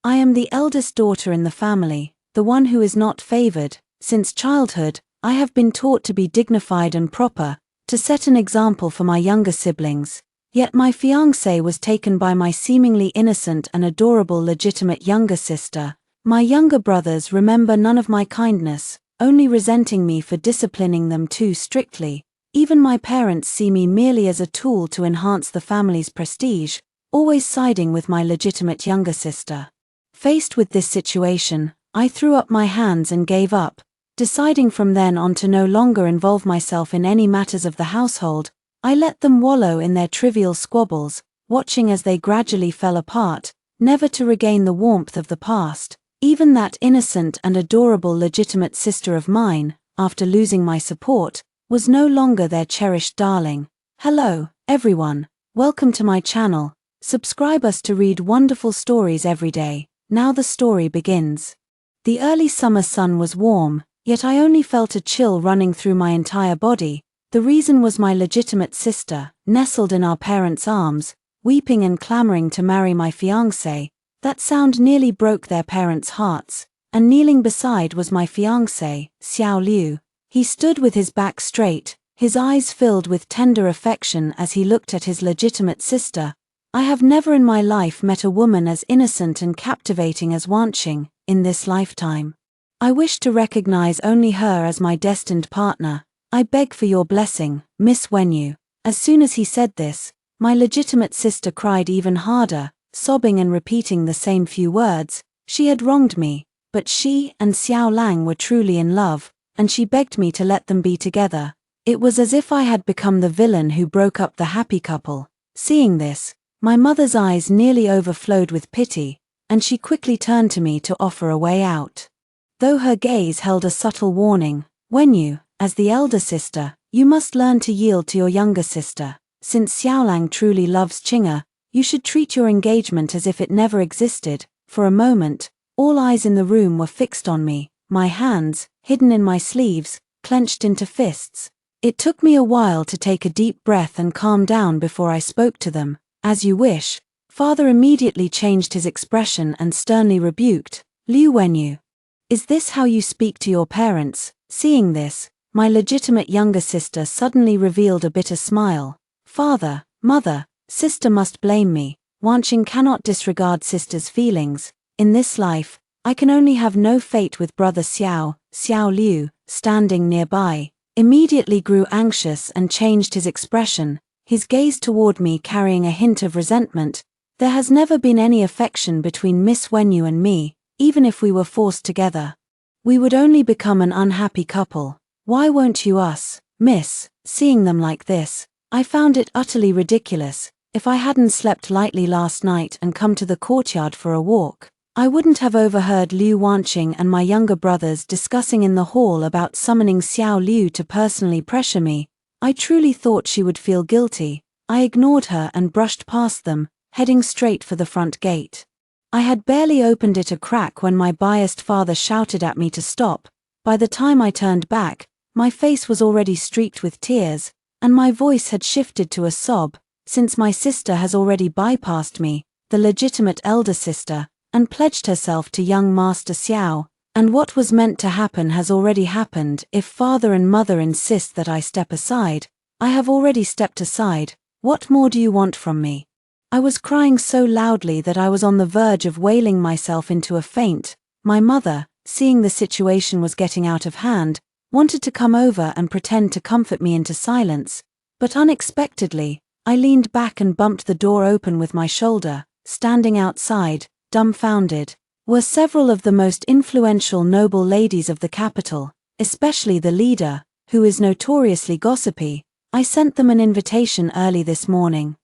I am the eldest daughter in the family, the one who is not favored. Since childhood, I have been taught to be dignified and proper, to set an example for my younger siblings. Yet my fiancé was taken by my seemingly innocent and adorable legitimate younger sister. My younger brothers remember none of my kindness, only resenting me for disciplining them too strictly. Even my parents see me merely as a tool to enhance the family's prestige, always siding with my legitimate younger sister. Faced with this situation, I threw up my hands and gave up, deciding from then on to no longer involve myself in any matters of the household. I let them wallow in their trivial squabbles, watching as they gradually fell apart, never to regain the warmth of the past. Even that innocent and adorable legitimate sister of mine, after losing my support, was no longer their cherished darling. Hello, everyone. Welcome to my channel. Subscribe us to read wonderful stories every day. Now the story begins. The early summer sun was warm, yet I only felt a chill running through my entire body. The reason was my legitimate sister, nestled in our parents' arms, weeping and clamoring to marry my fiancé. That sound nearly broke their parents' hearts, and kneeling beside was my fiancé, Xiao Liu. He stood with his back straight, his eyes filled with tender affection as he looked at his legitimate sister. I have never in my life met a woman as innocent and captivating as Xianxia, in this lifetime. I wish to recognize only her as my destined partner. I beg for your blessing, Miss Wenyu. As soon as he said this, my legitimate sister cried even harder, sobbing and repeating the same few words. She had wronged me, but she and Xiao Lang were truly in love, and she begged me to let them be together. It was as if I had become the villain who broke up the happy couple. Seeing this, my mother's eyes nearly overflowed with pity, and she quickly turned to me to offer a way out. Though her gaze held a subtle warning, Wenyu, as the elder sister, you must learn to yield to your younger sister. Since Xiaolang truly loves Qing'e, you should treat your engagement as if it never existed. For a moment, all eyes in the room were fixed on me, my hands, hidden in my sleeves, clenched into fists. It took me a while to take a deep breath and calm down before I spoke to them. As you wish. Father immediately changed his expression and sternly rebuked, Liu Wenyu. Is this how you speak to your parents? Seeing this, my legitimate younger sister suddenly revealed a bitter smile. Father, mother, sister must blame me. Xianxia cannot disregard sister's feelings. In this life, I can only have no fate with brother Xiao Liu, standing nearby, immediately grew anxious and changed his expression, his gaze toward me carrying a hint of resentment. There has never been any affection between Miss Wenyu and me, even if we were forced together. We would only become an unhappy couple. Why won't you us, miss? Seeing them like this, I found it utterly ridiculous. If I hadn't slept lightly last night and come to the courtyard for a walk, I wouldn't have overheard Liu Xianxia and my younger brothers discussing in the hall about summoning Xiao Liu to personally pressure me. I truly thought she would feel guilty. I ignored her and brushed past them, heading straight for the front gate. I had barely opened it a crack when my biased father shouted at me to stop. By the time I turned back, my face was already streaked with tears, and my voice had shifted to a sob, since my sister has already bypassed me, the legitimate elder sister, and pledged herself to young Master Xiao, and what was meant to happen has already happened. If father and mother insist that I step aside, I have already stepped aside. What more do you want from me? I was crying so loudly that I was on the verge of wailing myself into a faint. My mother, seeing the situation was getting out of hand, wanted to come over and pretend to comfort me into silence, but unexpectedly, I leaned back and bumped the door open with my shoulder. Standing outside, dumbfounded, were several of the most influential noble ladies of the capital, especially the leader, who is notoriously gossipy. I sent them an invitation early this morning,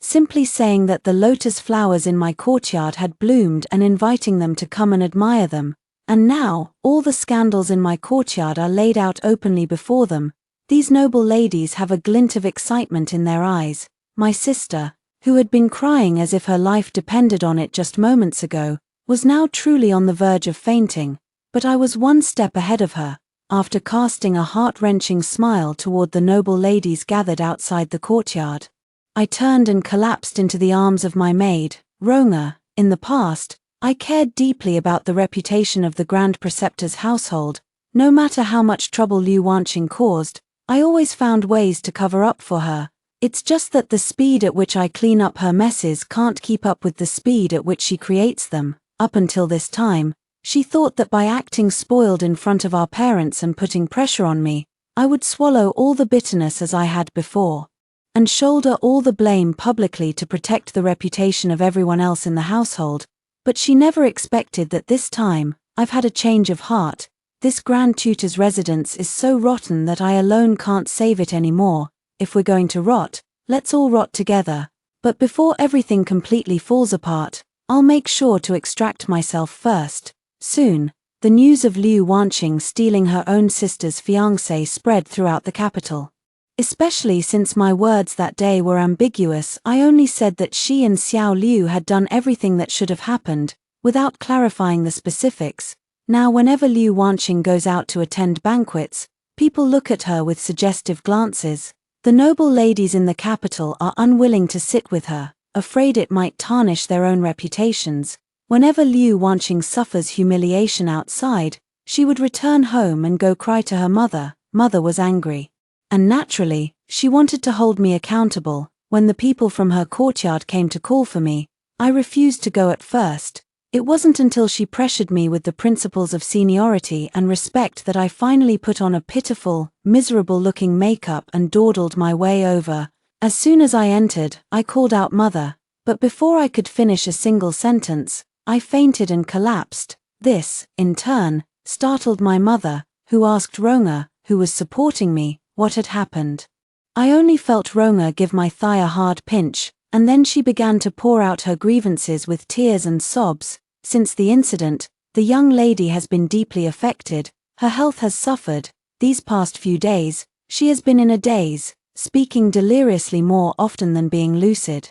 simply saying that the lotus flowers in my courtyard had bloomed and inviting them to come and admire them. And now, all the scandals in my courtyard are laid out openly before them. These noble ladies have a glint of excitement in their eyes. My sister, who had been crying as if her life depended on it just moments ago, was now truly on the verge of fainting, but I was one step ahead of her. After casting a heart-wrenching smile toward the noble ladies gathered outside the courtyard, I turned and collapsed into the arms of my maid, Ronga. In the past, I cared deeply about the reputation of the Grand Preceptor's household. No matter how much trouble Liu Wanqing caused, I always found ways to cover up for her. It's just that the speed at which I clean up her messes can't keep up with the speed at which she creates them. Up until this time, she thought that by acting spoiled in front of our parents and putting pressure on me, I would swallow all the bitterness as I had before, and shoulder all the blame publicly to protect the reputation of everyone else in the household. But she never expected that this time, I've had a change of heart. This Grand Tutor's residence is so rotten that I alone can't save it anymore. If we're going to rot, let's all rot together. But before everything completely falls apart, I'll make sure to extract myself first. Soon, the news of Liu Wanqing stealing her own sister's fiancé spread throughout the capital. Especially since my words that day were ambiguous, I only said that she and Xiao Liu had done everything that should have happened, without clarifying the specifics. Now whenever Liu Wanqing goes out to attend banquets, people look at her with suggestive glances. The noble ladies in the capital are unwilling to sit with her, afraid it might tarnish their own reputations. Whenever Liu Wanqing suffers humiliation outside, she would return home and go cry to her mother. Mother was angry. And naturally, she wanted to hold me accountable. When the people from her courtyard came to call for me, I refused to go at first. It wasn't until she pressured me with the principles of seniority and respect that I finally put on a pitiful, miserable-looking makeup and dawdled my way over. As soon as I entered, I called out "Mother," but before I could finish a single sentence, I fainted and collapsed. This, in turn, startled my mother, who asked Ronga, who was supporting me, what had happened. I only felt Ronga give my thigh a hard pinch, and then she began to pour out her grievances with tears and sobs. Since the incident, the young lady has been deeply affected. Her health has suffered. These past few days, she has been in a daze, speaking deliriously more often than being lucid.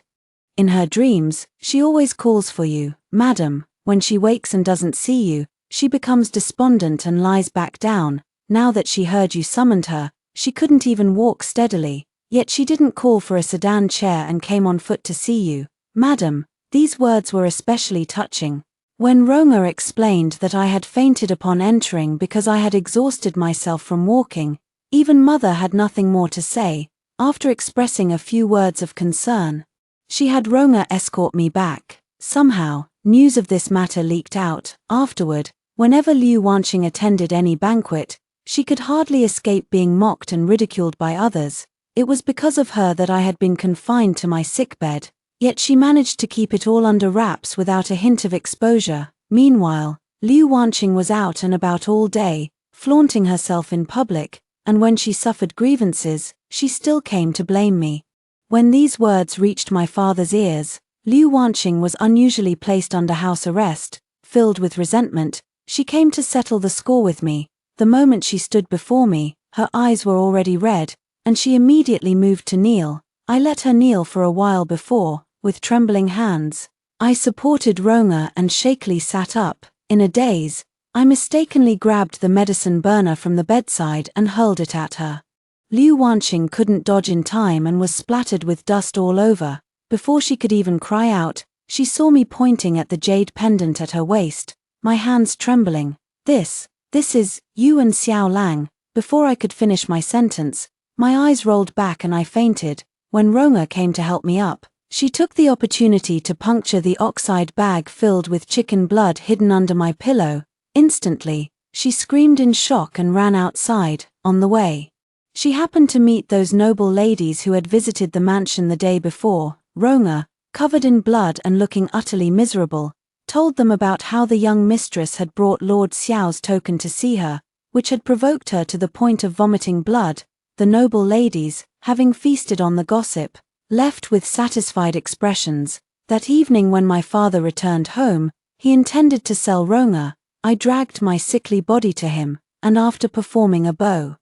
In her dreams, she always calls for you, "Madam." When she wakes and doesn't see you, she becomes despondent and lies back down. Now that she heard you summoned her, she couldn't even walk steadily, yet she didn't call for a sedan chair and came on foot to see you, "Madam." These words were especially touching. When Ronga explained that I had fainted upon entering because I had exhausted myself from walking, even Mother had nothing more to say. After expressing a few words of concern, she had Ronga escort me back. Somehow, news of this matter leaked out. Afterward, whenever Liu Wanqing attended any banquet, she could hardly escape being mocked and ridiculed by others. It was because of her that I had been confined to my sickbed, yet she managed to keep it all under wraps without a hint of exposure. Meanwhile, Liu Wanqing was out and about all day, flaunting herself in public, and when she suffered grievances, she still came to blame me. When these words reached my father's ears, Liu Wanqing was unusually placed under house arrest. Filled with resentment, she came to settle the score with me. The moment she stood before me, her eyes were already red, and she immediately moved to kneel. I let her kneel for a while before, with trembling hands. I supported Ronga and shakily sat up. In a daze, I mistakenly grabbed the medicine burner from the bedside and hurled it at her. Liu Wanqing couldn't dodge in time and was splattered with dust all over. Before she could even cry out, she saw me pointing at the jade pendant at her waist, my hands trembling. This is you and Xiao Lang." Before I could finish my sentence, my eyes rolled back and I fainted. When Ronga came to help me up, she took the opportunity to puncture the oxide bag filled with chicken blood hidden under my pillow. Instantly, she screamed in shock and ran outside. On the way, she happened to meet those noble ladies who had visited the mansion the day before. Ronga, covered in blood and looking utterly miserable, told them about how the young mistress had brought Lord Xiao's token to see her, which had provoked her to the point of vomiting blood. The noble ladies, having feasted on the gossip, left with satisfied expressions. That evening when my father returned home, he intended to sell Ronga. I dragged my sickly body to him, and after performing a bow,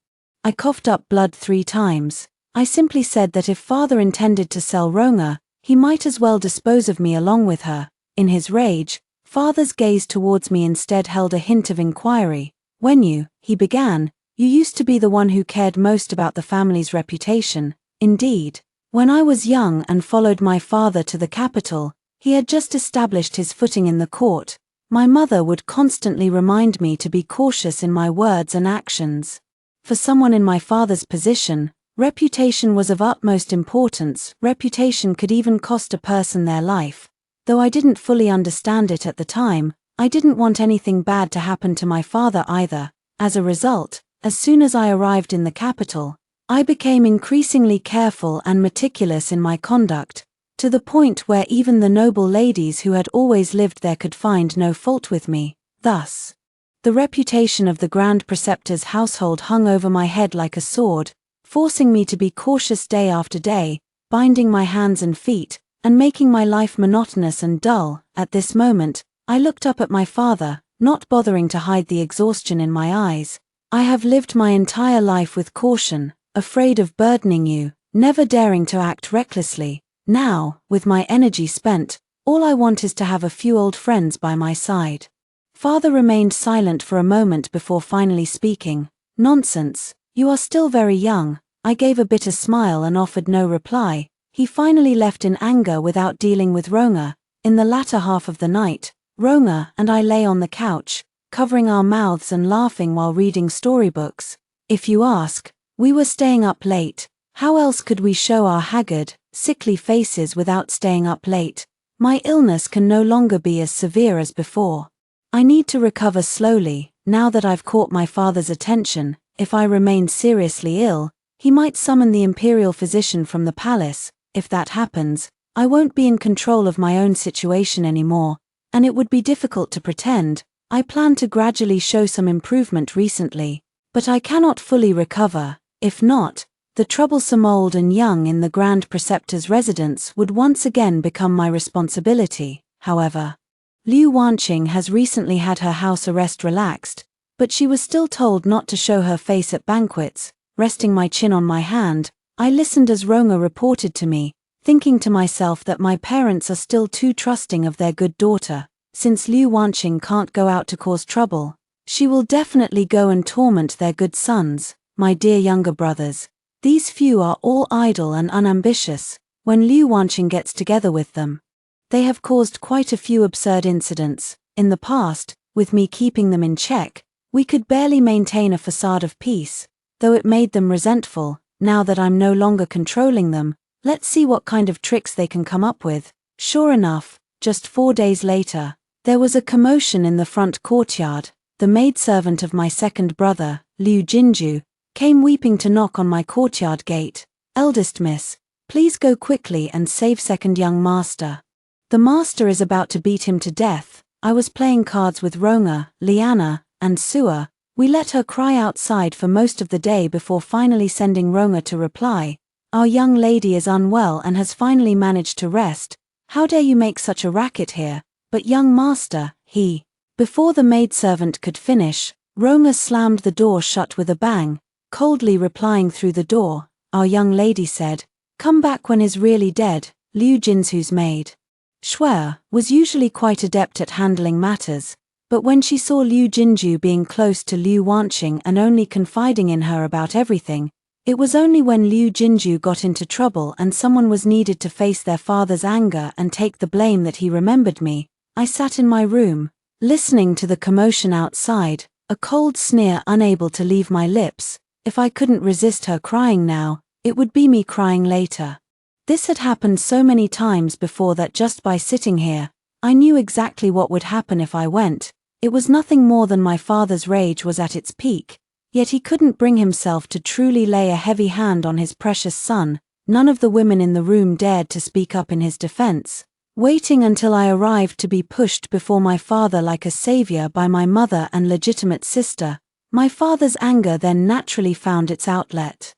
I coughed up blood 3 times. I simply said that if father intended to sell Ronga, he might as well dispose of me along with her. In his rage, father's gaze towards me instead held a hint of inquiry. "When he began, you used to be the one who cared most about the family's reputation. Indeed, when I was young and followed my father to the capital, he had just established his footing in the court. My mother would constantly remind me to be cautious in my words and actions. For someone in my father's position, reputation was of utmost importance. Reputation could even cost a person their life. Though I didn't fully understand it at the time, I didn't want anything bad to happen to my father either. As a result, as soon as I arrived in the capital, I became increasingly careful and meticulous in my conduct, to the point where even the noble ladies who had always lived there could find no fault with me. Thus, the reputation of the Grand Preceptor's household hung over my head like a sword, forcing me to be cautious day after day, binding my hands and feet, and making my life monotonous and dull. At this moment, I looked up at my father, not bothering to hide the exhaustion in my eyes. I have lived my entire life with caution, afraid of burdening you, never daring to act recklessly. Now, with my energy spent, all I want is to have a few old friends by my side. Father remained silent for a moment before finally speaking. Nonsense, you are still very young. I gave a bitter smile and offered no reply. He finally left in anger without dealing with Ronga. In the latter half of the night, Ronga and I lay on the couch, covering our mouths and laughing while reading storybooks. If you ask, we were staying up late. How else could we show our haggard, sickly faces without staying up late? My illness can no longer be as severe as before. I need to recover slowly. Now that I've caught my father's attention, if I remain seriously ill, he might summon the Imperial physician from the palace. If that happens, I won't be in control of my own situation anymore, and it would be difficult to pretend. I plan to gradually show some improvement recently, but I cannot fully recover. If not, the troublesome old and young in the Grand Preceptor's residence would once again become my responsibility. However, Liu Wanqing has recently had her house arrest relaxed, but she was still told not to show her face at banquets. Resting my chin on my hand, I listened as Ronga reported to me, thinking to myself that my parents are still too trusting of their good daughter. Since Liu Wanqing can't go out to cause trouble, she will definitely go and torment their good sons. My dear younger brothers, these few are all idle and unambitious. When Liu Wanqing gets together with them, they have caused quite a few absurd incidents. In the past, with me keeping them in check, we could barely maintain a facade of peace, though it made them resentful. Now that I'm no longer controlling them, let's see what kind of tricks they can come up with. Sure enough, just 4 days later, there was a commotion in the front courtyard. The maidservant of my second brother, Liu Jinju, came weeping to knock on my courtyard gate. Eldest miss, please go quickly and save second young master. The master is about to beat him to death. I was playing cards with Ronga, Liana, and Sua. We let her cry outside for most of the day before finally sending Ronga to reply. Our young lady is unwell and has finally managed to rest. How dare you make such a racket here? But young master, he... Before the maidservant could finish, Ronga slammed the door shut with a bang. Coldly replying through the door, our young lady said, "Come back when is really dead." Liu Jinzu's maid, Shui, was usually quite adept at handling matters, but when she saw Liu Jinju being close to Liu Wanqing and only confiding in her about everything, it was only when Liu Jinju got into trouble and someone was needed to face their father's anger and take the blame that he remembered me. I sat in my room, listening to the commotion outside, a cold sneer unable to leave my lips. If I couldn't resist her crying now, it would be me crying later. This had happened so many times before that just by sitting here, I knew exactly what would happen if I went. It was nothing more than my father's rage was at its peak, yet he couldn't bring himself to truly lay a heavy hand on his precious son. None of the women in the room dared to speak up in his defense, waiting until I arrived to be pushed before my father like a savior by my mother and legitimate sister. My father's anger then naturally found its outlet.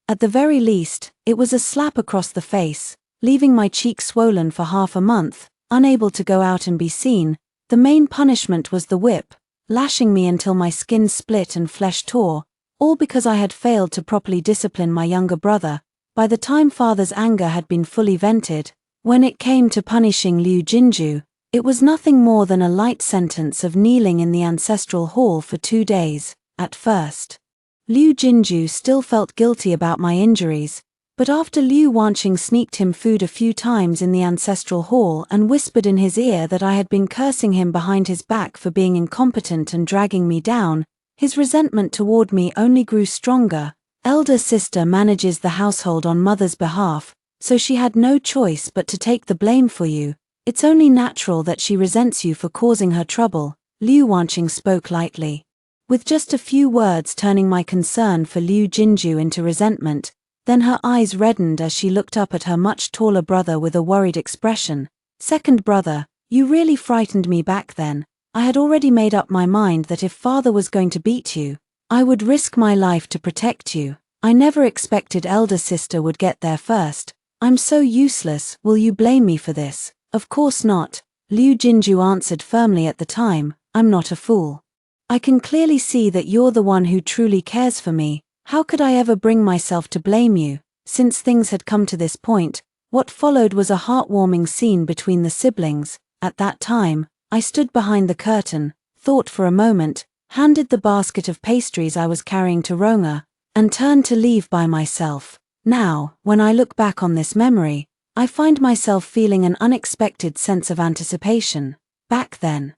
At the very least, it was a slap across the face, leaving my cheek swollen for half a month, unable to go out and be seen. The main punishment was the whip, lashing me until my skin split and flesh tore, all because I had failed to properly discipline my younger brother. By the time father's anger had been fully vented, when it came to punishing Liu Jinju, it was nothing more than a light sentence of kneeling in the ancestral hall for 2 days. At first, Liu Jinju still felt guilty about my injuries, But after Liu Wanqing sneaked him food a few times in the ancestral hall and whispered in his ear that I had been cursing him behind his back for being incompetent and dragging me down, his resentment toward me only grew stronger. Elder sister manages the household on mother's behalf, so she had no choice but to take the blame for you. It's only natural that she resents you for causing her trouble. Liu Wanqing spoke lightly, with just a few words turning my concern for Liu Jinju into resentment. Then her eyes reddened as she looked up at her much taller brother with a worried expression. Second brother, you really frightened me back then. I had already made up my mind that if father was going to beat you, I would risk my life to protect you. I never expected elder sister would get there first. I'm so useless, will you blame me for this? Of course not, Liu Jinju answered firmly at the time, I'm not a fool. I can clearly see that you're the one who truly cares for me. How could I ever bring myself to blame you? Since things had come to this point, what followed was a heartwarming scene between the siblings. At that time, I stood behind the curtain, thought for a moment, handed the basket of pastries I was carrying to Ronga, and turned to leave by myself. Now, when I look back on this memory, I find myself feeling an unexpected sense of anticipation. Back then,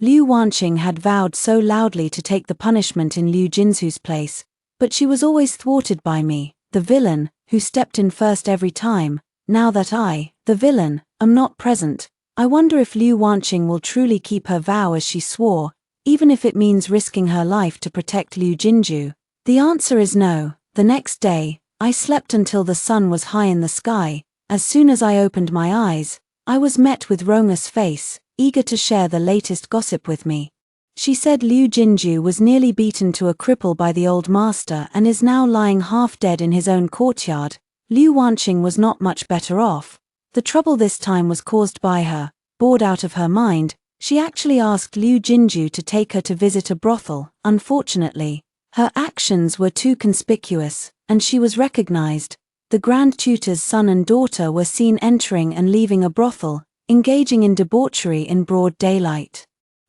Liu Wanqing had vowed so loudly to take the punishment in Liu Jinzu's place, but she was always thwarted by me, the villain, who stepped in first every time. Now that I, the villain, am not present, I wonder if Liu Wanqing will truly keep her vow as she swore, even if it means risking her life to protect Liu Jinju. The answer is no. The next day, I slept until the sun was high in the sky. As soon as I opened my eyes, I was met with Ronga's face, eager to share the latest gossip with me. She said Liu Jinju was nearly beaten to a cripple by the old master and is now lying half dead in his own courtyard. Liu Wanqing was not much better off. The trouble this time was caused by her. Bored out of her mind, she actually asked Liu Jinju to take her to visit a brothel. Unfortunately, her actions were too conspicuous, and she was recognized. The Grand Tutor's son and daughter were seen entering and leaving a brothel, engaging in debauchery in broad daylight.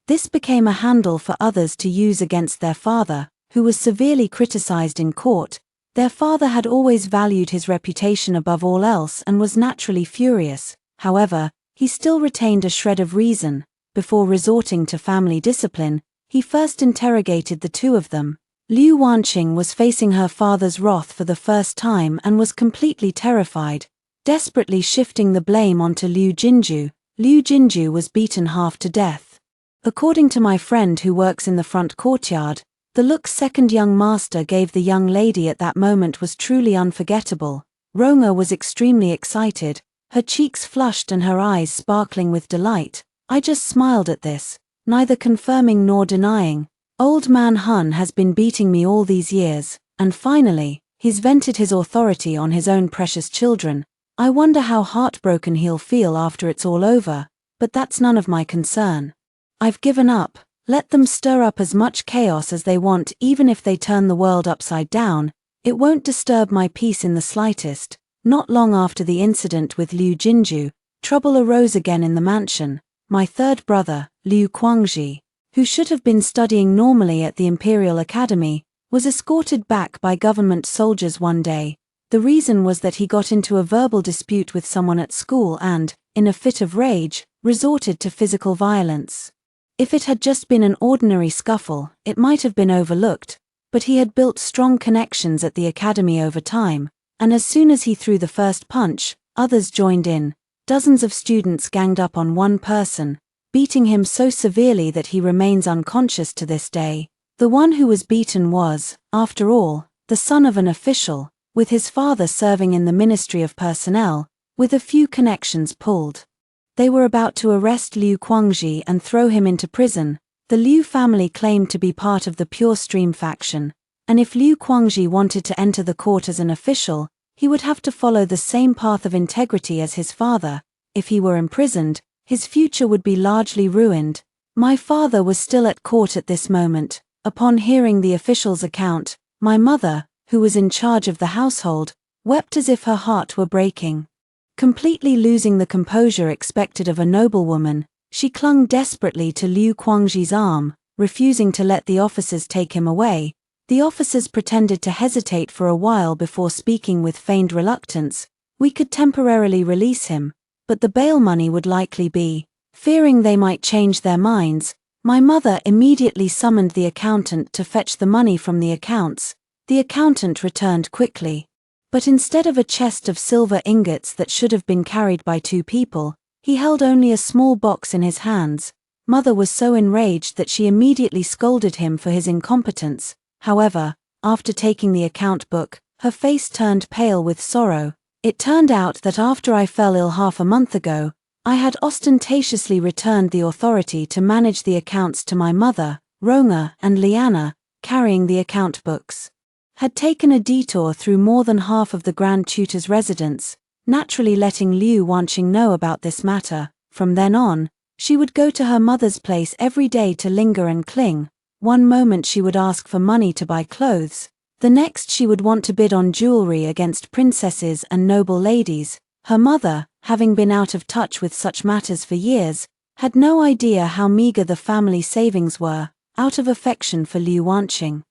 This became a handle for others to use against their father, who was severely criticized in court. Their father had always valued his reputation above all else and was naturally furious. However, he still retained a shred of reason. Before resorting to family discipline, he first interrogated the two of them. Liu Wanqing was facing her father's wrath for the first time and was completely terrified. Desperately shifting the blame onto Liu Jinju, Liu Jinju was beaten half to death. According to my friend who works in the front courtyard, the look second young master gave the young lady at that moment was truly unforgettable. Ronga was extremely excited, her cheeks flushed and her eyes sparkling with delight. I just smiled at this, neither confirming nor denying. Old man Hun has been beating me all these years, and finally, he's vented his authority on his own precious children. I wonder how heartbroken he'll feel after it's all over, but that's none of my concern. I've given up. Let them stir up as much chaos as they want, even if they turn the world upside down. It won't disturb my peace in the slightest. Not long after the incident with Liu Jinju, trouble arose again in the mansion. My third brother, Liu Guangxi, who should have been studying normally at the Imperial Academy, was escorted back by government soldiers one day. The reason was that he got into a verbal dispute with someone at school and, in a fit of rage, resorted to physical violence. If it had just been an ordinary scuffle, it might have been overlooked, but he had built strong connections at the academy over time, and as soon as he threw the first punch, others joined in. Dozens of students ganged up on one person, beating him so severely that he remains unconscious to this day. The one who was beaten was, after all, the son of an official, with his father serving in the Ministry of Personnel, with a few connections pulled. They were about to arrest Liu Guangxi and throw him into prison. The Liu family claimed to be part of the Pure Stream faction, and if Liu Guangxi wanted to enter the court as an official, he would have to follow the same path of integrity as his father. If he were imprisoned, his future would be largely ruined. My father was still at court at this moment. Upon hearing the official's account, my mother, who was in charge of the household, wept as if her heart were breaking. Completely losing the composure expected of a noblewoman, she clung desperately to Liu Guangxi's arm, refusing to let the officers take him away. The officers pretended to hesitate for a while before speaking with feigned reluctance. We could temporarily release him, but the bail money would likely be. Fearing they might change their minds, my mother immediately summoned the accountant to fetch the money from the accounts. The accountant returned quickly. But instead of a chest of silver ingots that should have been carried by 2 people, he held only a small box in his hands. Mother was so enraged that she immediately scolded him for his incompetence. However, after taking the account book, her face turned pale with sorrow. It turned out that after I fell ill half a month ago, I had ostentatiously returned the authority to manage the accounts to my mother, Ronga, and Liana, carrying the account books. Had taken a detour through more than half of the Grand Tutor's residence, naturally letting Liu Wanqing know about this matter. From then on, she would go to her mother's place every day to linger and cling. One moment she would ask for money to buy clothes, the next she would want to bid on jewelry against princesses and noble ladies. Her mother, having been out of touch with such matters for years, had no idea how meager the family savings were. Out of affection for Liu Wanqing,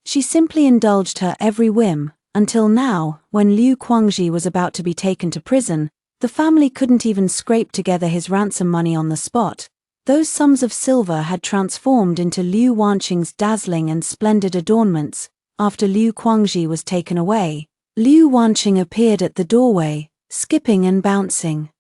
she simply indulged her every whim, until now, when Liu Quangji was about to be taken to prison, the family couldn't even scrape together his ransom money on the spot. Those sums of silver had transformed into Liu Wanqing's dazzling and splendid adornments. After Liu Quangji was taken away, Liu Wanqing appeared at the doorway, skipping and bouncing.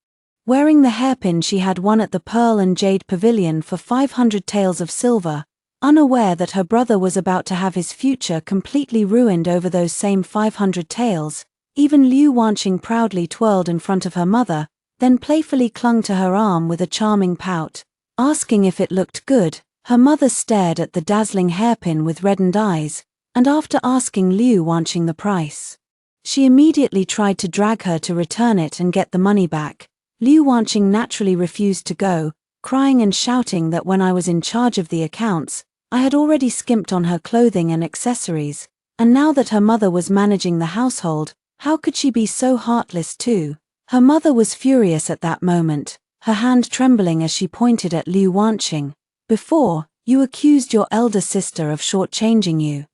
Wearing the hairpin she had won at the Pearl and Jade Pavilion for 500 taels of silver, unaware that her brother was about to have his future completely ruined over those same 500 taels, even Liu Wanqing proudly twirled in front of her mother, then playfully clung to her arm with a charming pout. Asking if it looked good, her mother stared at the dazzling hairpin with reddened eyes, and after asking Liu Wanqing the price, she immediately tried to drag her to return it and get the money back. Liu Wanqing naturally refused to go, crying and shouting that when I was in charge of the accounts, I had already skimped on her clothing and accessories, and now that her mother was managing the household, how could she be so heartless too? Her mother was furious at that moment, her hand trembling as she pointed at Liu Wanqing. Before, you accused your elder sister of shortchanging you.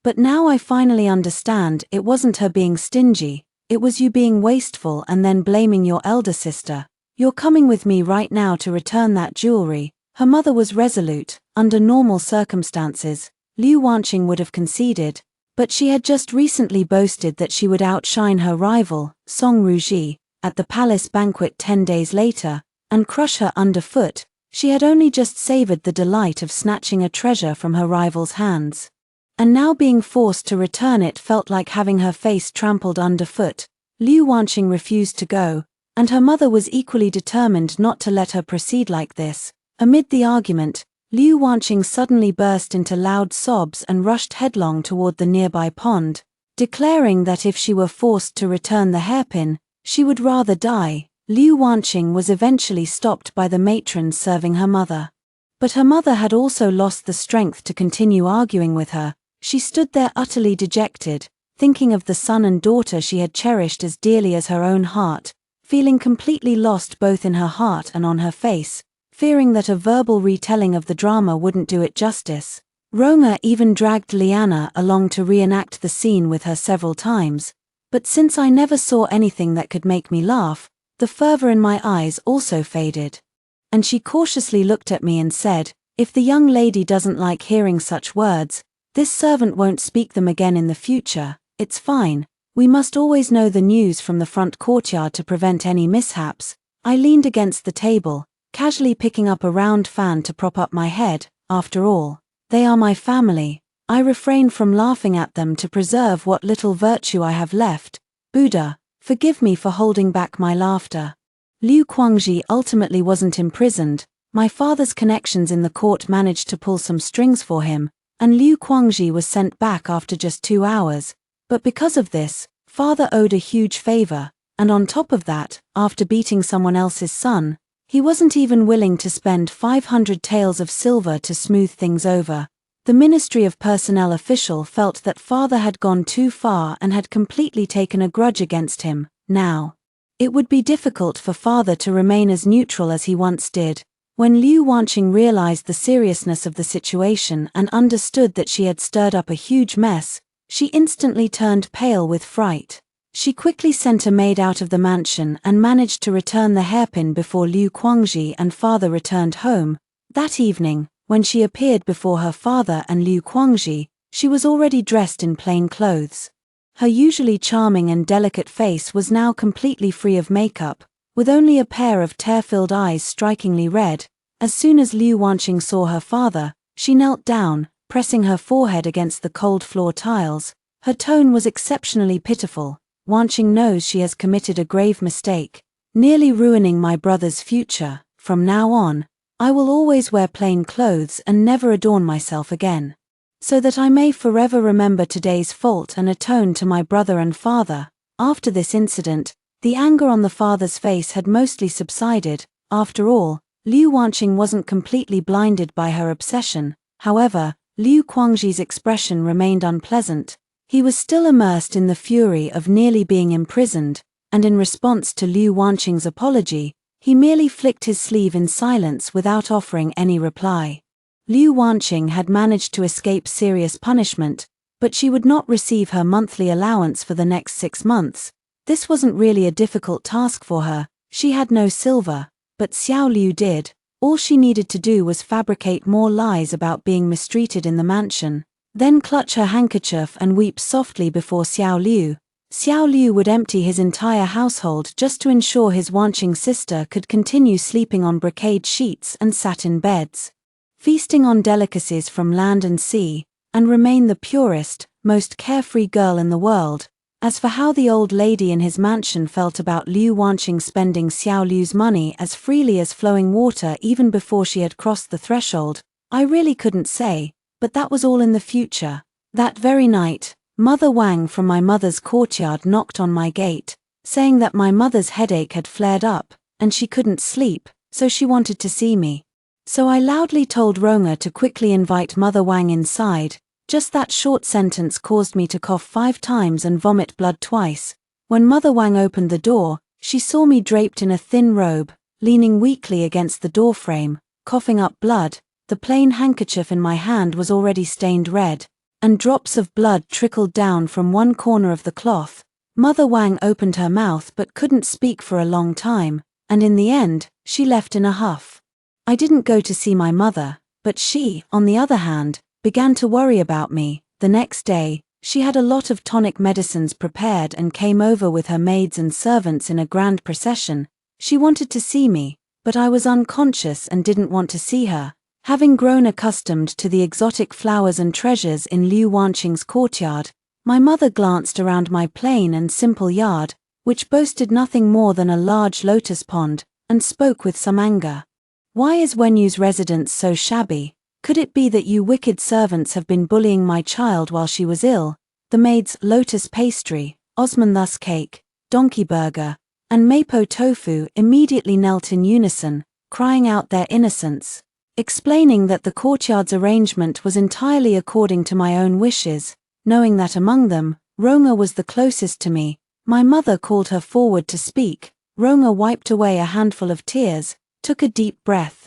But now I finally understand it wasn't her being stingy, it was you being wasteful and then blaming your elder sister. You're coming with me right now to return that jewelry. Her mother was resolute. Under normal circumstances, Liu Wanqing would have conceded, but she had just recently boasted that she would outshine her rival, Song Ruji, at the palace banquet 10 days later, and crush her underfoot. She had only just savored the delight of snatching a treasure from her rival's hands. And now being forced to return it felt like having her face trampled underfoot. Liu Wanqing refused to go, and her mother was equally determined not to let her proceed like this. Amid the argument, Liu Wanqing suddenly burst into loud sobs and rushed headlong toward the nearby pond, declaring that if she were forced to return the hairpin, she would rather die. Liu Wanqing was eventually stopped by the matron serving her mother. But her mother had also lost the strength to continue arguing with her. She stood there utterly dejected, thinking of the son and daughter she had cherished as dearly as her own heart, feeling completely lost both in her heart and on her face, fearing that a verbal retelling of the drama wouldn't do it justice. Ronga even dragged Liana along to reenact the scene with her several times, but since I never saw anything that could make me laugh, the fervor in my eyes also faded. And she cautiously looked at me and said, "If the young lady doesn't like hearing such words, this servant won't speak them again in the future. It's fine. We must always know the news from the front courtyard to prevent any mishaps." I leaned against the table, casually picking up a round fan to prop up my head. After all, they are my family. I refrained from laughing at them to preserve what little virtue I have left. Buddha, forgive me for holding back my laughter. Liu Quangji ultimately wasn't imprisoned. My father's connections in the court managed to pull some strings for him, and Liu Quangji was sent back after just 2 hours. But because of this, father owed a huge favor, and on top of that, after beating someone else's son, he wasn't even willing to spend 500 taels of silver to smooth things over. The Ministry of Personnel official felt that father had gone too far and had completely taken a grudge against him. Now, it would be difficult for father to remain as neutral as he once did. When Liu Wanqing realized the seriousness of the situation and understood that she had stirred up a huge mess, she instantly turned pale with fright. She quickly sent a maid out of the mansion and managed to return the hairpin before Liu Quangji and father returned home. That evening, when she appeared before her father and Liu Quangji, she was already dressed in plain clothes. Her usually charming and delicate face was now completely free of makeup, with only a pair of tear-filled eyes strikingly red. As soon as Liu Wanqing saw her father, she knelt down, pressing her forehead against the cold floor tiles. Her tone was exceptionally pitiful. Wanqing knows she has committed a grave mistake, nearly ruining my brother's future. From now on, I will always wear plain clothes and never adorn myself again, so that I may forever remember today's fault and atone to my brother and father. After this incident, the anger on the father's face had mostly subsided. After all, Liu Wanqing wasn't completely blinded by her obsession. However, Liu Quangji's expression remained unpleasant. He was still immersed in the fury of nearly being imprisoned, and in response to Liu Wanqing's apology, he merely flicked his sleeve in silence without offering any reply. Liu Wanqing had managed to escape serious punishment, but she would not receive her monthly allowance for the next 6 months. This wasn't really a difficult task for her. She had no silver, but Xiao Liu did. All she needed to do was fabricate more lies about being mistreated in the mansion, then clutch her handkerchief and weep softly before Xiao Liu. Xiao Liu would empty his entire household just to ensure his Wanqing sister could continue sleeping on brocade sheets and satin beds, feasting on delicacies from land and sea, and remain the purest, most carefree girl in the world. As for how the old lady in his mansion felt about Liu Wanqing spending Xiao Liu's money as freely as flowing water even before she had crossed the threshold, I really couldn't say, but that was all in the future. That very night, Mother Wang from my mother's courtyard knocked on my gate, saying that my mother's headache had flared up, and she couldn't sleep, so she wanted to see me. So I loudly told Ronga to quickly invite Mother Wang inside. Just that short sentence caused me to cough 5 times and vomit blood twice. When Mother Wang opened the door, she saw me draped in a thin robe, leaning weakly against the doorframe, coughing up blood. The plain handkerchief in my hand was already stained red, and drops of blood trickled down from one corner of the cloth. Mother Wang opened her mouth but couldn't speak for a long time, and in the end, she left in a huff. I didn't go to see my mother, but she, on the other hand, began to worry about me. The next day, she had a lot of tonic medicines prepared and came over with her maids and servants in a grand procession. She wanted to see me, but I was unconscious and didn't want to see her. Having grown accustomed to the exotic flowers and treasures in Liu Wanqing's courtyard, my mother glanced around my plain and simple yard, which boasted nothing more than a large lotus pond, and spoke with some anger. "Why is Wenyu's residence so shabby? Could it be that you wicked servants have been bullying my child while she was ill?" The maids lotus pastry, osmanthus cake, donkey burger, and mapo tofu immediately knelt in unison, crying out their innocence, explaining that the courtyard's arrangement was entirely according to my own wishes. Knowing that among them, Ronga was the closest to me, my mother called her forward to speak. Ronga wiped away a handful of tears, took a deep breath,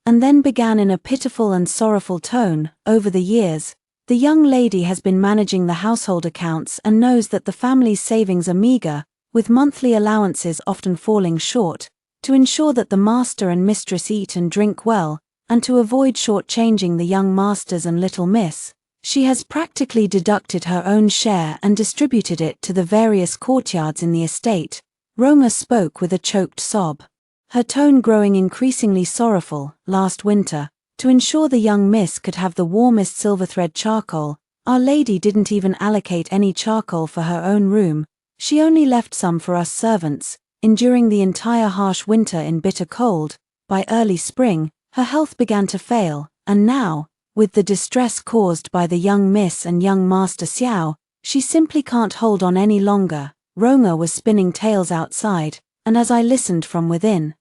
and then began in a pitiful and sorrowful tone. "Over the years, the young lady has been managing the household accounts and knows that the family's savings are meager, with monthly allowances often falling short. To ensure that the master and mistress eat and drink well, and to avoid shortchanging the young masters and little miss, she has practically deducted her own share and distributed it to the various courtyards in the estate." Ronga spoke with a choked sob, her tone growing increasingly sorrowful. "Last winter, to ensure the young miss could have the warmest silver-thread charcoal, Our Lady didn't even allocate any charcoal for her own room. She only left some for us servants. Enduring the entire harsh winter in bitter cold, by early spring, her health began to fail, and now, with the distress caused by the young miss and young master Xiao, she simply can't hold on any longer." Ronga was spinning tales outside, and as I listened from within,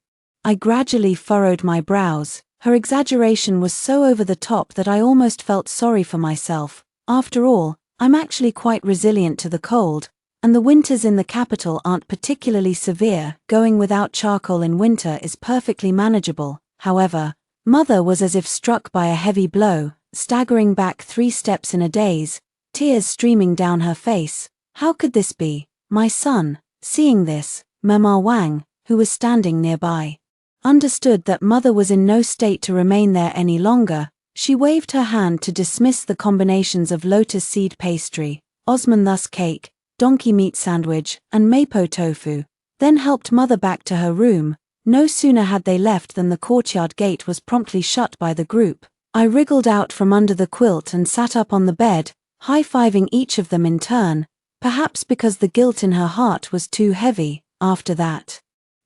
I gradually furrowed my brows. Her exaggeration was so over the top that I almost felt sorry for myself. After all, I'm actually quite resilient to the cold, and the winters in the capital aren't particularly severe. Going without charcoal in winter is perfectly manageable. However, mother was as if struck by a heavy blow, staggering back 3 steps in a daze, tears streaming down her face. How could this be? My son, seeing this, Mama Wang, who was standing nearby, understood that mother was in no state to remain there any longer. She waved her hand to dismiss the combinations of lotus seed pastry, osmanthus cake, donkey meat sandwich, and mapo tofu, then helped mother back to her room. No sooner had they left than the courtyard gate was promptly shut by the group. I wriggled out from under the quilt and sat up on the bed, high-fiving each of them in turn, perhaps because the guilt in her heart was too heavy. After that,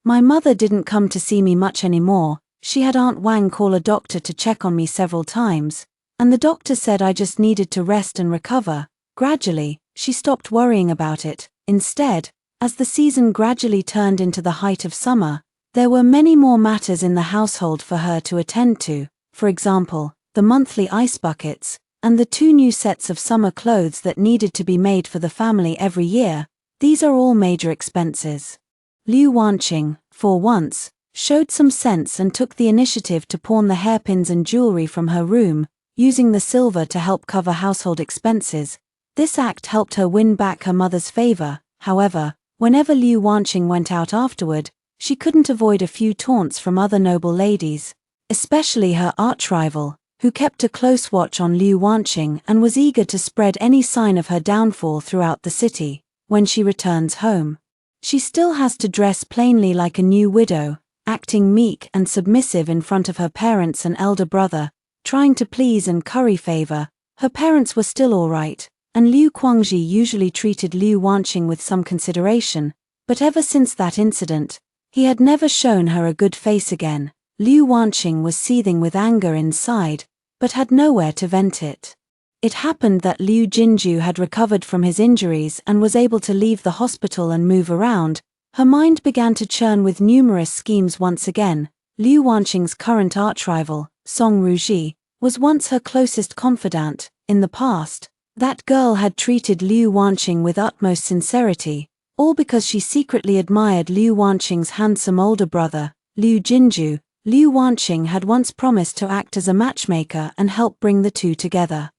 my mother didn't come to see me much anymore. She had Aunt Wang call a doctor to check on me several times, and the doctor said I just needed to rest and recover. Gradually, she stopped worrying about it. Instead, as the season gradually turned into the height of summer, there were many more matters in the household for her to attend to. For example, the monthly ice buckets, and the 2 new sets of summer clothes that needed to be made for the family every year. These are all major expenses. Liu Wanqing, for once, showed some sense and took the initiative to pawn the hairpins and jewelry from her room, using the silver to help cover household expenses. This act helped her win back her mother's favor. However, whenever Liu Wanqing went out afterward, she couldn't avoid a few taunts from other noble ladies, especially her arch-rival, who kept a close watch on Liu Wanqing and was eager to spread any sign of her downfall throughout the city. When she returns home, she still has to dress plainly like a new widow, acting meek and submissive in front of her parents and elder brother, trying to please and curry favor. Her parents were still all right, and Liu Guangxi usually treated Liu Wanqing with some consideration, but ever since that incident, he had never shown her a good face again. Liu Wanqing was seething with anger inside, but had nowhere to vent it. It happened that Liu Jinju had recovered from his injuries and was able to leave the hospital and move around. Her mind began to churn with numerous schemes once again. Liu Wanqing's current arch-rival, Song Ruji, was once her closest confidant. In the past, that girl had treated Liu Wanqing with utmost sincerity, all because she secretly admired Liu Wanqing's handsome older brother, Liu Jinju. Liu Wanqing had once promised to act as a matchmaker and help bring the two together.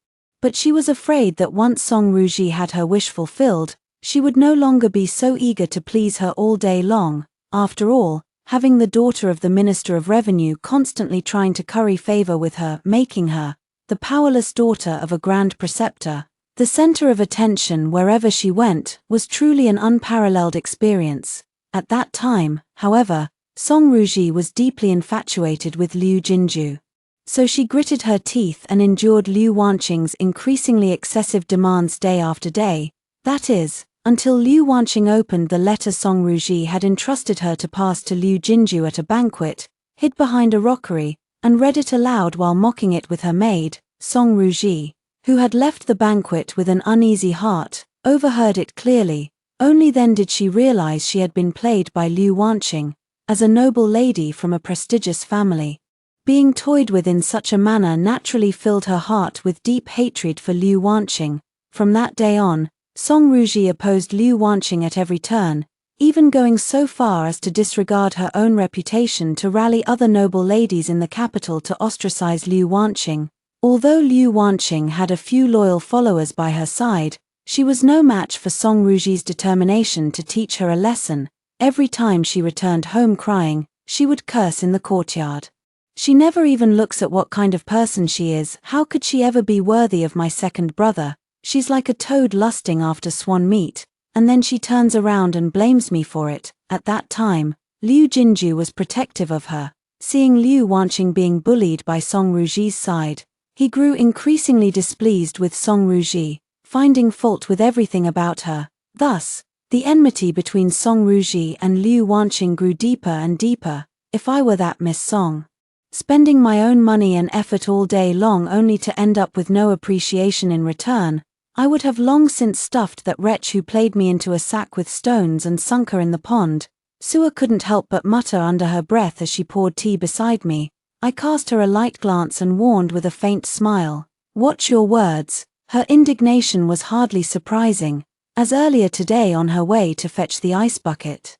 But she was afraid that once Song Ruji had her wish fulfilled, she would no longer be so eager to please her all day long. After all, having the daughter of the Minister of Revenue constantly trying to curry favor with her, making her the powerless daughter of a grand preceptor, the center of attention wherever she went, was truly an unparalleled experience. At that time, however, Song Ruji was deeply infatuated with Liu Jinju. So she gritted her teeth and endured Liu Wanqing's increasingly excessive demands day after day. That is, until Liu Wanqing opened the letter Song Ruji had entrusted her to pass to Liu Jinju at a banquet, hid behind a rockery, and read it aloud while mocking it with her maid. Song Ruji, who had left the banquet with an uneasy heart, overheard it clearly. Only then did she realize she had been played by Liu Wanqing, as a noble lady from a prestigious family. Being toyed with in such a manner naturally filled her heart with deep hatred for Liu Wanqing. From that day on, Song Ruji opposed Liu Wanqing at every turn, even going so far as to disregard her own reputation to rally other noble ladies in the capital to ostracize Liu Wanqing. Although Liu Wanqing had a few loyal followers by her side, she was no match for Song Ruji's determination to teach her a lesson. Every time she returned home crying, she would curse in the courtyard. She never even looks at what kind of person she is. How could she ever be worthy of my second brother? She's like a toad lusting after swan meat, and then she turns around and blames me for it. At that time, Liu Jinju was protective of her. Seeing Liu Wanqing being bullied by Song Ruji's side, he grew increasingly displeased with Song Ruji, finding fault with everything about her. Thus, the enmity between Song Ruji and Liu Wanqing grew deeper and deeper. If I were that Miss Song, spending my own money and effort all day long only to end up with no appreciation in return, I would have long since stuffed that wretch who played me into a sack with stones and sunk her in the pond. Sua couldn't help but mutter under her breath as she poured tea beside me. I cast her a light glance and warned with a faint smile, "Watch your words." Her indignation was hardly surprising, as earlier today on her way to fetch the ice bucket,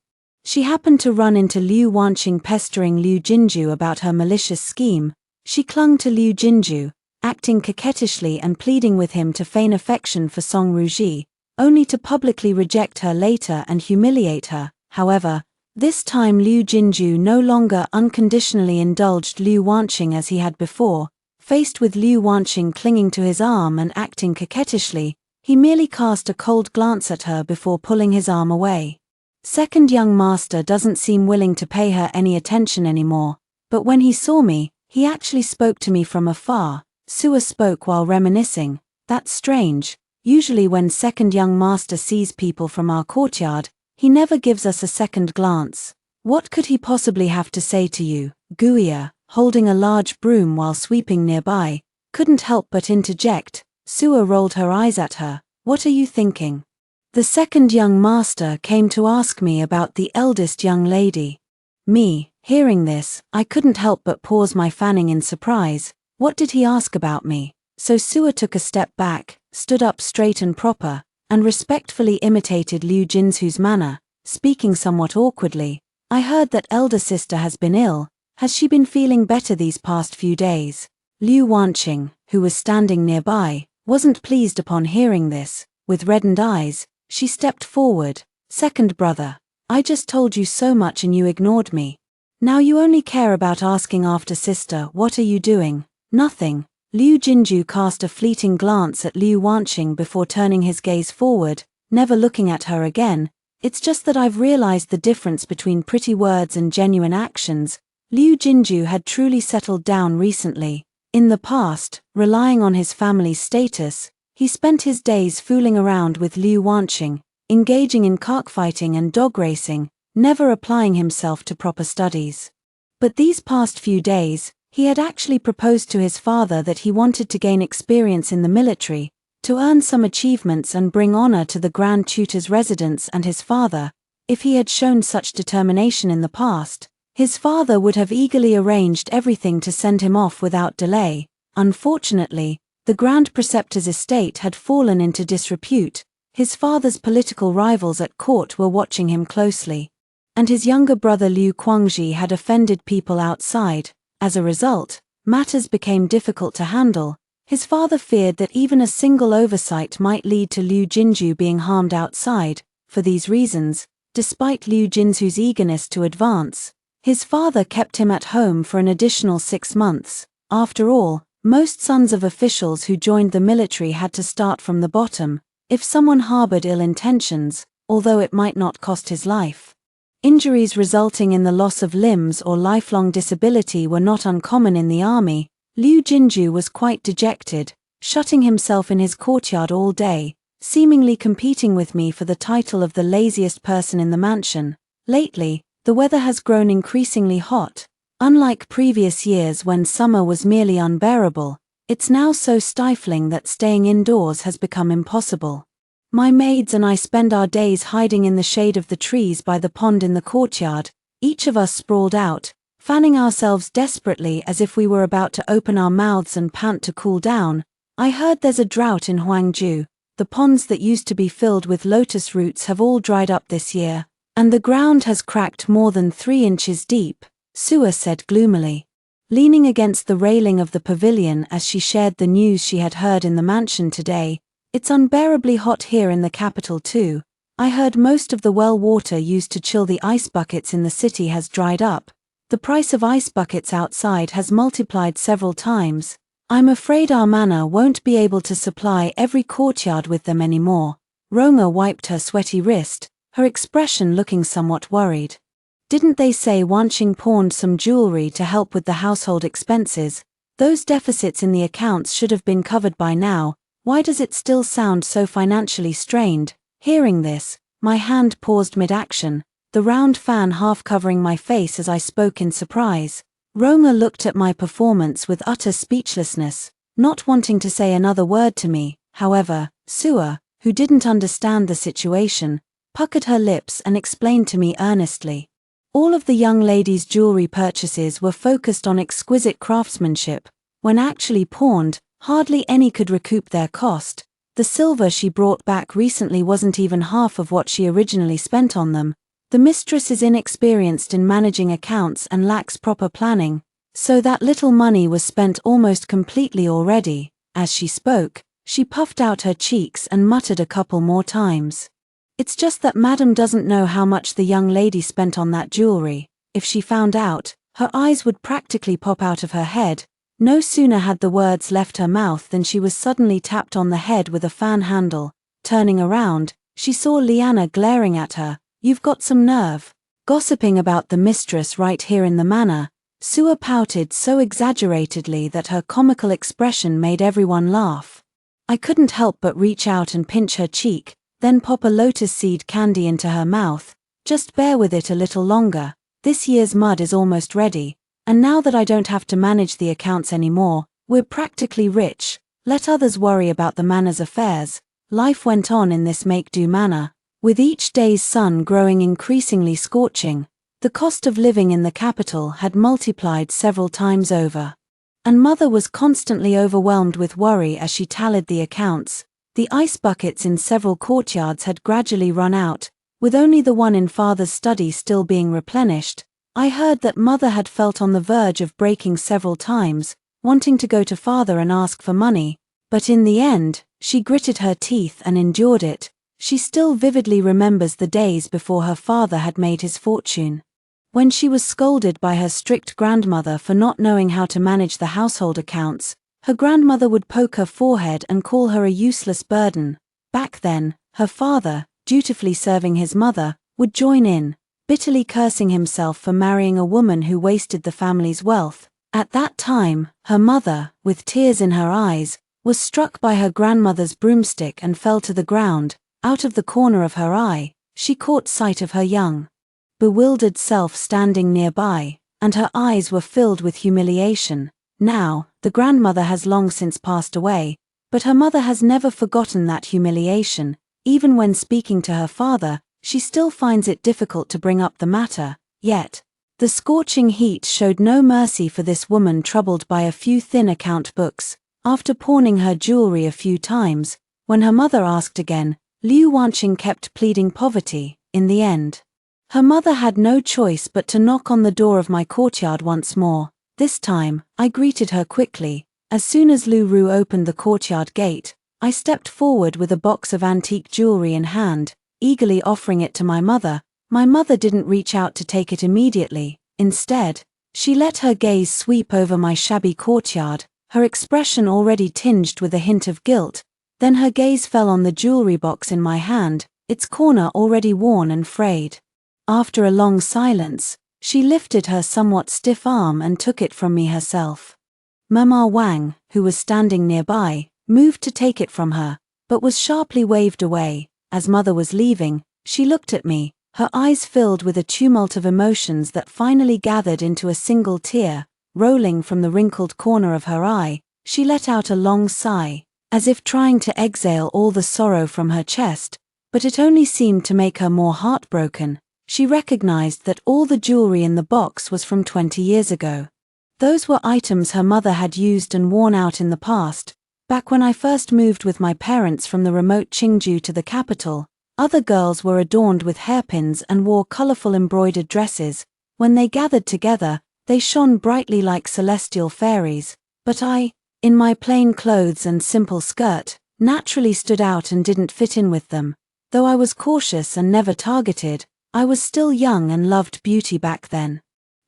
She happened to run into Liu Wanqing pestering Liu Jinju about her malicious scheme. She clung to Liu Jinju, acting coquettishly and pleading with him to feign affection for Song Ruji, only to publicly reject her later and humiliate her. However, this time Liu Jinju no longer unconditionally indulged Liu Wanqing as he had before. Faced with Liu Wanqing clinging to his arm and acting coquettishly, he merely cast a cold glance at her before pulling his arm away. Second young master doesn't seem willing to pay her any attention anymore, but when he saw me, he actually spoke to me from afar. Sua spoke while reminiscing. That's strange. Usually when second young master sees people from our courtyard, he never gives us a second glance. What could he possibly have to say to you? Guia, holding a large broom while sweeping nearby, couldn't help but interject. Sua rolled her eyes at her. What are you thinking? The second young master came to ask me about the eldest young lady. Me, hearing this, I couldn't help but pause my fanning in surprise. What did he ask about me? So Sua took a step back, stood up straight and proper, and respectfully imitated Liu Jinzu's manner, speaking somewhat awkwardly. I heard that elder sister has been ill. Has she been feeling better these past few days? Liu Wanqing, who was standing nearby, wasn't pleased upon hearing this. With reddened eyes, she stepped forward. Second brother, I just told you so much and you ignored me. Now you only care about asking after sister. What are you doing? Nothing. Liu Jinju cast a fleeting glance at Liu Wanqing before turning his gaze forward, never looking at her again. It's just that I've realized the difference between pretty words and genuine actions. Liu Jinju had truly settled down recently. In the past, relying on his family's status, he spent his days fooling around with Liu Wanqing, engaging in cockfighting and dog racing, never applying himself to proper studies. But these past few days, he had actually proposed to his father that he wanted to gain experience in the military, to earn some achievements and bring honor to the Grand Tutor's residence and his father. If he had shown such determination in the past, his father would have eagerly arranged everything to send him off without delay. Unfortunately, the Grand Preceptor's estate had fallen into disrepute. His father's political rivals at court were watching him closely. And his younger brother Liu Guangji had offended people outside. As a result, matters became difficult to handle. His father feared that even a single oversight might lead to Liu Jinju being harmed outside. For these reasons, despite Liu Jinzu's eagerness to advance, his father kept him at home for an additional 6 months. After all, most sons of officials who joined the military had to start from the bottom. If someone harbored ill intentions, although it might not cost his life, injuries resulting in the loss of limbs or lifelong disability were not uncommon in the army. Liu Jinju was quite dejected, shutting himself in his courtyard all day, seemingly competing with me for the title of the laziest person in the mansion. Lately, the weather has grown increasingly hot. Unlike previous years when summer was merely unbearable, it's now so stifling that staying indoors has become impossible. My maids and I spend our days hiding in the shade of the trees by the pond in the courtyard, each of us sprawled out, fanning ourselves desperately as if we were about to open our mouths and pant to cool down. I heard there's a drought in Huangju. The ponds that used to be filled with lotus roots have all dried up this year, and the ground has cracked more than 3 inches deep, Sua said gloomily. Leaning against the railing of the pavilion as she shared the news she had heard in the mansion today, it's unbearably hot here in the capital too. I heard most of the well water used to chill the ice buckets in the city has dried up. The price of ice buckets outside has multiplied several times. I'm afraid our manor won't be able to supply every courtyard with them anymore. Roma wiped her sweaty wrist, her expression looking somewhat worried. Didn't they say Wanqing pawned some jewelry to help with the household expenses? Those deficits in the accounts should have been covered by now. Why does it still sound so financially strained? Hearing this, my hand paused mid-action, the round fan half covering my face as I spoke in surprise. Roma looked at my performance with utter speechlessness, not wanting to say another word to me. However, Sua, who didn't understand the situation, puckered her lips and explained to me earnestly. All of the young lady's jewelry purchases were focused on exquisite craftsmanship. When actually pawned, hardly any could recoup their cost. The silver she brought back recently wasn't even half of what she originally spent on them. The mistress is inexperienced in managing accounts and lacks proper planning, so that little money was spent almost completely already. As she spoke, she puffed out her cheeks and muttered a couple more times. It's just that Madam doesn't know how much the young lady spent on that jewelry. If she found out, her eyes would practically pop out of her head. No sooner had the words left her mouth than she was suddenly tapped on the head with a fan handle. Turning around, she saw Liana glaring at her. You've got some nerve. Gossiping about the mistress right here in the manor. Sua pouted so exaggeratedly that her comical expression made everyone laugh. I couldn't help but reach out and pinch her cheek, then pop a lotus seed candy into her mouth. Just bear with it a little longer. This year's mud is almost ready, and now that I don't have to manage the accounts anymore, we're practically rich. Let others worry about the manor's affairs. Life went on in this make-do manor. With each day's sun growing increasingly scorching, the cost of living in the capital had multiplied several times over. And Mother was constantly overwhelmed with worry as she tallied the accounts. The ice buckets in several courtyards had gradually run out, with only the one in Father's study still being replenished. I heard that Mother had felt on the verge of breaking several times, wanting to go to Father and ask for money, but in the end, she gritted her teeth and endured it. She still vividly remembers the days before her father had made his fortune. When she was scolded by her strict grandmother for not knowing how to manage the household accounts, her grandmother would poke her forehead and call her a useless burden. Back then, her father, dutifully serving his mother, would join in, bitterly cursing himself for marrying a woman who wasted the family's wealth. At that time, her mother, with tears in her eyes, was struck by her grandmother's broomstick and fell to the ground. Out of the corner of her eye, she caught sight of her young, bewildered self standing nearby, and her eyes were filled with humiliation. Now, the grandmother has long since passed away, but her mother has never forgotten that humiliation. Even when speaking to her father, she still finds it difficult to bring up the matter. Yet, the scorching heat showed no mercy for this woman troubled by a few thin account books. After pawning her jewelry a few times, when her mother asked again, Liu Wanqing kept pleading poverty. In the end, her mother had no choice but to knock on the door of my courtyard once more. This time, I greeted her quickly. As soon as Lu Ru opened the courtyard gate, I stepped forward with a box of antique jewelry in hand, eagerly offering it to my mother. My mother didn't reach out to take it immediately. Instead, she let her gaze sweep over my shabby courtyard, her expression already tinged with a hint of guilt. Then her gaze fell on the jewelry box in my hand, its corner already worn and frayed. After a long silence, she lifted her somewhat stiff arm and took it from me herself. Mama Wang, who was standing nearby, moved to take it from her, but was sharply waved away. As Mother was leaving, she looked at me, her eyes filled with a tumult of emotions that finally gathered into a single tear. Rolling from the wrinkled corner of her eye, she let out a long sigh, as if trying to exhale all the sorrow from her chest, but it only seemed to make her more heartbroken. She recognized that all the jewelry in the box was from 20 years ago. Those were items her mother had used and worn out in the past. Back when I first moved with my parents from the remote Qingju to the capital, other girls were adorned with hairpins and wore colorful embroidered dresses. When they gathered together, they shone brightly like celestial fairies, but I, in my plain clothes and simple skirt, naturally stood out and didn't fit in with them. Though I was cautious and never targeted, I was still young and loved beauty back then.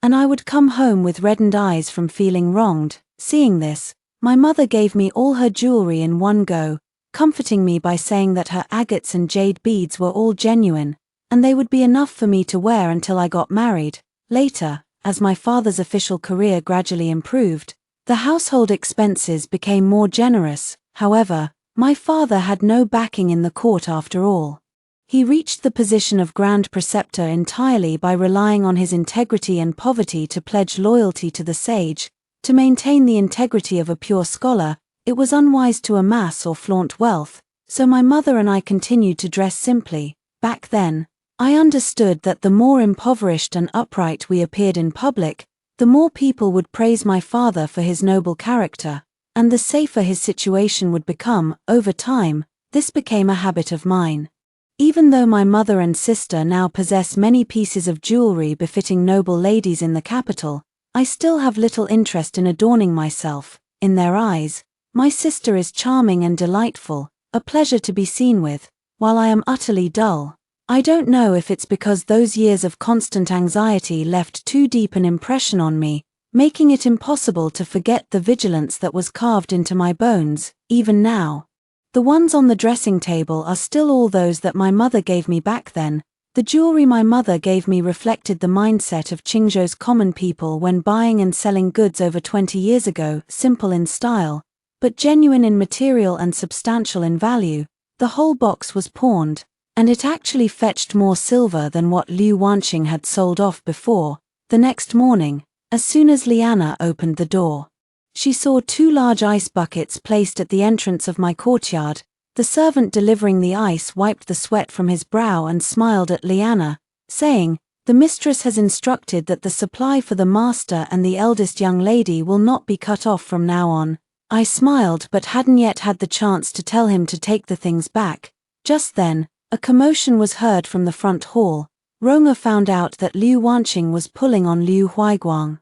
And I would come home with reddened eyes from feeling wronged. Seeing this, my mother gave me all her jewelry in one go, comforting me by saying that her agates and jade beads were all genuine, and they would be enough for me to wear until I got married. Later, as my father's official career gradually improved, the household expenses became more generous. However, my father had no backing in the court after all. He reached the position of Grand Preceptor entirely by relying on his integrity and poverty to pledge loyalty to the sage. To maintain the integrity of a pure scholar, it was unwise to amass or flaunt wealth, so my mother and I continued to dress simply. Back then, I understood that the more impoverished and upright we appeared in public, the more people would praise my father for his noble character, and the safer his situation would become. Over time, this became a habit of mine. Even though my mother and sister now possess many pieces of jewelry befitting noble ladies in the capital, I still have little interest in adorning myself. In their eyes, my sister is charming and delightful, a pleasure to be seen with, while I am utterly dull. I don't know if it's because those years of constant anxiety left too deep an impression on me, making it impossible to forget the vigilance that was carved into my bones, even now. The ones on the dressing table are still all those that my mother gave me back then. The jewelry my mother gave me reflected the mindset of Qingzhou's common people when buying and selling goods over 20 years ago, simple in style, but genuine in material and substantial in value. The whole box was pawned, and it actually fetched more silver than what Liu Wanqing had sold off before. The next morning, as soon as Liana opened the door, she saw 2 large ice buckets placed at the entrance of my courtyard. The servant delivering the ice wiped the sweat from his brow and smiled at Liana, saying, "The mistress has instructed that the supply for the master and the eldest young lady will not be cut off from now on." I smiled but hadn't yet had the chance to tell him to take the things back. Just then, a commotion was heard from the front hall. Rong'er found out that Liu Wanqing was pulling on Liu Huaiguang,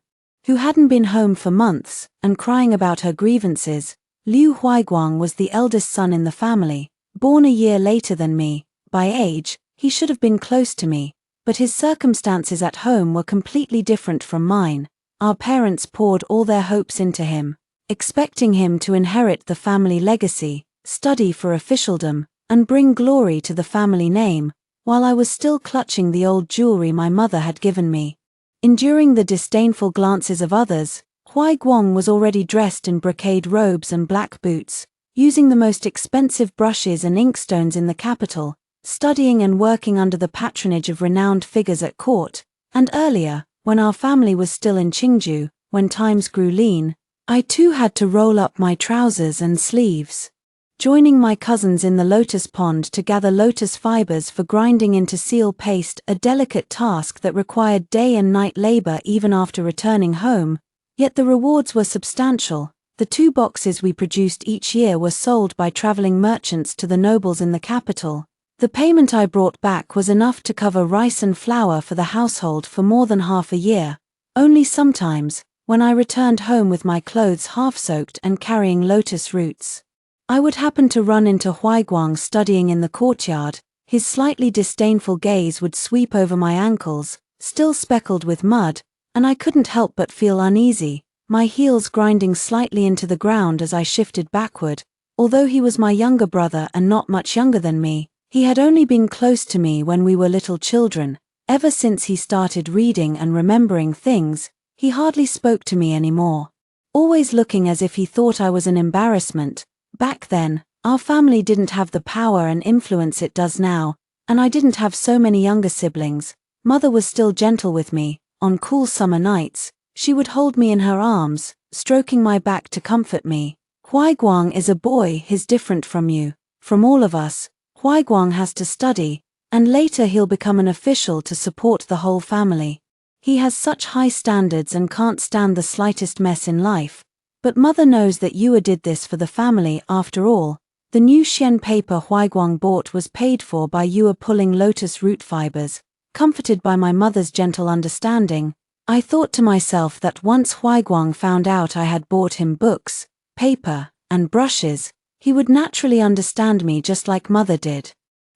who hadn't been home for months, and crying about her grievances. Liu Huaiguang was the eldest son in the family, born a year later than me. By age, he should have been close to me, but his circumstances at home were completely different from mine. Our parents poured all their hopes into him, expecting him to inherit the family legacy, study for officialdom, and bring glory to the family name, while I was still clutching the old jewelry my mother had given me. Enduring the disdainful glances of others, Huaiguang was already dressed in brocade robes and black boots, using the most expensive brushes and inkstones in the capital, studying and working under the patronage of renowned figures at court. And earlier, when our family was still in Qingzhou, when times grew lean, I too had to roll up my trousers and sleeves, joining my cousins in the lotus pond to gather lotus fibers for grinding into seal paste, a delicate task that required day and night labor even after returning home. Yet the rewards were substantial. The 2 boxes we produced each year were sold by traveling merchants to the nobles in the capital. The payment I brought back was enough to cover rice and flour for the household for more than half a year. Only sometimes, when I returned home with my clothes half-soaked and carrying lotus roots, I would happen to run into Huaiguang studying in the courtyard. His slightly disdainful gaze would sweep over my ankles, still speckled with mud, and I couldn't help but feel uneasy, my heels grinding slightly into the ground as I shifted backward. Although he was my younger brother and not much younger than me, he had only been close to me when we were little children. Ever since he started reading and remembering things, he hardly spoke to me anymore, always looking as if he thought I was an embarrassment. Back then, our family didn't have the power and influence it does now, and I didn't have so many younger siblings. Mother was still gentle with me. On cool summer nights, she would hold me in her arms, stroking my back to comfort me. "Huaiguang is a boy, he's different from you. From all of us, Huaiguang has to study, and later he'll become an official to support the whole family. He has such high standards and can't stand the slightest mess in life. But mother knows that Yua did this for the family after all." The new Xian paper Huaiguang bought was paid for by Yua pulling lotus root fibers. Comforted by my mother's gentle understanding, I thought to myself that once Huaiguang found out I had bought him books, paper, and brushes, he would naturally understand me just like mother did.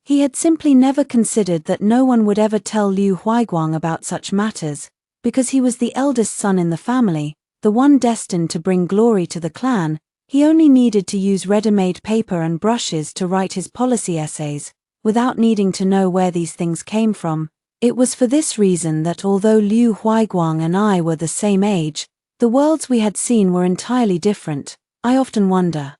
He had simply never considered that no one would ever tell Liu Huaiguang about such matters, because he was the eldest son in the family, the one destined to bring glory to the clan. He only needed to use ready-made paper and brushes to write his policy essays, without needing to know where these things came from. It was for this reason that although Liu Huaiguang and I were the same age, the worlds we had seen were entirely different. I often wonder.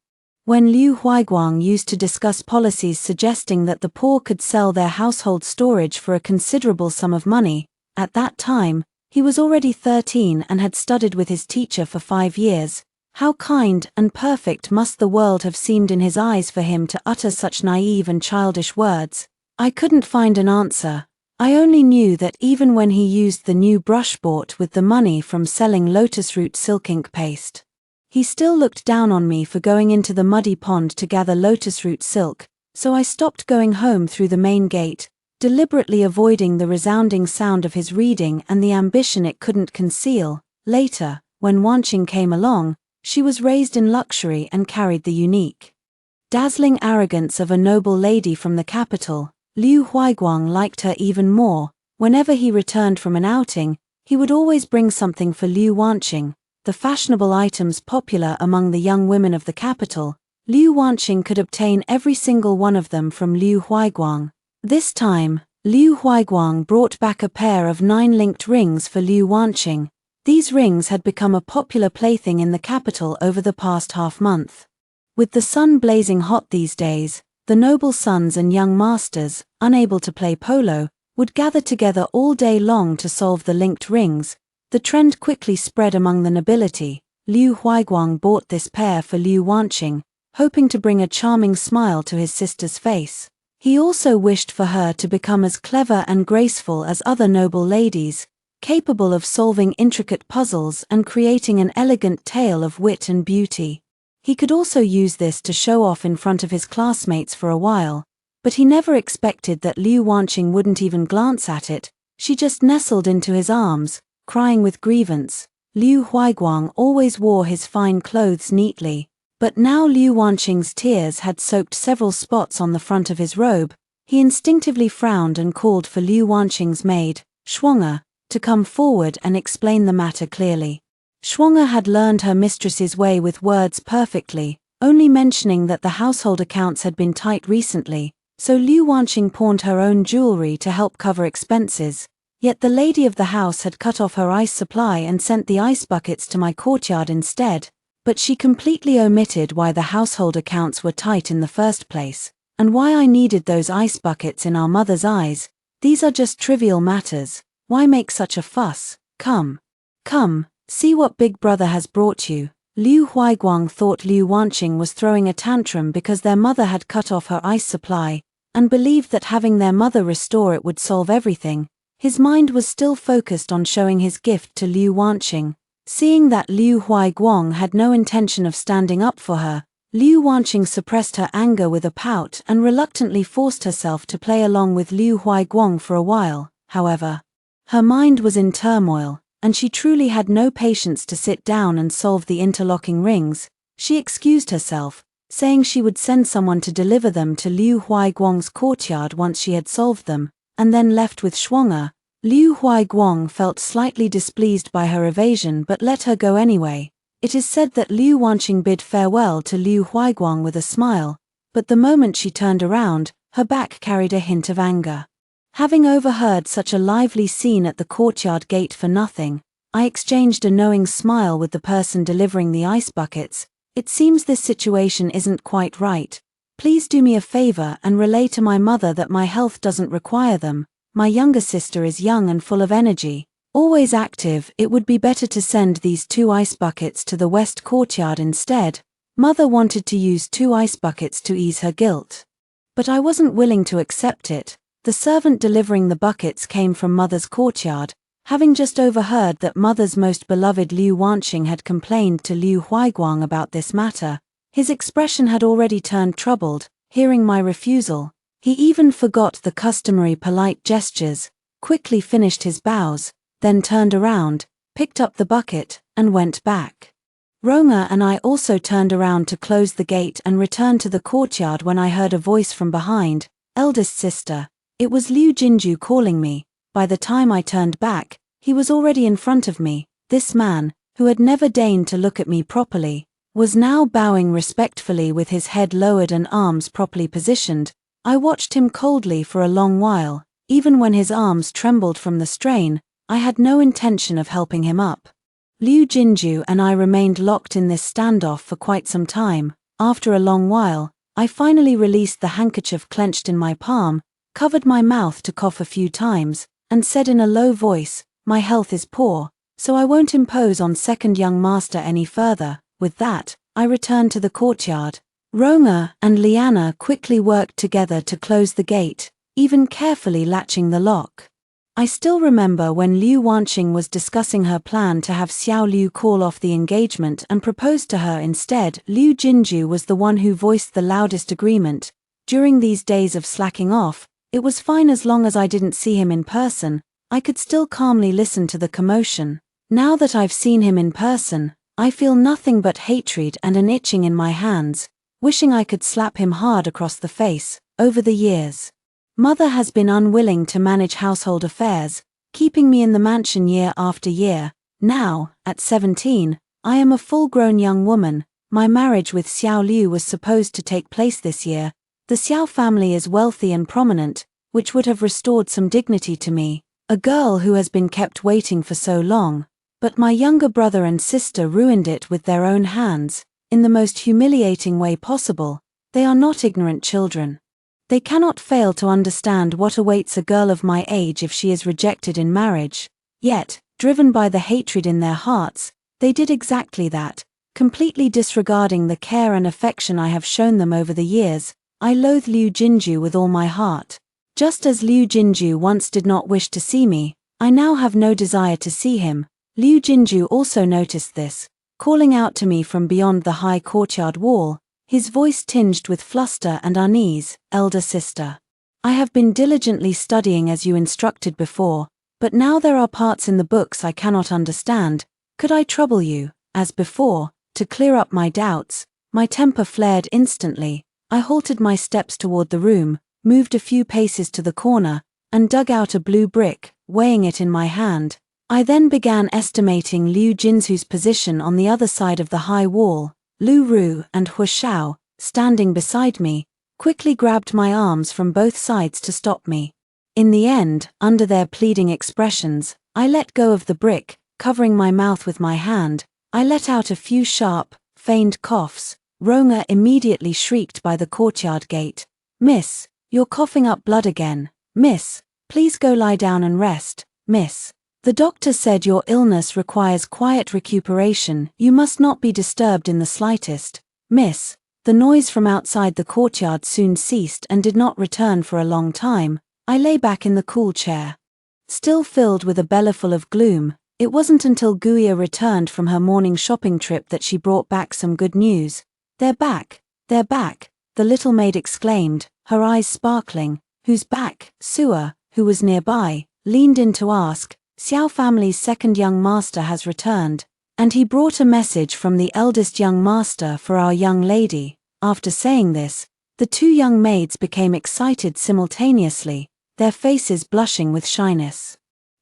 When Liu Huaiguang used to discuss policies suggesting that the poor could sell their household storage for a considerable sum of money, at that time, he was already 13 and had studied with his teacher for 5 years. How kind and perfect must the world have seemed in his eyes for him to utter such naive and childish words? I couldn't find an answer. I only knew that even when he used the new brush bought with the money from selling lotus root silk ink paste, he still looked down on me for going into the muddy pond to gather lotus root silk, so I stopped going home through the main gate, deliberately avoiding the resounding sound of his reading and the ambition it couldn't conceal. Later, when Wanqing came along, she was raised in luxury and carried the unique, dazzling arrogance of a noble lady from the capital. Liu Huaiguang liked her even more. Whenever he returned from an outing, he would always bring something for Liu Wanqing, the fashionable items popular among the young women of the capital. Liu Wanqing could obtain every single one of them from Liu Huaiguang. This time, Liu Huaiguang brought back a pair of 9 linked rings for Liu Wanqing. These rings had become a popular plaything in the capital over the past half-month. With the sun blazing hot these days, the noble sons and young masters, unable to play polo, would gather together all day long to solve the linked rings. The trend quickly spread among the nobility. Liu Huaiguang bought this pair for Liu Wanqing, hoping to bring a charming smile to his sister's face. He also wished for her to become as clever and graceful as other noble ladies, capable of solving intricate puzzles and creating an elegant tale of wit and beauty. He could also use this to show off in front of his classmates for a while, but he never expected that Liu Wanqing wouldn't even glance at it. She just nestled into his arms, crying with grievance. Liu Huaiguang always wore his fine clothes neatly, but now Liu Wanqing's tears had soaked several spots on the front of his robe. He instinctively frowned and called for Liu Wanqing's maid, Xianxia, to come forward and explain the matter clearly. Xianxia had learned her mistress's way with words perfectly, only mentioning that the household accounts had been tight recently, so Liu Wanqing pawned her own jewelry to help cover expenses. Yet the lady of the house had cut off her ice supply and sent the ice buckets to my courtyard instead, but she completely omitted why the household accounts were tight in the first place, and why I needed those ice buckets in our mother's eyes. These are just trivial matters. Why make such a fuss? Come, see what Big Brother has brought you. Liu Huaiguang thought Liu Wanqing was throwing a tantrum because their mother had cut off her ice supply, and believed that having their mother restore it would solve everything. His mind was still focused on showing his gift to Liu Wanqing. Seeing that Liu Huaiguang had no intention of standing up for her, Liu Wanqing suppressed her anger with a pout and reluctantly forced herself to play along with Liu Huaiguang for a while. However, her mind was in turmoil, and she truly had no patience to sit down and solve the interlocking rings. She excused herself, saying she would send someone to deliver them to Liu Huaiguang's courtyard once she had solved them, and then left with Xianxia. Liu Huaiguang felt slightly displeased by her evasion but let her go anyway. It is said that Liu Wanqing bid farewell to Liu Huaiguang with a smile, but the moment she turned around, her back carried a hint of anger. Having overheard such a lively scene at the courtyard gate for nothing, I exchanged a knowing smile with the person delivering the ice buckets. It seems this situation isn't quite right. Please do me a favor and relay to my mother that my health doesn't require them. My younger sister is young and full of energy, always active. It would be better to send these 2 ice buckets to the west courtyard instead. Mother wanted to use 2 ice buckets to ease her guilt, but I wasn't willing to accept it. The servant delivering the buckets came from Mother's courtyard. Having just overheard that Mother's most beloved Liu Wanqing had complained to Liu Huaiguang about this matter, his expression had already turned troubled. Hearing my refusal, he even forgot the customary polite gestures, quickly finished his bows, then turned around, picked up the bucket, and went back. Rong'er and I also turned around to close the gate and return to the courtyard when I heard a voice from behind. Eldest sister. It was Liu Jinju calling me. By the time I turned back, he was already in front of me. This man, who had never deigned to look at me properly, was now bowing respectfully with his head lowered and arms properly positioned. I watched him coldly for a long while. Even when his arms trembled from the strain, I had no intention of helping him up. Liu Jinju and I remained locked in this standoff for quite some time. After a long while, I finally released the handkerchief clenched in my palm, covered my mouth to cough a few times, and said in a low voice, "My health is poor, so I won't impose on second young master any further." With that, I returned to the courtyard. Rong'er and Liana quickly worked together to close the gate, even carefully latching the lock. I still remember when Liu Wanqing was discussing her plan to have Xiao Liu call off the engagement and propose to her instead. Liu Jinju was the one who voiced the loudest agreement. During these days of slacking off, it was fine as long as I didn't see him in person. I could still calmly listen to the commotion. Now that I've seen him in person, I feel nothing but hatred and an itching in my hands, wishing I could slap him hard across the face. Over the years, Mother has been unwilling to manage household affairs, keeping me in the mansion year after year. Now, at 17, I am a full-grown young woman. My marriage with Xiao Liu was supposed to take place this year. The Xiao family is wealthy and prominent, which would have restored some dignity to me, a girl who has been kept waiting for so long. But my younger brother and sister ruined it with their own hands, in the most humiliating way possible. They are not ignorant children. They cannot fail to understand what awaits a girl of my age if she is rejected in marriage. Yet, driven by the hatred in their hearts, they did exactly that, completely disregarding the care and affection I have shown them over the years. I loathe Liu Jinju with all my heart. Just as Liu Jinju once did not wish to see me, I now have no desire to see him. Liu Jinju also noticed this, calling out to me from beyond the high courtyard wall, his voice tinged with fluster and unease. Elder sister, I have been diligently studying as you instructed before, but now there are parts in the books I cannot understand. Could I trouble you, as before, to clear up my doubts? My temper flared instantly. I halted my steps toward the room, moved a few paces to the corner, and dug out a blue brick, weighing it in my hand. I then began estimating Liu Jinzu's position on the other side of the high wall. Lu Ru and Wuxia, standing beside me, quickly grabbed my arms from both sides to stop me. In the end, under their pleading expressions, I let go of the brick, covering my mouth with my hand. I let out a few sharp, feigned coughs. Ronga immediately shrieked by the courtyard gate. Miss, you're coughing up blood again. Miss, please go lie down and rest. Miss, the doctor said your illness requires quiet recuperation. You must not be disturbed in the slightest. Miss, the noise from outside the courtyard soon ceased and did not return for a long time. I lay back in the cool chair, still filled with a bellyful of gloom. It wasn't until Guia returned from her morning shopping trip that she brought back some good news. They're back, the little maid exclaimed, her eyes sparkling. Who's back? Sua, who was nearby, leaned in to ask. Xiao family's second young master has returned, and he brought a message from the eldest young master for our young lady. After saying this, the two young maids became excited simultaneously, their faces blushing with shyness.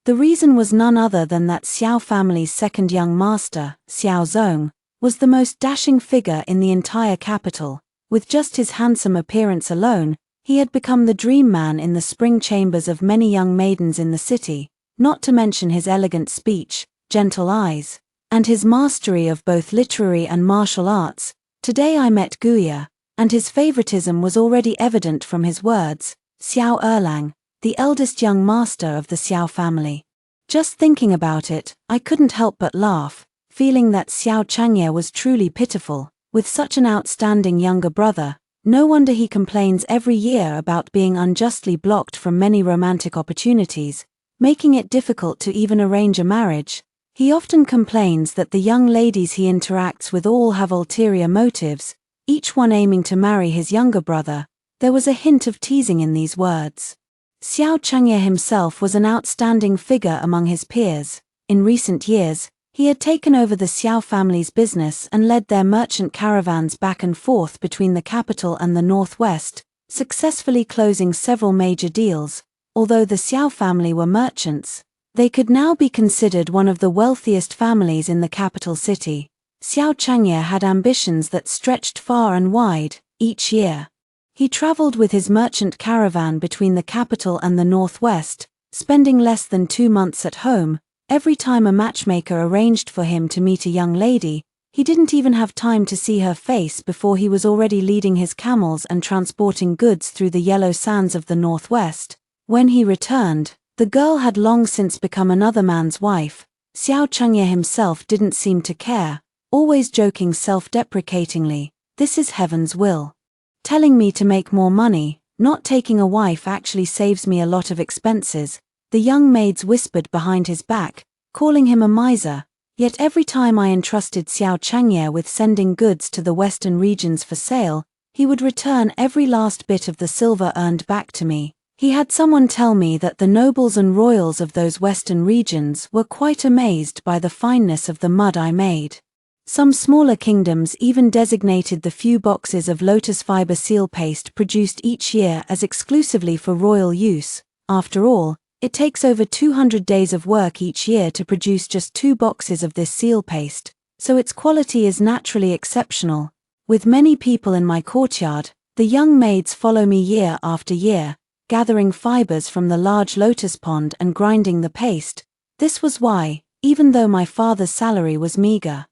The reason was none other than that Xiao family's second young master, Xiao Zong, was the most dashing figure in the entire capital. With just his handsome appearance alone, he had become the dream man in the spring chambers of many young maidens in the city, not to mention his elegant speech, gentle eyes, and his mastery of both literary and martial arts. Today I met Guia, and his favoritism was already evident from his words. Xiao Erlang, the eldest young master of the Xiao family. Just thinking about it, I couldn't help but laugh, feeling that Xianxia was truly pitiful. With such an outstanding younger brother, no wonder he complains every year about being unjustly blocked from many romantic opportunities, making it difficult to even arrange a marriage. He often complains that the young ladies he interacts with all have ulterior motives, each one aiming to marry his younger brother. There was a hint of teasing in these words. Xianxia himself was an outstanding figure among his peers. In recent years, he had taken over the Xiao family's business and led their merchant caravans back and forth between the capital and the northwest, successfully closing several major deals. Although the Xiao family were merchants, they could now be considered one of the wealthiest families in the capital city. Xianxia had ambitions that stretched far and wide. Each year, he traveled with his merchant caravan between the capital and the northwest, spending less than 2 months at home. Every time a matchmaker arranged for him to meet a young lady, he didn't even have time to see her face before he was already leading his camels and transporting goods through the yellow sands of the northwest. When he returned, the girl had long since become another man's wife. Xianxia himself didn't seem to care, always joking self-deprecatingly, "This is heaven's will. Telling me to make more money, not taking a wife actually saves me a lot of expenses." The young maids whispered behind his back, calling him a miser. Yet every time I entrusted Xianxia with sending goods to the western regions for sale, He would return every last bit of the silver earned back to me. He had someone tell me that the nobles and royals of those western regions were quite amazed by the fineness of the mud I made. Some smaller kingdoms even designated the few boxes of lotus fiber seal paste produced each year as exclusively for royal use. After all, it takes over 200 days of work each year to produce just 2 boxes of this seal paste, so its quality is naturally exceptional. With many people in my courtyard, the young maids follow me year after year, gathering fibers from the large lotus pond and grinding the paste. This was why, even though my father's salary was meager,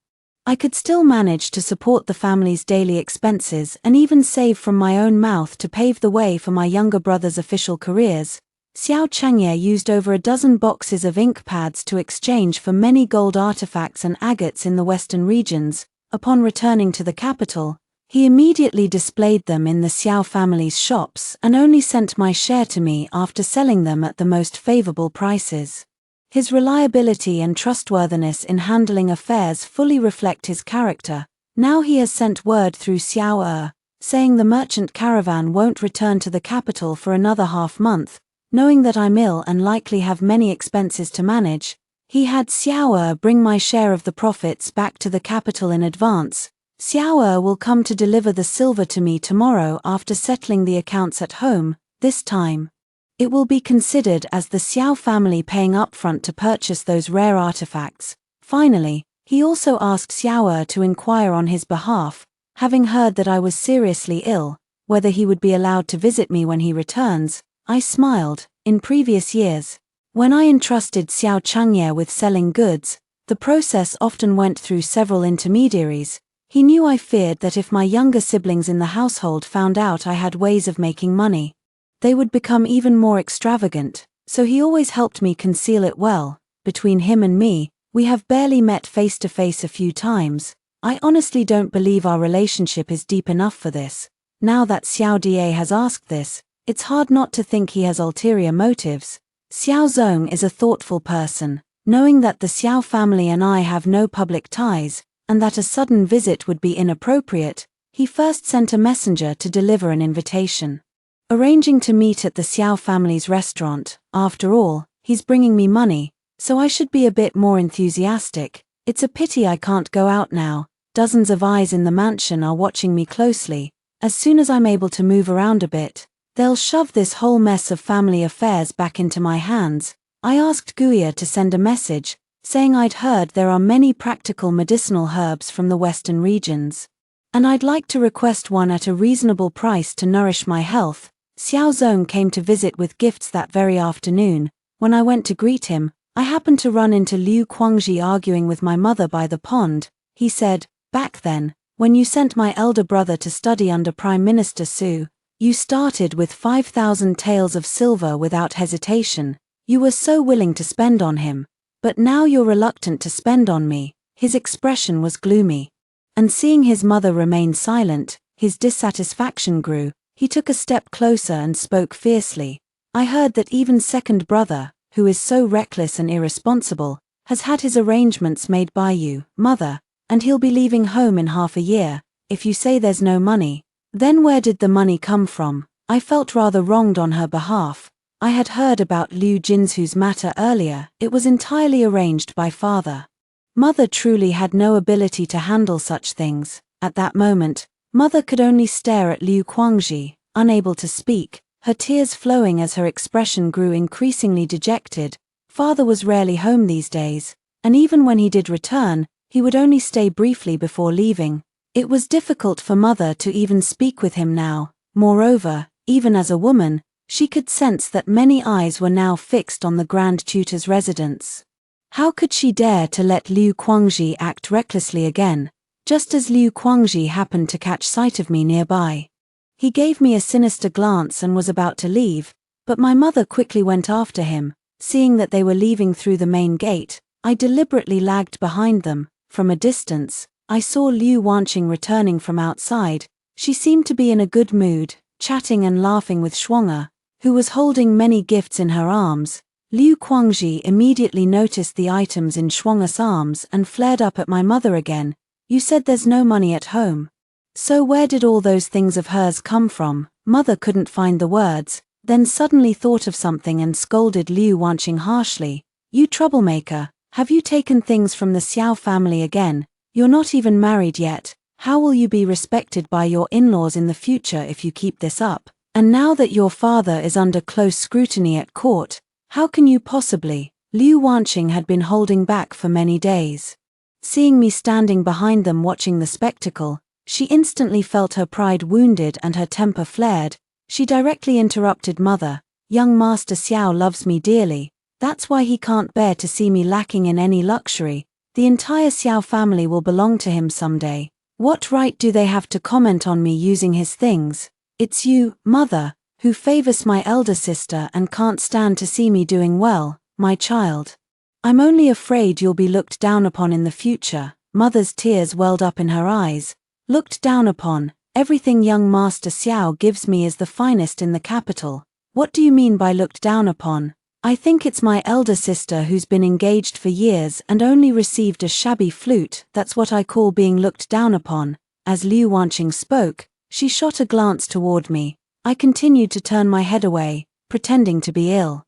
I could still manage to support the family's daily expenses and even save from my own mouth to pave the way for my younger brother's official careers. Xianxia used over a dozen boxes of ink pads to exchange for many gold artifacts and agates in the western regions. Upon returning to the capital, he immediately displayed them in the Xiao family's shops and only sent my share to me after selling them at the most favorable prices. His reliability and trustworthiness in handling affairs fully reflect his character. Now he has sent word through Xiao, saying the merchant caravan won't return to the capital for another half-month. Knowing that I'm ill and likely have many expenses to manage, he had Xiao bring my share of the profits back to the capital in advance. Xiao will come to deliver the silver to me tomorrow after settling the accounts at home. This time, it will be considered as the Xiao family paying upfront to purchase those rare artifacts. Finally, he also asked Xiao to inquire on his behalf, having heard that I was seriously ill, whether he would be allowed to visit me when he returns. I smiled. In previous years, when I entrusted Xianxia with selling goods, the process often went through several intermediaries. He knew I feared that if my younger siblings in the household found out I had ways of making money, they would become even more extravagant, so he always helped me conceal it well. Between him and me, we have barely met face to face a few times. I honestly don't believe our relationship is deep enough for this. Now that Xiao Da has asked this, it's hard not to think he has ulterior motives. Xiao Zong is a thoughtful person, knowing that the Xiao family and I have no public ties, and that a sudden visit would be inappropriate. He first sent a messenger to deliver an invitation, arranging to meet at the Xiao family's restaurant. After all, he's bringing me money, so I should be a bit more enthusiastic. It's a pity I can't go out now. Dozens of eyes in the mansion are watching me closely. As soon as I'm able to move around a bit, they'll shove this whole mess of family affairs back into my hands. I asked Wuxia to send a message, saying I'd heard there are many practical medicinal herbs from the western regions, and I'd like to request one at a reasonable price to nourish my health. Xiao Zong came to visit with gifts that very afternoon. When I went to greet him, I happened to run into Liu Quangji arguing with my mother by the pond. He said, "Back then, when you sent my elder brother to study under Prime Minister Su, you started with 5,000 taels of silver without hesitation. You were so willing to spend on him, but now you're reluctant to spend on me." His expression was gloomy. And seeing his mother remain silent, his dissatisfaction grew. He took a step closer and spoke fiercely. "I heard that even second brother, who is so reckless and irresponsible, has had his arrangements made by you, mother, and he'll be leaving home in half a year. If you say there's no money, then where did the money come from?" I felt rather wronged on her behalf. I had heard about Liu Jinsu's matter earlier. It was entirely arranged by father. Mother truly had no ability to handle such things. At that moment, mother could only stare at Liu Quangji, unable to speak, her tears flowing as her expression grew increasingly dejected. Father was rarely home these days, and even when he did return, he would only stay briefly before leaving. It was difficult for mother to even speak with him now. Moreover, even as a woman, she could sense that many eyes were now fixed on the Grand Tutor's residence. How could she dare to let Liu Quangji act recklessly again, just as Liu Quangji happened to catch sight of me nearby? He gave me a sinister glance and was about to leave, but my mother quickly went after him. Seeing that they were leaving through the main gate, I deliberately lagged behind them. From a distance, I saw Liu Wanqing returning from outside. She seemed to be in a good mood, chatting and laughing with Xianxia, who was holding many gifts in her arms. Liu Quangji immediately noticed the items in Xianxia's arms and flared up at my mother again. "You said there's no money at home. So where did all those things of hers come from? Mother couldn't find the words, then suddenly thought of something and scolded Liu Wanqing harshly. You troublemaker, have you taken things from the Xiao family again? You're not even married yet. How will you be respected by your in-laws in the future if you keep this up? And now that your father is under close scrutiny at court, how can you possibly? Liu Wanqing had been holding back for many days. Seeing me standing behind them watching the spectacle, she instantly felt her pride wounded and her temper flared. She directly interrupted. Mother, young Master Xiao loves me dearly, that's why he can't bear to see me lacking in any luxury. The entire Xiao family will belong to him someday. What right do they have to comment on me using his things? It's you, Mother, who favors my elder sister and can't stand to see me doing well, my child. I'm only afraid you'll be looked down upon in the future. Mother's tears welled up in her eyes. Looked down upon? Everything young Master Xiao gives me is the finest in the capital. What do you mean by looked down upon? I think it's my elder sister who's been engaged for years and only received a shabby flute. That's what I call being looked down upon. As Liu Wanqing spoke, she shot a glance toward me. I continued to turn my head away, pretending to be ill.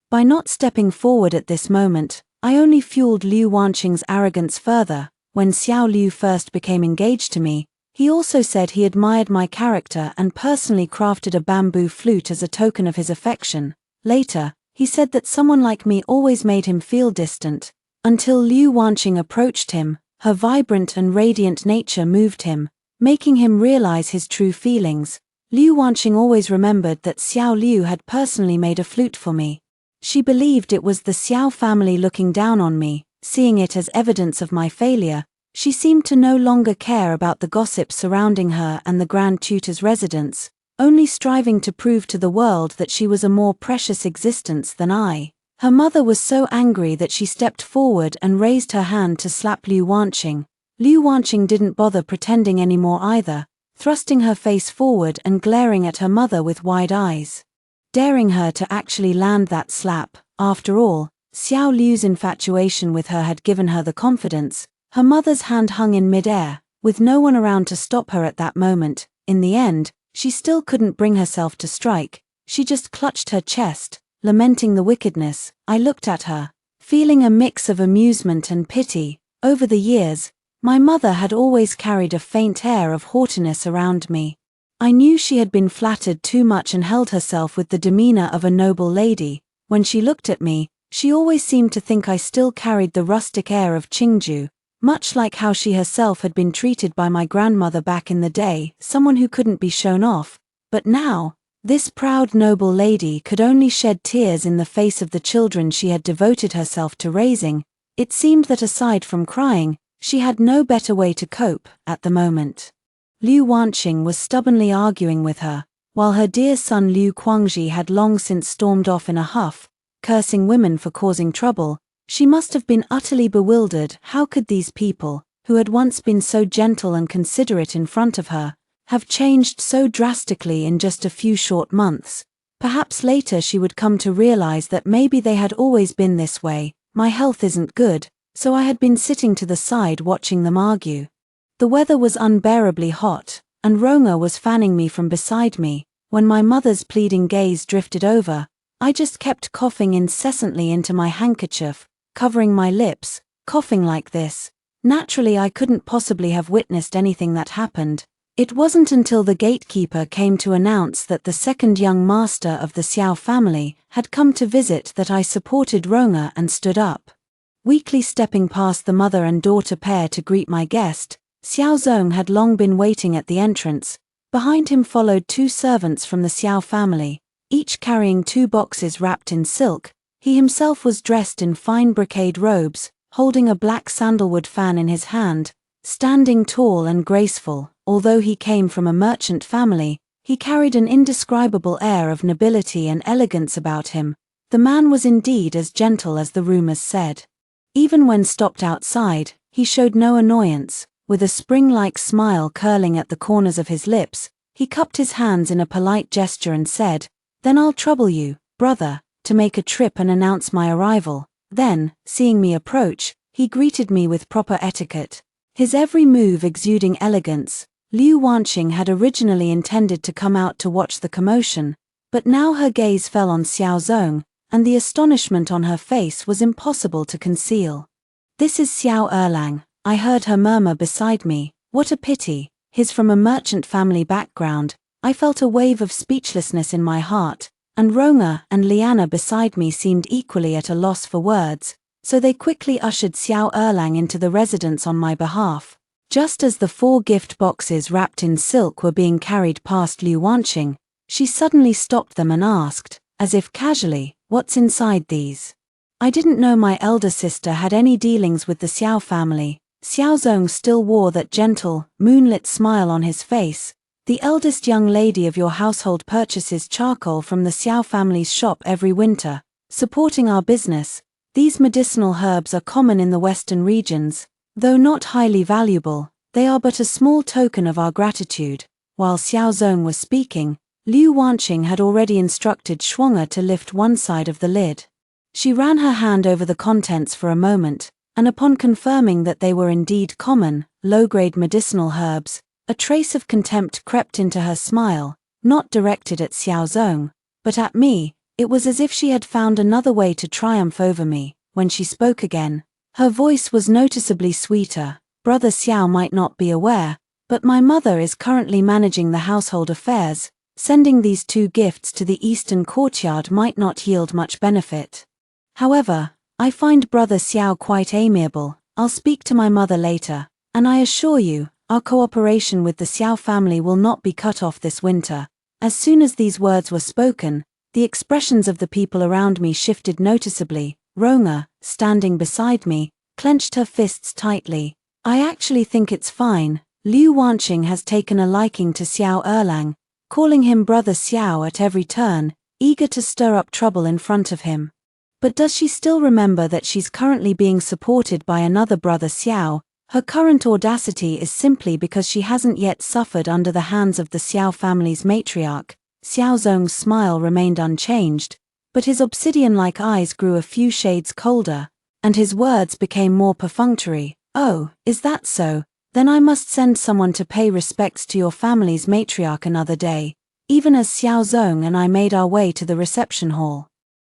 By not stepping forward at this moment, I only fueled Liu Wanqing's arrogance further. When Xiao Liu first became engaged to me, he also said he admired my character and personally crafted a bamboo flute as a token of his affection. Later, he said that someone like me always made him feel distant, until Liu Wanqing approached him. Her vibrant and radiant nature moved him, making him realize his true feelings. Liu Wanqing always remembered that Xiao Liu had personally made a flute for me. She believed it was the Xiao family looking down on me. Seeing it as evidence of my failure, she seemed to no longer care about the gossip surrounding her and the Grand Tutor's residence, only striving to prove to the world that she was a more precious existence than I. Her mother was so angry that she stepped forward and raised her hand to slap Liu Wanqing. Liu Wanqing didn't bother pretending anymore either, thrusting her face forward and glaring at her mother with wide eyes, daring her to actually land that slap. After all, Xiao Liu's infatuation with her had given her the confidence. Her mother's hand hung in mid-air, with no one around to stop her at that moment. In the end, she still couldn't bring herself to strike. She just clutched her chest, lamenting the wickedness. I looked at her, feeling a mix of amusement and pity. Over the years, my mother had always carried a faint air of haughtiness around me. I knew she had been flattered too much and held herself with the demeanor of a noble lady. When she looked at me, she always seemed to think I still carried the rustic air of Qingju, much like how she herself had been treated by my grandmother back in the day, someone who couldn't be shown off. But now, this proud noble lady could only shed tears in the face of the children she had devoted herself to raising. It seemed that aside from crying, she had no better way to cope at the moment. Liu Wanqing was stubbornly arguing with her, while her dear son Liu Guangxi had long since stormed off in a huff, cursing women for causing trouble. She must have been utterly bewildered. How could these people, who had once been so gentle and considerate in front of her, have changed so drastically in just a few short months? Perhaps later she would come to realize that maybe they had always been this way. My health isn't good, so I had been sitting to the side watching them argue. The weather was unbearably hot, and Rona was fanning me from beside me. When my mother's pleading gaze drifted over, I just kept coughing incessantly into my handkerchief, covering my lips. Coughing like this, naturally I couldn't possibly have witnessed anything that happened. It wasn't until the gatekeeper came to announce that the second young master of the Xiao family had come to visit that I supported Rona and stood up. Weakly stepping past the mother and daughter pair to greet my guest, Xiao Zong had long been waiting at the entrance. Behind him followed two servants from the Xiao family, each carrying 2 boxes wrapped in silk. He himself was dressed in fine brocade robes, holding a black sandalwood fan in his hand, standing tall and graceful. Although he came from a merchant family, he carried an indescribable air of nobility and elegance about him. The man was indeed as gentle as the rumors said. Even when stopped outside, he showed no annoyance. With a spring-like smile curling at the corners of his lips, he cupped his hands in a polite gesture and said, "Then I'll trouble you, brother, to make a trip and announce my arrival." Then, seeing me approach, he greeted me with proper etiquette, his every move exuding elegance. Liu Wanqing had originally intended to come out to watch the commotion, but now her gaze fell on Xiao Zong, and the astonishment on her face was impossible to conceal. "This is Xiao Erlang," I heard her murmur beside me. "What a pity, he's from a merchant family background." I felt a wave of speechlessness in my heart, and Rong'er and Liana beside me seemed equally at a loss for words, so they quickly ushered Xiao Erlang into the residence on my behalf. Just as the 4 gift boxes wrapped in silk were being carried past Liu Wanqing, she suddenly stopped them and asked, as if casually, "What's inside these?" I didn't know my elder sister had any dealings with the Xiao family. Xiao Zong still wore that gentle, moonlit smile on his face. "The eldest young lady of your household purchases charcoal from the Xiao family's shop every winter, supporting our business. These medicinal herbs are common in the western regions. Though not highly valuable, they are but a small token of our gratitude." While Xiao Zong was speaking, Liu Wanqing had already instructed Shuang'er to lift one side of the lid. She ran her hand over the contents for a moment, and upon confirming that they were indeed common, low-grade medicinal herbs, a trace of contempt crept into her smile, not directed at Xiao Zong, but at me. It was as if she had found another way to triumph over me. When she spoke again, her voice was noticeably sweeter. "Brother Xiao might not be aware, but my mother is currently managing the household affairs. Sending these 2 gifts to the eastern courtyard might not yield much benefit. However, I find Brother Xiao quite amiable. I'll speak to my mother later, and I assure you, our cooperation with the Xiao family will not be cut off this winter." As soon as these words were spoken, the expressions of the people around me shifted noticeably. Rong'er, standing beside me, clenched her fists tightly. "I actually think it's fine. Liu Wanqing has taken a liking to Xiao Erlang, calling him Brother Xiao at every turn, eager to stir up trouble in front of him. But does she still remember that she's currently being supported by another Brother Xiao? Her current audacity is simply because she hasn't yet suffered under the hands of the Xiao family's matriarch." Xiao Zong's smile remained unchanged, but his obsidian-like eyes grew a few shades colder, and his words became more perfunctory. "Oh, is that so? Then I must send someone to pay respects to your family's matriarch another day." Even as Xiao Zong and I made our way to the reception hall,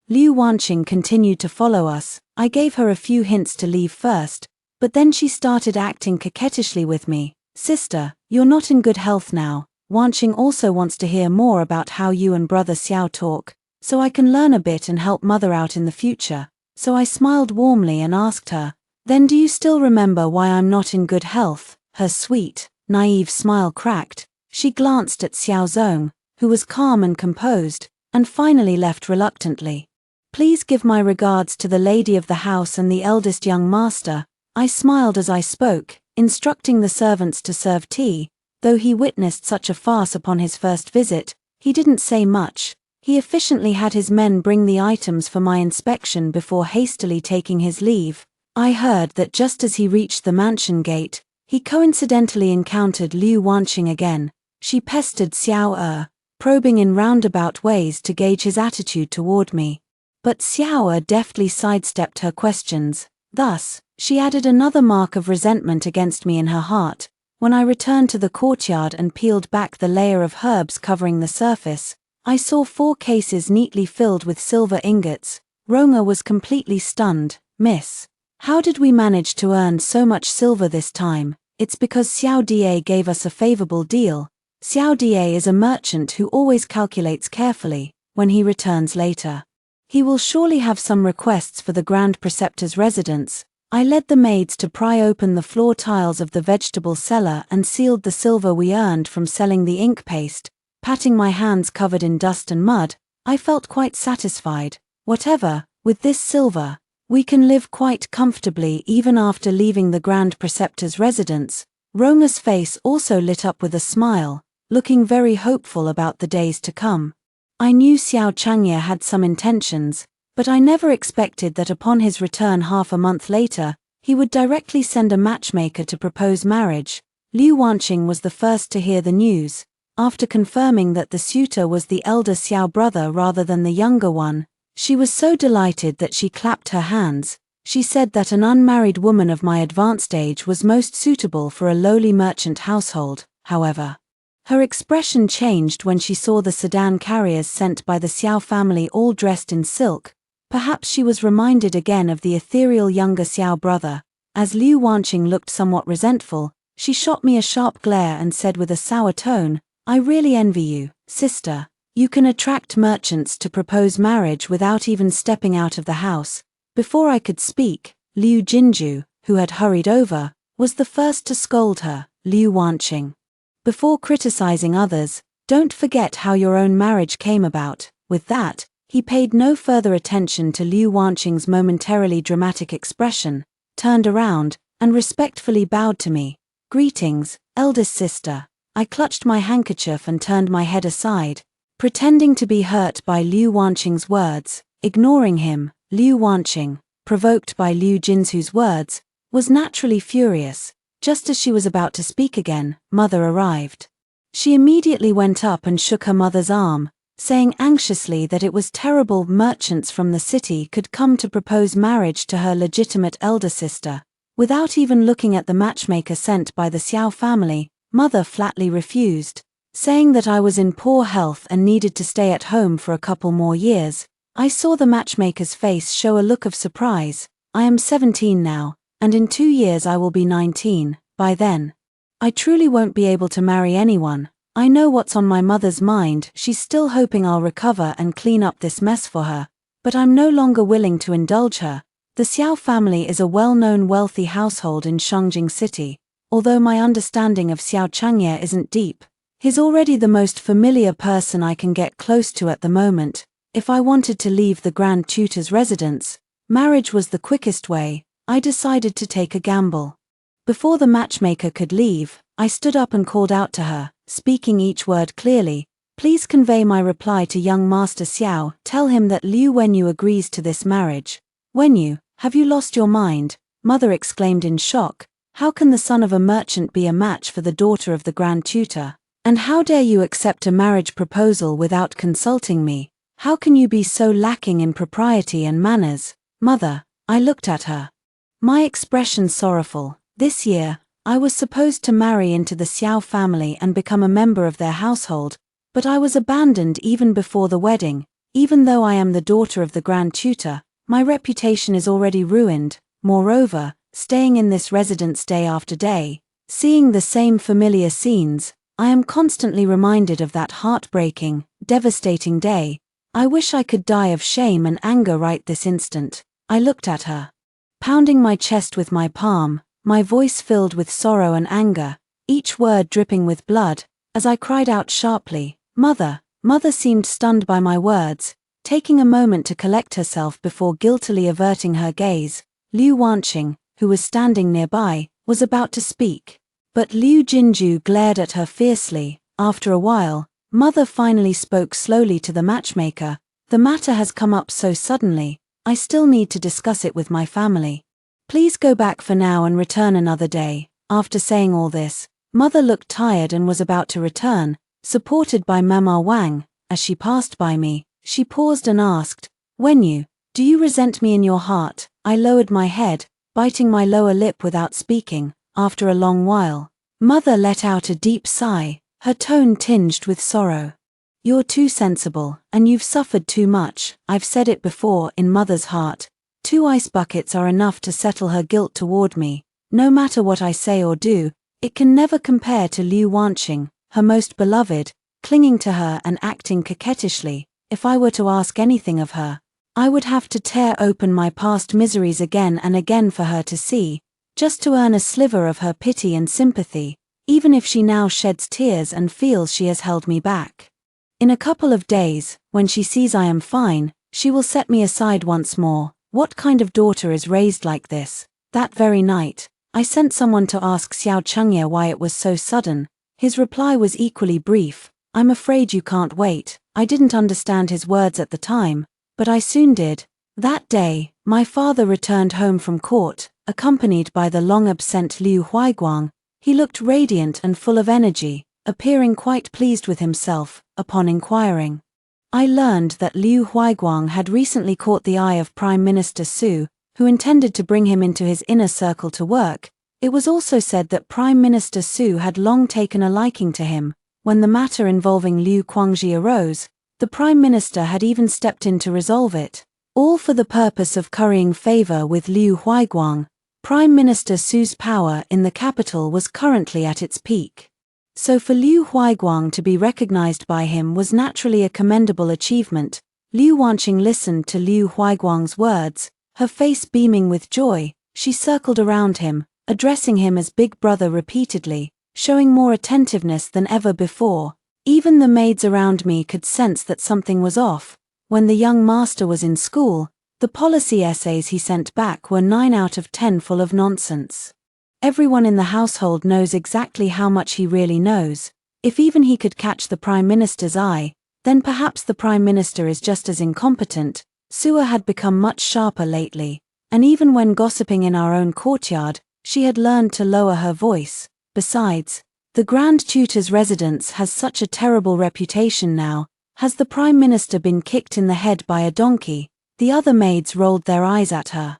Liu Wanqing continued to follow us. I gave her a few hints to leave first, but then she started acting coquettishly with me. "Sister, you're not in good health now. Wanqing also wants to hear more about how you and Brother Xiao talk, so I can learn a bit and help Mother out in the future." So I smiled warmly and asked her, "Then do you still remember why I'm not in good health?" Her sweet, naive smile cracked. She glanced at Xiao Zong, who was calm and composed, and finally left reluctantly. "Please give my regards to the lady of the house and the eldest young master." I smiled as I spoke, instructing the servants to serve tea. Though he witnessed such a farce upon his first visit, he didn't say much. He efficiently had his men bring the items for my inspection before hastily taking his leave. I heard that just as he reached the mansion gate, he coincidentally encountered Liu Wanqing again. She pestered Xiao probing in roundabout ways to gauge his attitude toward me. But Xiao deftly sidestepped her questions. Thus, she added another mark of resentment against me in her heart. When I returned to the courtyard and peeled back the layer of herbs covering the surface, I saw 4 cases neatly filled with silver ingots. Rong'er was completely stunned. "Miss, how did we manage to earn so much silver this time?" "It's because Xiao Da gave us a favorable deal." Xiao Da is a merchant who always calculates carefully. When he returns later, he will surely have some requests for the Grand Preceptor's residence. I led the maids to pry open the floor tiles of the vegetable cellar and sealed the silver we earned from selling the ink paste. Patting my hands covered in dust and mud, I felt quite satisfied. Whatever, with this silver, we can live quite comfortably even after leaving the Grand Preceptor's residence. Rong'er's face also lit up with a smile, looking very hopeful about the days to come. I knew Xianxia had some intentions, but I never expected that upon his return half a month later, he would directly send a matchmaker to propose marriage. Liu Wanqing was the first to hear the news. After confirming that the suitor was the elder Xiao brother rather than the younger one, she was so delighted that she clapped her hands. She said that an unmarried woman of my advanced age was most suitable for a lowly merchant household. however. Her expression changed when she saw the sedan carriers sent by the Xiao family all dressed in silk. Perhaps she was reminded again of the ethereal younger Xiao brother. As Liu Wanqing looked somewhat resentful, she shot me a sharp glare and said with a sour tone, "I really envy you, sister. You can attract merchants to propose marriage without even stepping out of the house." Before I could speak, Liu Jinju, who had hurried over, was the first to scold her. "Liu Wanqing, before criticizing others, don't forget how your own marriage came about." With that, he paid no further attention to Liu Wanqing's momentarily dramatic expression, turned around, and respectfully bowed to me. "Greetings, eldest sister." I clutched my handkerchief and turned my head aside, pretending to be hurt by Liu Wanqing's words. Ignoring him, Liu Wanqing, provoked by Liu Jinzu's words, was naturally furious. Just as she was about to speak again, mother arrived. She immediately went up and shook her mother's arm, saying anxiously that it was terrible merchants from the city could come to propose marriage to her legitimate elder sister. Without even looking at the matchmaker sent by the Xiao family, mother flatly refused, saying that I was in poor health and needed to stay at home for a couple more years. I saw the matchmaker's face show a look of surprise. I am 17 now, and in 2 years I will be 19. By then, I truly won't be able to marry anyone. I know what's on my mother's mind. She's still hoping I'll recover and clean up this mess for her, but I'm no longer willing to indulge her. The Xiao family is a well-known wealthy household in Shangjing City. Although my understanding of Xianxia isn't deep, he's already the most familiar person I can get close to at the moment. If I wanted to leave the Grand Tutor's residence, marriage was the quickest way. I decided to take a gamble. Before the matchmaker could leave, I stood up and called out to her, speaking each word clearly. "Please convey my reply to young Master Xiao. Tell him that Liu Wenyu agrees to this marriage." "Wenyu, have you lost your mind?" mother exclaimed in shock. "How can the son of a merchant be a match for the daughter of the Grand Tutor? And how dare you accept a marriage proposal without consulting me? How can you be so lacking in propriety and manners?" "Mother," I looked at her, my expression sorrowful. "This year, I was supposed to marry into the Xiao family and become a member of their household, but I was abandoned even before the wedding. Even though I am the daughter of the Grand Tutor, my reputation is already ruined. Moreover, staying in this residence day after day, seeing the same familiar scenes, I am constantly reminded of that heartbreaking, devastating day. I wish I could die of shame and anger right this instant." I looked at her, pounding my chest with my palm, my voice filled with sorrow and anger, each word dripping with blood, as I cried out sharply, "Mother!" Mother seemed stunned by my words, taking a moment to collect herself before guiltily averting her gaze. Liu Wanqing, who was standing nearby, was about to speak, but Liu Jinju glared at her fiercely. After a while, mother finally spoke slowly to the matchmaker. "The matter has come up so suddenly, I still need to discuss it with my family. Please go back for now and return another day." After saying all this, mother looked tired and was about to return, supported by Mama Wang. As she passed by me, she paused and asked, "Wenyu, do you resent me in your heart?" I lowered my head, biting my lower lip without speaking. After a long while, mother let out a deep sigh, her tone tinged with sorrow. "You're too sensible, and you've suffered too much. I've said it before, in mother's heart, 2 ice buckets are enough to settle her guilt toward me. No matter what I say or do, it can never compare to Liu Wanqing, her most beloved, clinging to her and acting coquettishly. If I were to ask anything of her, I would have to tear open my past miseries again and again for her to see, just to earn a sliver of her pity and sympathy, even if she now sheds tears and feels she has held me back. In a couple of days, when she sees I am fine, she will set me aside once more. What kind of daughter is raised like this?" That very night, I sent someone to ask Xianxia why it was so sudden. His reply was equally brief, "I'm afraid you can't wait." I didn't understand his words at the time, but I soon did. That day, my father returned home from court, accompanied by the long-absent Liu Huaiguang. He looked radiant and full of energy, appearing quite pleased with himself. Upon inquiring, I learned that Liu Huaiguang had recently caught the eye of Prime Minister Su, who intended to bring him into his inner circle to work. It was also said that Prime Minister Su had long taken a liking to him. When the matter involving Liu Guangxi arose, the Prime Minister had even stepped in to resolve it, all for the purpose of currying favor with Liu Huaiguang. Prime Minister Su's power in the capital was currently at its peak. So for Liu Huaiguang to be recognized by him was naturally a commendable achievement. Liu Wanqing listened to Liu Huaiguang's words, her face beaming with joy. She circled around him, addressing him as Big Brother repeatedly, showing more attentiveness than ever before. Even the maids around me could sense that something was off. When the young master was in school, the policy essays he sent back were 9 out of 10 full of nonsense. Everyone in the household knows exactly how much he really knows. If even he could catch the Prime Minister's eye, then perhaps the Prime Minister is just as incompetent. Sua had become much sharper lately, and even when gossiping in our own courtyard, she had learned to lower her voice. Besides, the Grand Tutor's residence has such a terrible reputation now. Has the Prime Minister been kicked in the head by a donkey? The other maids rolled their eyes at her,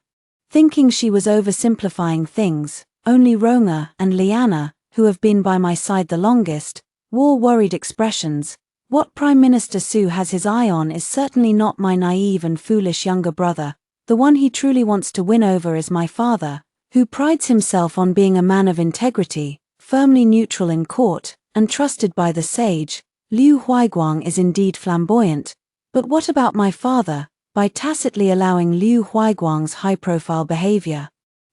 thinking she was oversimplifying things. Only Ronga and Liana, who have been by my side the longest, wore worried expressions. What Prime Minister Su has his eye on is certainly not my naive and foolish younger brother. The one he truly wants to win over is my father, who prides himself on being a man of integrity, firmly neutral in court, and trusted by the sage. Liu Huaiguang is indeed flamboyant, but what about my father? By tacitly allowing Liu Huaiguang's high-profile behavior,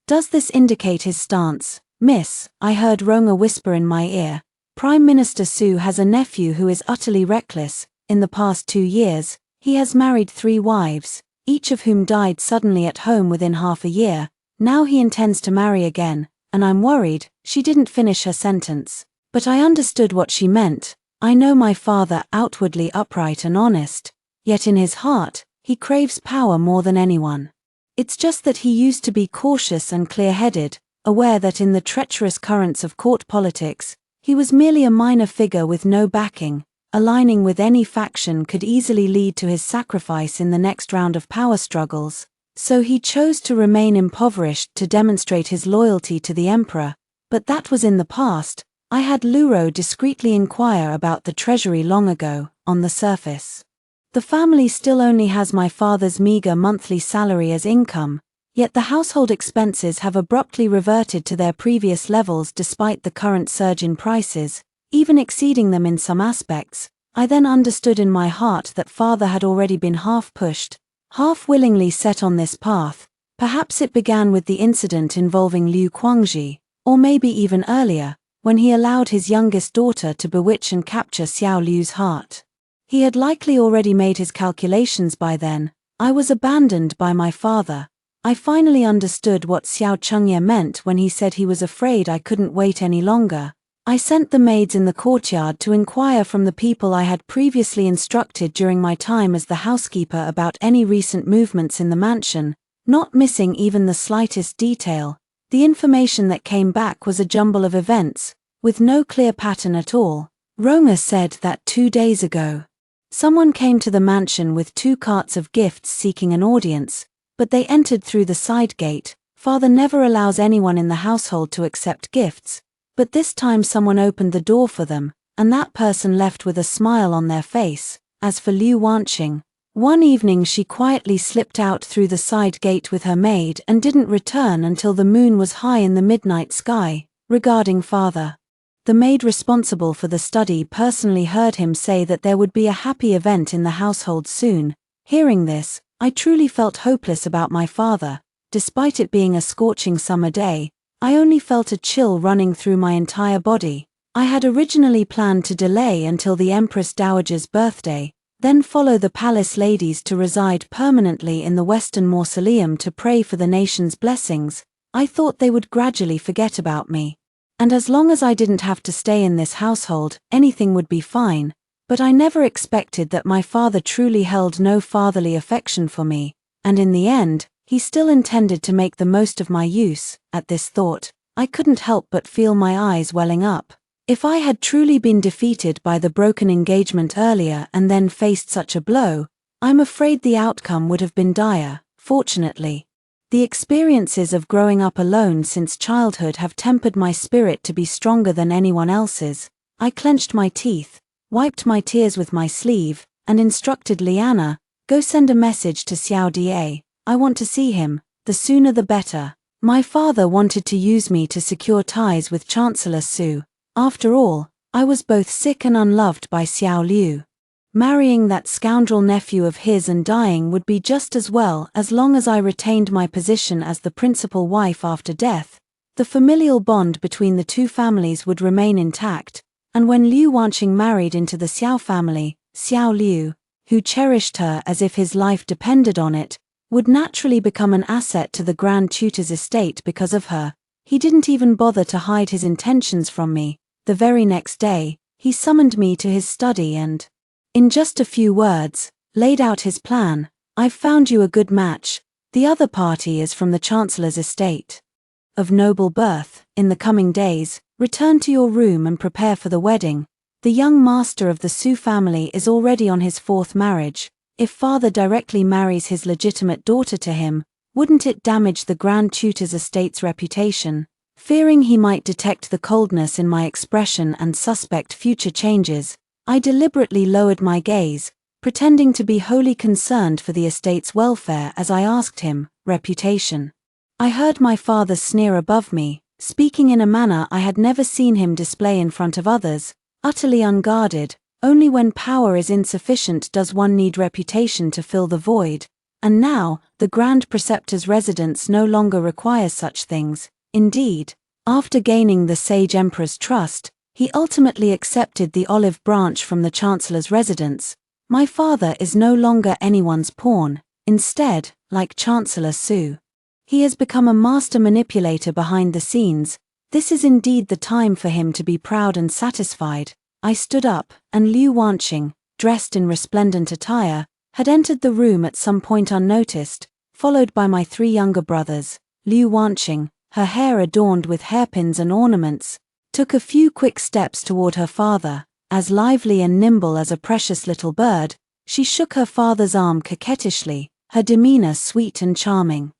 does this indicate his stance? Miss, I heard Ronga whisper in my ear, Prime Minister Su has a nephew who is utterly reckless. In the past 2 years, he has married 3 wives, each of whom died suddenly at home within half a year. Now he intends to marry again, and I'm worried. She didn't finish her sentence, but I understood what she meant. I know my father outwardly upright and honest, yet in his heart, he craves power more than anyone. It's just that he used to be cautious and clear-headed, aware that in the treacherous currents of court politics, he was merely a minor figure with no backing. Aligning with any faction could easily lead to his sacrifice in the next round of power struggles. So he chose to remain impoverished to demonstrate his loyalty to the emperor. But that was in the past. I had Luro discreetly inquire about the treasury long ago. On the surface, the family still only has my father's meager monthly salary as income, yet the household expenses have abruptly reverted to their previous levels despite the current surge in prices, even exceeding them in some aspects. I then understood in my heart that father had already been half pushed, half willingly set on this path. Perhaps it began with the incident involving Liu Guangxi, or maybe even earlier, when he allowed his youngest daughter to bewitch and capture Xiao Liu's heart. He had likely already made his calculations by then. I was abandoned by my father. I finally understood what Xianxia meant when he said he was afraid I couldn't wait any longer. I sent the maids in the courtyard to inquire from the people I had previously instructed during my time as the housekeeper about any recent movements in the mansion, not missing even the slightest detail. The information that came back was a jumble of events, with no clear pattern at all. Ronga said that 2 days ago, someone came to the mansion with 2 carts of gifts seeking an audience, but they entered through the side gate. Father never allows anyone in the household to accept gifts, but this time someone opened the door for them, and that person left with a smile on their face. As for Liu Wanqing, one evening she quietly slipped out through the side gate with her maid and didn't return until the moon was high in the midnight sky. Regarding father, the maid responsible for the study personally heard him say that there would be a happy event in the household soon. Hearing this, I truly felt hopeless about my father. Despite it being a scorching summer day, I only felt a chill running through my entire body. I had originally planned to delay until the Empress Dowager's birthday, then follow the palace ladies to reside permanently in the Western Mausoleum to pray for the nation's blessings. I thought they would gradually forget about me. And as long as I didn't have to stay in this household, anything would be fine. But I never expected that my father truly held no fatherly affection for me, and in the end, he still intended to make the most of my use. At this thought, I couldn't help but feel my eyes welling up. If I had truly been defeated by the broken engagement earlier and then faced such a blow, I'm afraid the outcome would have been dire. Fortunately, The experiences of growing up alone since childhood have tempered my spirit to be stronger than anyone else's. I clenched my teeth, wiped my tears with my sleeve, and instructed Liana, "Go send a message to Xiao Da. I want to see him, the sooner the better." My father wanted to use me to secure ties with Chancellor Su. After all, I was both sick and unloved by Xiao Liu. Marrying that scoundrel nephew of his and dying would be just as well as long as I retained my position as the principal wife after death. The familial bond between the two families would remain intact, and when Liu Wanqing married into the Xiao family, Xiao Liu, who cherished her as if his life depended on it, would naturally become an asset to the Grand Tutor's estate because of her. He didn't even bother to hide his intentions from me. The very next day, he summoned me to his study and, in just a few words, laid out his plan. "I've found you a good match. The other party is from the Chancellor's estate. Of noble birth, in the coming days, return to your room and prepare for the wedding. The young master of the Su family is already on his 4th marriage. If father directly marries his legitimate daughter to him, wouldn't it damage the Grand Tutor's estate's reputation?" Fearing he might detect the coldness in my expression and suspect future changes, I deliberately lowered my gaze, pretending to be wholly concerned for the estate's welfare as I asked him, "Reputation?" I heard my father sneer above me, speaking in a manner I had never seen him display in front of others, utterly unguarded. Only when power is insufficient does one need reputation to fill the void, and now, the Grand Preceptor's residence no longer requires such things. Indeed, after gaining the sage emperor's trust, he ultimately accepted the olive branch from the Chancellor's residence. My father is no longer anyone's pawn. Instead, like Chancellor Su, he has become a master manipulator behind the scenes. This is indeed the time for him to be proud and satisfied. I stood up, and Liu Wanqing, dressed in resplendent attire, had entered the room at some point unnoticed, followed by my 3 younger brothers. Liu Wanqing, her hair adorned with hairpins and ornaments, took a few quick steps toward her father. As lively and nimble as a precious little bird, she shook her father's arm coquettishly, her demeanor sweet and charming.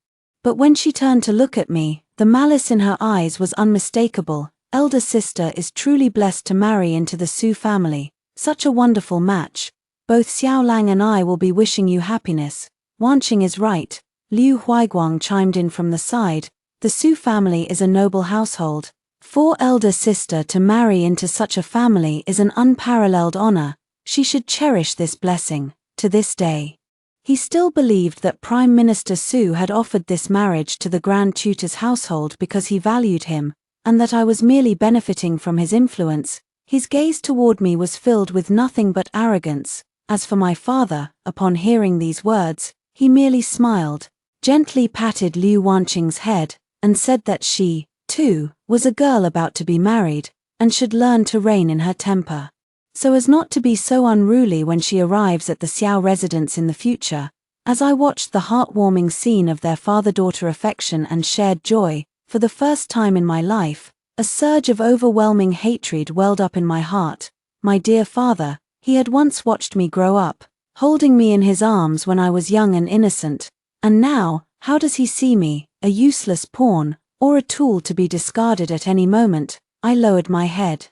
But when she turned to look at me, the malice in her eyes was unmistakable. "Elder sister is truly blessed to marry into the Su family. Such a wonderful match. Both Xiao Lang and I will be wishing you happiness." "Wanqing is right," Liu Huiguang chimed in from the side. "The Su family is a noble household. For elder sister to marry into such a family is an unparalleled honor. She should cherish this blessing." To this day, he still believed that Prime Minister Su had offered this marriage to the Grand Tutor's household because he valued him, and that I was merely benefiting from his influence. His gaze toward me was filled with nothing but arrogance. As for my father, upon hearing these words, he merely smiled, gently patted Liu Wanqing's head, and said that she, too, was a girl about to be married, and should learn to rein in her temper, so as not to be so unruly when she arrives at the Xiao residence in the future. As I watched the heartwarming scene of their father-daughter affection and shared joy, for the first time in my life, a surge of overwhelming hatred welled up in my heart. My dear father, he had once watched me grow up, holding me in his arms when I was young and innocent, and now, how does he see me, a useless pawn, or a tool to be discarded at any moment? I lowered my head,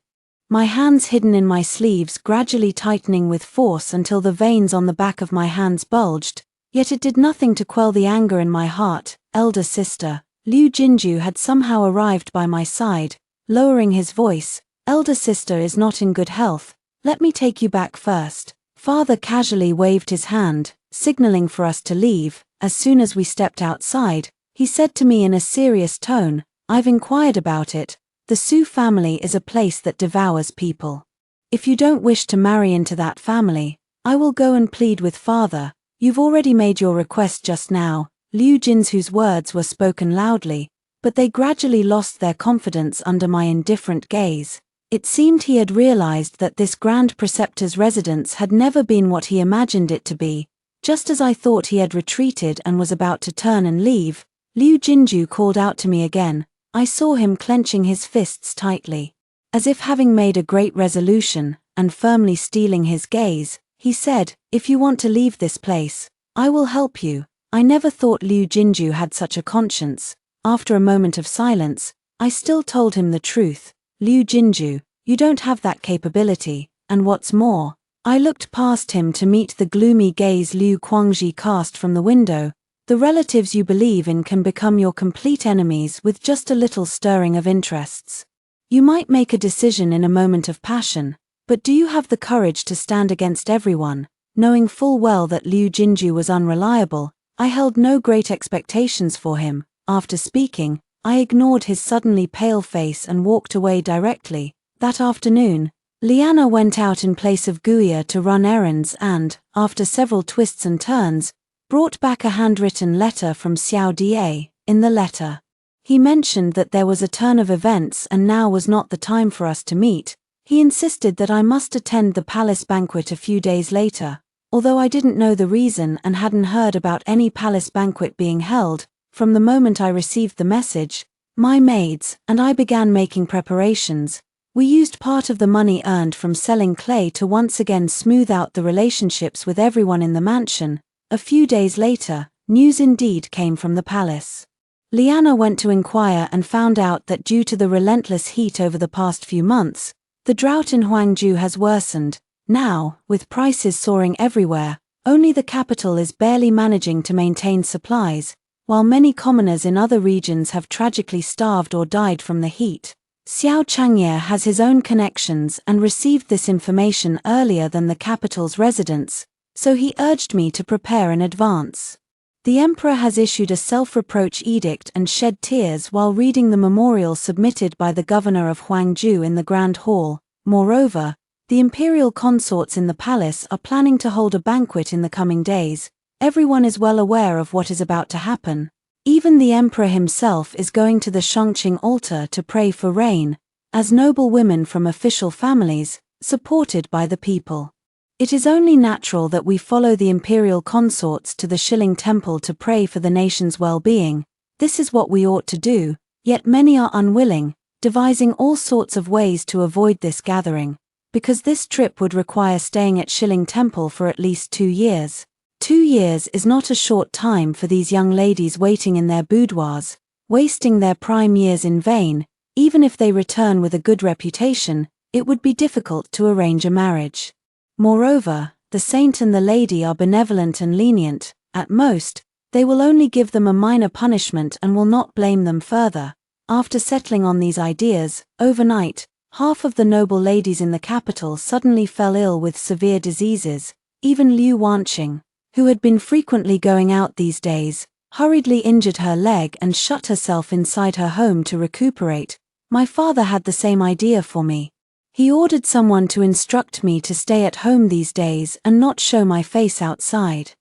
my hands hidden in my sleeves gradually tightening with force until the veins on the back of my hands bulged, yet it did nothing to quell the anger in my heart. "Elder sister." Liu Jinju had somehow arrived by my side, lowering his voice. "Elder sister is not in good health. Let me take you back first." Father casually waved his hand, signaling for us to leave. As soon as we stepped outside, he said to me in a serious tone, "I've inquired about it. The Su family is a place that devours people. If you don't wish to marry into that family, I will go and plead with father. You've already made your request just now." Liu Jinzu's words were spoken loudly, but they gradually lost their confidence under my indifferent gaze. It seemed he had realized that this Grand Preceptor's residence had never been what he imagined it to be. Just as I thought he had retreated and was about to turn and leave, Liu Jinju called out to me again. I saw him clenching his fists tightly, as if having made a great resolution, and firmly steeling his gaze, he said, "If you want to leave this place, I will help you. I never thought Liu Jinju had such a conscience. After a moment of silence, I still told him the truth. Liu Jinju, you don't have that capability, and what's more, I looked past him to meet the gloomy gaze Liu Guangji cast from the window. The relatives you believe in can become your complete enemies with just a little stirring of interests. You might make a decision in a moment of passion, but do you have the courage to stand against everyone? Knowing full well that Liu Jinju was unreliable, I held no great expectations for him. After speaking, I ignored his suddenly pale face and walked away directly. That afternoon, Liana went out in place of Guia to run errands and, after several twists and turns, brought back a handwritten letter from Xiao Da. In the letter, he mentioned that there was a turn of events and now was not the time for us to meet. He insisted that I must attend the palace banquet a few days later. Although I didn't know the reason and hadn't heard about any palace banquet being held, from the moment I received the message, my maids and I began making preparations. We used part of the money earned from selling clay to once again smooth out the relationships with everyone in the mansion. A few days later, news indeed came from the palace. Liana went to inquire and found out that due to the relentless heat over the past few months, the drought in Huangju has worsened. Now, with prices soaring everywhere, only the capital is barely managing to maintain supplies, while many commoners in other regions have tragically starved or died from the heat. Xianxia has his own connections and received this information earlier than the capital's residents, so he urged me to prepare in advance. The emperor has issued a self-reproach edict and shed tears while reading the memorial submitted by the governor of Huangju in the Grand Hall. Moreover, the imperial consorts in the palace are planning to hold a banquet in the coming days. Everyone is well aware of what is about to happen. Even the emperor himself is going to the Shangqing altar to pray for rain, as noble women from official families, supported by the people. It is only natural that we follow the imperial consorts to the Shilling Temple to pray for the nation's well-being. This is what we ought to do, yet many are unwilling, devising all sorts of ways to avoid this gathering, because this trip would require staying at Shilling Temple for at least 2 years. 2 years is not a short time for these young ladies waiting in their boudoirs, wasting their prime years in vain. Even if they return with a good reputation, it would be difficult to arrange a marriage. Moreover, the saint and the lady are benevolent and lenient. At most, they will only give them a minor punishment and will not blame them further. After settling on these ideas, overnight, half of the noble ladies in the capital suddenly fell ill with severe diseases. Even Liu Wanqing, who had been frequently going out these days, hurriedly injured her leg and shut herself inside her home to recuperate. My father had the same idea for me. He ordered someone to instruct me to stay at home these days and not show my face outside.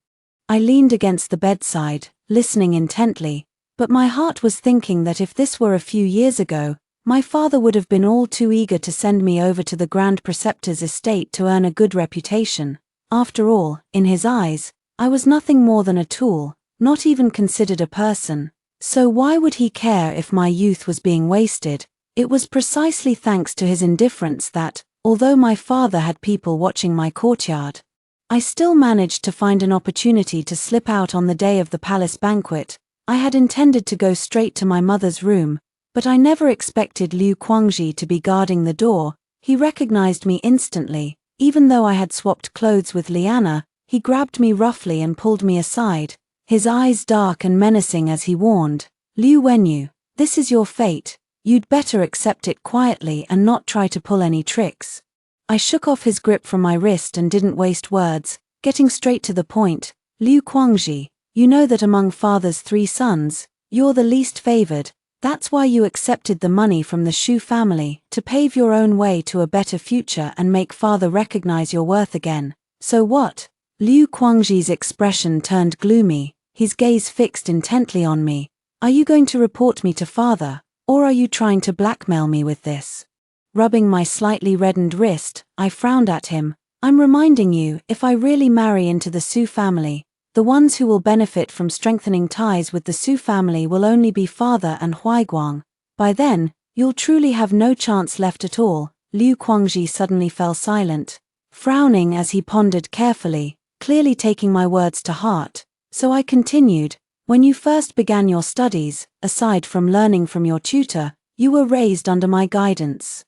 I leaned against the bedside, listening intently, but my heart was thinking that if this were a few years ago, my father would have been all too eager to send me over to the Grand Preceptor's estate to earn a good reputation. After all, in his eyes, I was nothing more than a tool, not even considered a person. So why would he care if my youth was being wasted? It was precisely thanks to his indifference that, although my father had people watching my courtyard, I still managed to find an opportunity to slip out on the day of the palace banquet. I had intended to go straight to my mother's room, but I never expected Liu Guangji to be guarding the door. He recognized me instantly. Even though I had swapped clothes with Liana, he grabbed me roughly and pulled me aside, his eyes dark and menacing as he warned, "Liu Wenyu, this is your fate. You'd better accept it quietly and not try to pull any tricks." I shook off his grip from my wrist and didn't waste words, getting straight to the point. "Liu Guangji, you know that among father's 3 sons, you're the least favored. That's why you accepted the money from the Shu family, to pave your own way to a better future and make father recognize your worth again. So what?" Liu Guangji's expression turned gloomy, his gaze fixed intently on me. "Are you going to report me to father? Or are you trying to blackmail me with this?" Rubbing my slightly reddened wrist, I frowned at him. "I'm reminding you, if I really marry into the Su family, the ones who will benefit from strengthening ties with the Su family will only be father and Huaiguang. By then, you'll truly have no chance left at all." Liu Guangji suddenly fell silent, frowning as he pondered carefully, clearly taking my words to heart. So I continued, when you first began your studies, aside from learning from your tutor, you were raised under my guidance.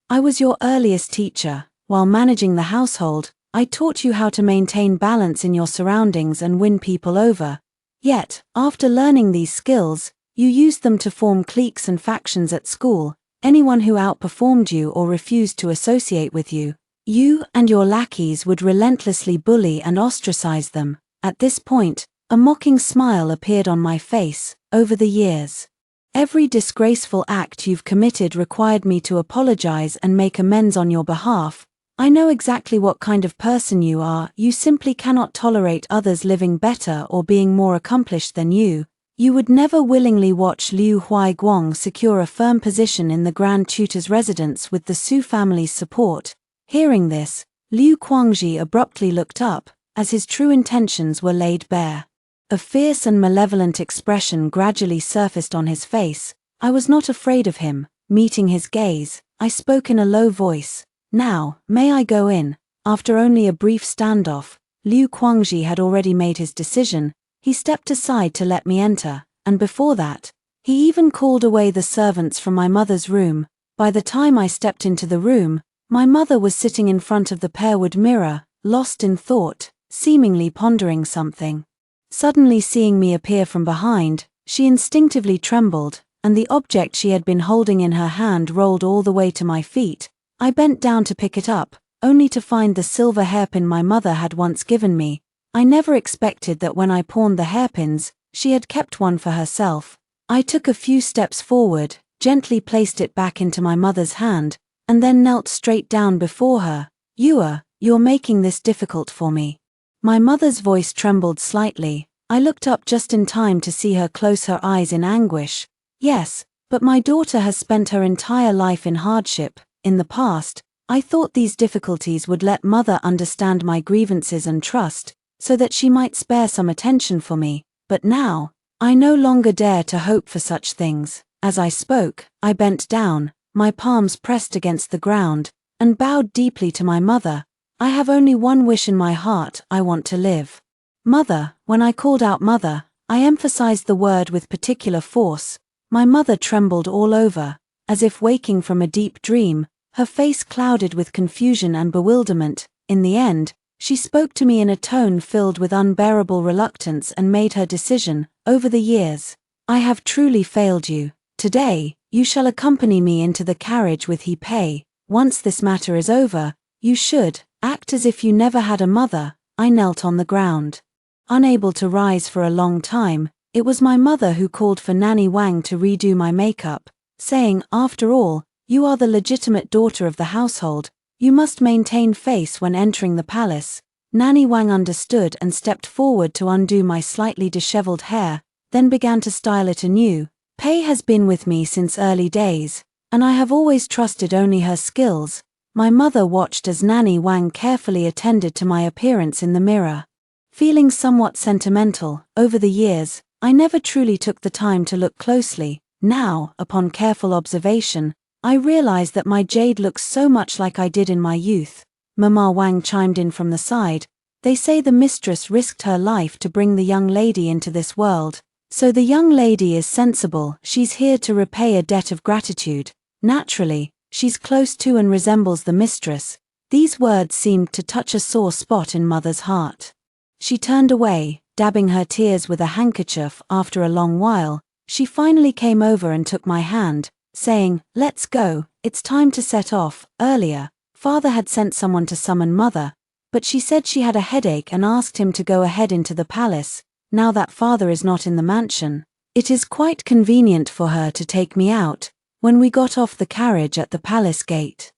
I was your earliest teacher. While managing the household, I taught you how to maintain balance in your surroundings and win people over. Yet, after learning these skills, you used them to form cliques and factions at school. Anyone who outperformed you or refused to associate with you, you and your lackeys would relentlessly bully and ostracize them. At this point, a mocking smile appeared on my face. Over the years, every disgraceful act you've committed required me to apologize and make amends on your behalf. I know exactly what kind of person you are. You simply cannot tolerate others living better or being more accomplished than you. You would never willingly watch Liu Huaiguang secure a firm position in the Grand Tutor's residence with the Su family's support. Hearing this, Liu Guangji abruptly looked up, as his true intentions were laid bare. A fierce and malevolent expression gradually surfaced on his face. I was not afraid of him. Meeting his gaze, I spoke in a low voice. Now, may I go in? After only a brief standoff, Liu Guangji had already made his decision. He stepped aside to let me enter, and before that, he even called away the servants from my mother's room. By the time I stepped into the room, my mother was sitting in front of the pearwood mirror, lost in thought, seemingly pondering something. Suddenly seeing me appear from behind, she instinctively trembled, and the object she had been holding in her hand rolled all the way to my feet. I bent down to pick it up, only to find the silver hairpin my mother had once given me. I never expected that when I pawned the hairpins, she had kept one for herself. I took a few steps forward, gently placed it back into my mother's hand, and then knelt straight down before her. You're making this difficult for me. My mother's voice trembled slightly. I looked up just in time to see her close her eyes in anguish. Yes, but my daughter has spent her entire life in hardship. In the past, I thought these difficulties would let mother understand my grievances and trust, so that she might spare some attention for me, but now, I no longer dare to hope for such things. As I spoke, I bent down, my palms pressed against the ground, and bowed deeply to my mother. I have only one wish in my heart: I want to live. Mother. When I called out mother, I emphasized the word with particular force. My mother trembled all over, as if waking from a deep dream, her face clouded with confusion and bewilderment. In the end, she spoke to me in a tone filled with unbearable reluctance and made her decision. Over the years, I have truly failed you. Today, you shall accompany me into the carriage with He Pei. Once this matter is over, you should act as if you never had a mother. I knelt on the ground, unable to rise for a long time. It was my mother who called for Nanny Wang to redo my makeup, saying, after all, you are the legitimate daughter of the household. You must maintain face when entering the palace. Nanny Wang understood and stepped forward to undo my slightly disheveled hair, then began to style it anew. Pei has been with me since early days, and I have always trusted only her skills. My mother watched as Nanny Wang carefully attended to my appearance in the mirror. Feeling somewhat sentimental, over the years, I never truly took the time to look closely. Now, upon careful observation, I realized that my jade looks so much like I did in my youth. Mama Wang chimed in from the side. They say the mistress risked her life to bring the young lady into this world. So the young lady is sensible. She's here to repay a debt of gratitude. Naturally, she's close to and resembles the mistress. These words seemed to touch a sore spot in mother's heart. She turned away, dabbing her tears with a handkerchief. After a long while, she finally came over and took my hand, saying, "Let's go, it's time to set off." Earlier, father had sent someone to summon mother, but she said she had a headache and asked him to go ahead into the palace. Now that father is not in the mansion, it is quite convenient for her to take me out. When we got off the carriage at the palace gate,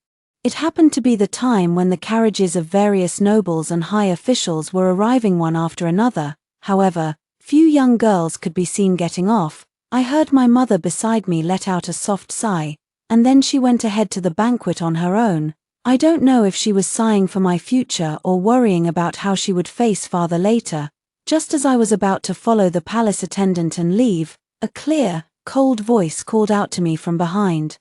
it happened to be the time when the carriages of various nobles and high officials were arriving one after another. However, few young girls could be seen getting off. I heard my mother beside me let out a soft sigh, and then she went ahead to the banquet on her own. I don't know if she was sighing for my future or worrying about how she would face father later. Just as I was about to follow the palace attendant and leave, a clear, cold voice called out to me from behind.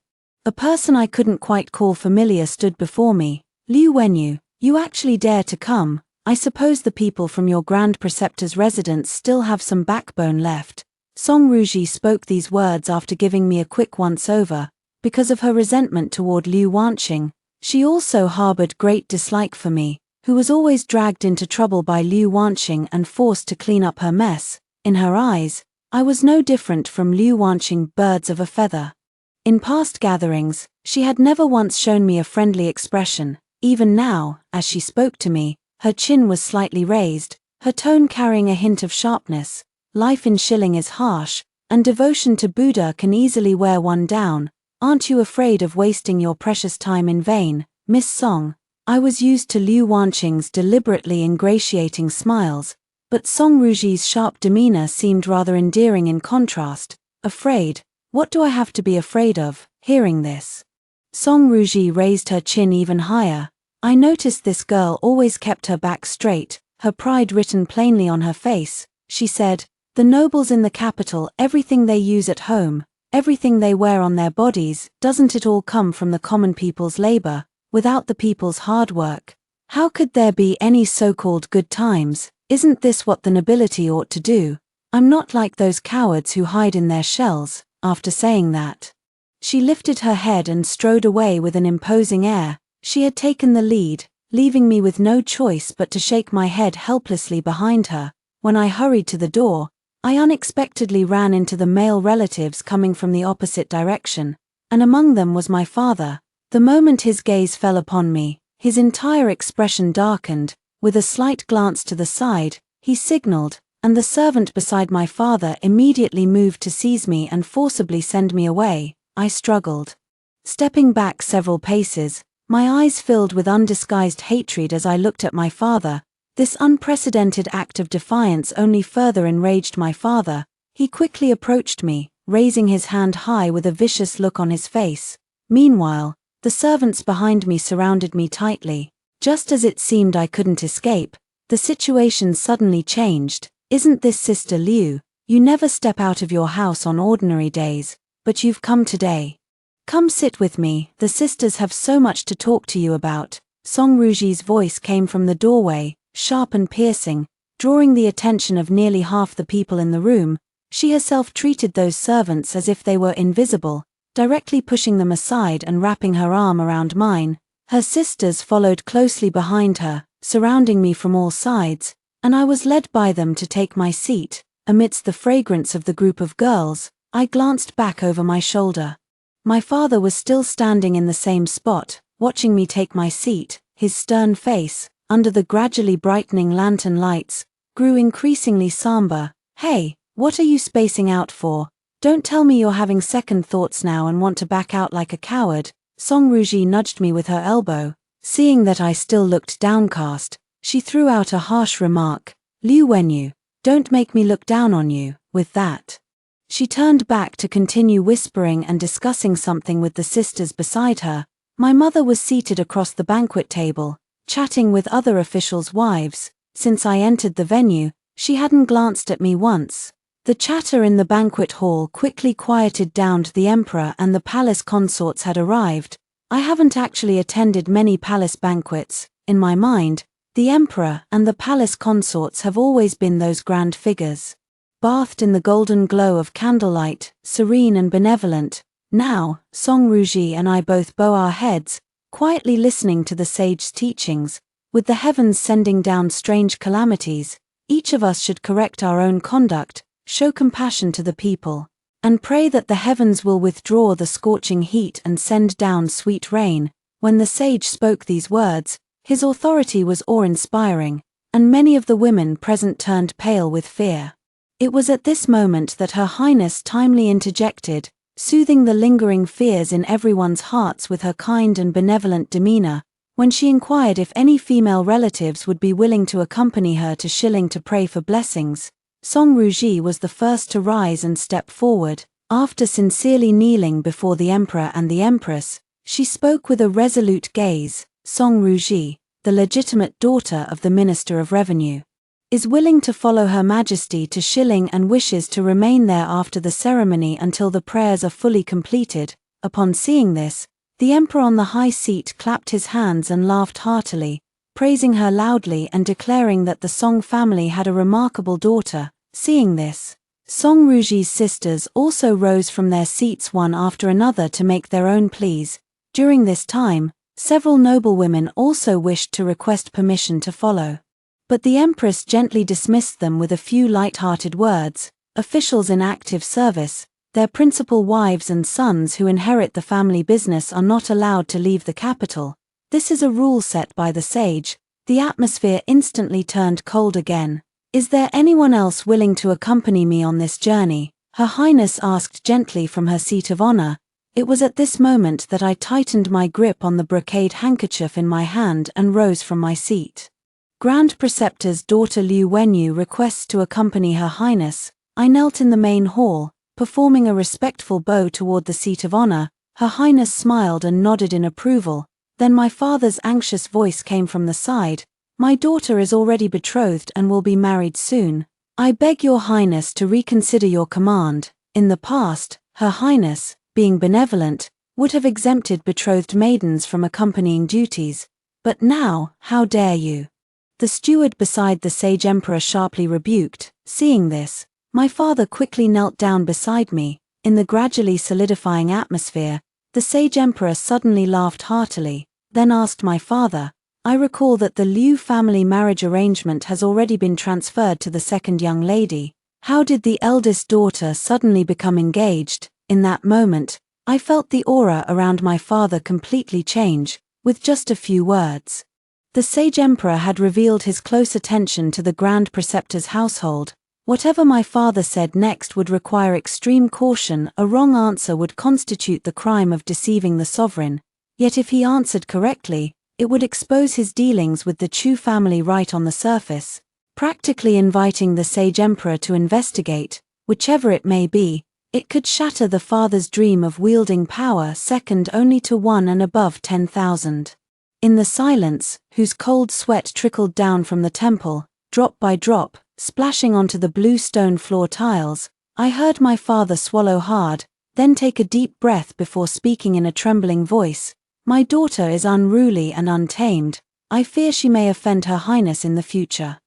A person I couldn't quite call familiar stood before me. "Liu Wenyu, you actually dare to come?" I suppose the people from your Grand Preceptor's residence still have some backbone left. Song Ruji spoke these words after giving me a quick once-over. Because of her resentment toward Liu Wanqing, she also harbored great dislike for me, who was always dragged into trouble by Liu Wanqing and forced to clean up her mess. In her eyes, I was no different from Liu Wanqing, birds of a feather. In past gatherings, she had never once shown me a friendly expression. Even now, as she spoke to me, her chin was slightly raised, her tone carrying a hint of sharpness. Life in Shilling is harsh, and devotion to Buddha can easily wear one down. Aren't you afraid of wasting your precious time in vain, Miss Song? I was used to Liu Wanqing's deliberately ingratiating smiles, but Song Ruji's sharp demeanor seemed rather endearing in contrast. Afraid? What do I have to be afraid of? Hearing this, Song Ruji raised her chin even higher. I noticed this girl always kept her back straight, her pride written plainly on her face. She said, "The nobles in the capital, everything they use at home, everything they wear on their bodies, doesn't it all come from the common people's labor, without the people's hard work? How could there be any so-called good times? Isn't this what the nobility ought to do? I'm not like those cowards who hide in their shells." After saying that, she lifted her head and strode away with an imposing air. She had taken the lead, leaving me with no choice but to shake my head helplessly behind her. When I hurried to the door, I unexpectedly ran into the male relatives coming from the opposite direction, and among them was my father. The moment his gaze fell upon me, his entire expression darkened. With a slight glance to the side, he signaled, and the servant beside my father immediately moved to seize me and forcibly send me away. I struggled. Stepping back several paces, my eyes filled with undisguised hatred as I looked at my father. This unprecedented act of defiance only further enraged my father. He quickly approached me, raising his hand high with a vicious look on his face. Meanwhile, the servants behind me surrounded me tightly. Just as it seemed I couldn't escape, the situation suddenly changed. "Isn't this Sister Liu? You never step out of your house on ordinary days, but you've come today. Come sit with me, the sisters have so much to talk to you about." Song Ruji's voice came from the doorway, sharp and piercing, drawing the attention of nearly half the people in the room. She herself treated those servants as if they were invisible, directly pushing them aside and wrapping her arm around mine. Her sisters followed closely behind her, surrounding me from all sides, and I was led by them to take my seat. Amidst the fragrance of the group of girls, I glanced back over my shoulder. My father was still standing in the same spot, watching me take my seat. His stern face, under the gradually brightening lantern lights, grew increasingly somber. "Hey, what are you spacing out for? Don't tell me you're having second thoughts now and want to back out like a coward." Song Ruji nudged me with her elbow. Seeing that I still looked downcast, she threw out a harsh remark. "Liu Wenyu, don't make me look down on you." With that, she turned back to continue whispering and discussing something with the sisters beside her. My mother was seated across the banquet table, chatting with other officials' wives. Since I entered the venue, she hadn't glanced at me once. The chatter in the banquet hall quickly quieted down to the emperor and the palace consorts had arrived. I haven't actually attended many palace banquets. In my mind, the emperor and the palace consorts have always been those grand figures, bathed in the golden glow of candlelight, serene and benevolent. Now, Song Ruji and I both bow our heads, quietly listening to the sage's teachings. With the heavens sending down strange calamities, each of us should correct our own conduct, show compassion to the people, and pray that the heavens will withdraw the scorching heat and send down sweet rain. When the sage spoke these words, his authority was awe-inspiring, and many of the women present turned pale with fear. It was at this moment that Her Highness timely interjected, soothing the lingering fears in everyone's hearts with her kind and benevolent demeanor. When she inquired if any female relatives would be willing to accompany her to Shilling to pray for blessings, Song Ruji was the first to rise and step forward. After sincerely kneeling before the emperor and the empress, she spoke with a resolute gaze. "Song Ruji, the legitimate daughter of the Minister of Revenue, is willing to follow Her Majesty to Shilling and wishes to remain there after the ceremony until the prayers are fully completed." Upon seeing this, the emperor on the high seat clapped his hands and laughed heartily. praising her loudly and declaring that the Song family had a remarkable daughter. Seeing this, Song Ruji's sisters also rose from their seats one after another to make their own pleas. During this time, several noblewomen also wished to request permission to follow. But the Empress gently dismissed them with a few light-hearted words. Officials in active service, their principal wives and sons who inherit the family business are not allowed to leave the capital. This is a rule set by the sage. The atmosphere instantly turned cold again. Is there anyone else willing to accompany me on this journey? Her Highness asked gently from her seat of honor. It was at this moment that I tightened my grip on the brocade handkerchief in my hand and rose from my seat. Grand Preceptor's daughter Liu Wenyu requests to accompany Her Highness. I knelt in the main hall, performing a respectful bow toward the seat of honor. Her Highness smiled and nodded in approval. Then my father's anxious voice came from the side. My daughter is already betrothed and will be married soon. I beg your Highness to reconsider your command. In the past, Her Highness, being benevolent, would have exempted betrothed maidens from accompanying duties. But now, how dare you? The steward beside the sage emperor sharply rebuked. Seeing this, my father quickly knelt down beside me. In the gradually solidifying atmosphere, the sage emperor suddenly laughed heartily, then asked my father, I recall that the Liu family marriage arrangement has already been transferred to the second young lady. How did the eldest daughter suddenly become engaged? In that moment, I felt the aura around my father completely change, with just a few words. The sage emperor had revealed his close attention to the Grand Preceptor's household. Whatever my father said next would require extreme caution. A wrong answer would constitute the crime of deceiving the sovereign. Yet if he answered correctly, it would expose his dealings with the Chu family right on the surface, practically inviting the sage emperor to investigate. Whichever it may be, it could shatter the father's dream of wielding power second only to one and above 10,000. In the silence, whose cold sweat trickled down from the temple, drop by drop, splashing onto the blue stone floor tiles, I heard my father swallow hard, then take a deep breath before speaking in a trembling voice. My daughter is unruly and untamed. I fear she may offend Her Highness in the future.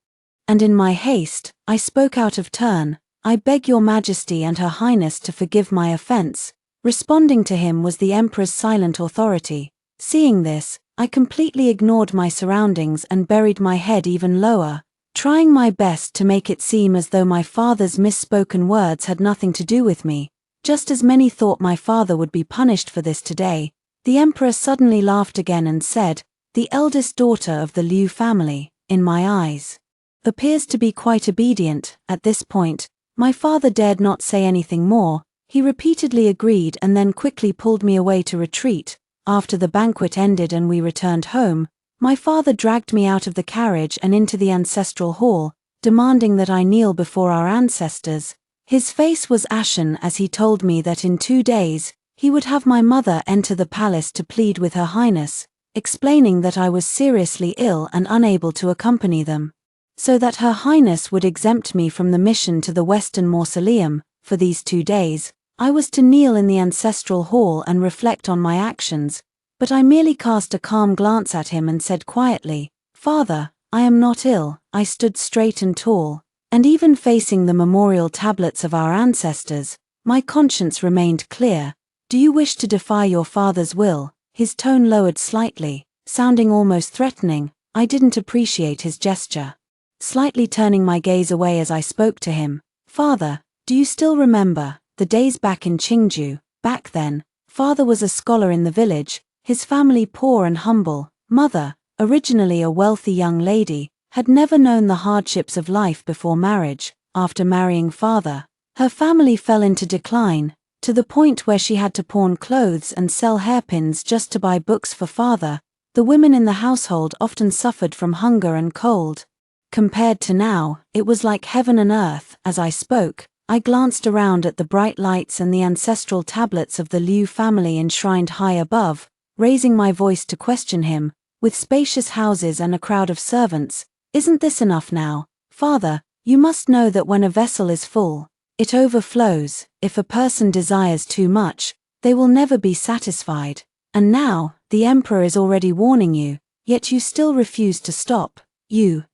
And in my haste, I spoke out of turn. I beg your Majesty and Her Highness to forgive my offense. Responding to him was the Emperor's silent authority. Seeing this, I completely ignored my surroundings and buried my head even lower, trying my best to make it seem as though my father's misspoken words had nothing to do with me. Just as many thought my father would be punished for this today, the Emperor suddenly laughed again and said, the eldest daughter of the Liu family, in my eyes, appears to be quite obedient. At this point, my father dared not say anything more. He repeatedly agreed and then quickly pulled me away to retreat. After the banquet ended and we returned home, my father dragged me out of the carriage and into the ancestral hall, demanding that I kneel before our ancestors. His face was ashen as he told me that in 2 days, he would have my mother enter the palace to plead with Her Highness, explaining that I was seriously ill and unable to accompany them, so that Her Highness would exempt me from the mission to the Western Mausoleum. For these 2 days, I was to kneel in the ancestral hall and reflect on my actions, but I merely cast a calm glance at him and said quietly, Father, I am not ill. I stood straight and tall, and even facing the memorial tablets of our ancestors, my conscience remained clear. Do you wish to defy your father's will? His tone lowered slightly, sounding almost threatening. I didn't appreciate his gesture, slightly turning my gaze away as I spoke to him. Father, do you still remember the days back in Qingju? Back then, father was a scholar in the village, his family poor and humble. Mother, originally a wealthy young lady, had never known the hardships of life before marriage. After marrying father, her family fell into decline, to the point where she had to pawn clothes and sell hairpins just to buy books for father. The women in the household often suffered from hunger and cold. Compared to now, it was like heaven and earth. As I spoke, I glanced around at the bright lights and the ancestral tablets of the Liu family enshrined high above, raising my voice to question him. With spacious houses and a crowd of servants, isn't this enough now? Father, you must know that when a vessel is full, it overflows. If a person desires too much, they will never be satisfied. And now, the Emperor is already warning you. Yet you still refuse to stop.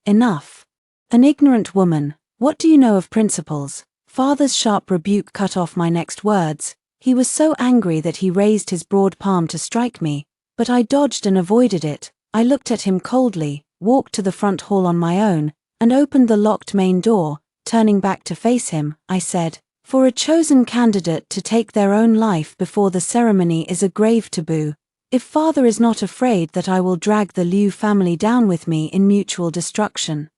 Enough. An ignorant woman, what do you know of principles? Father's sharp rebuke cut off my next words. He was so angry that he raised his broad palm to strike me, but I dodged and avoided it. I looked at him coldly, walked to the front hall on my own, and opened the locked main door. Turning back to face him, I said, "For a chosen candidate to take their own life before the ceremony is a grave taboo. If father is not afraid that I will drag the Liu family down with me in mutual destruction,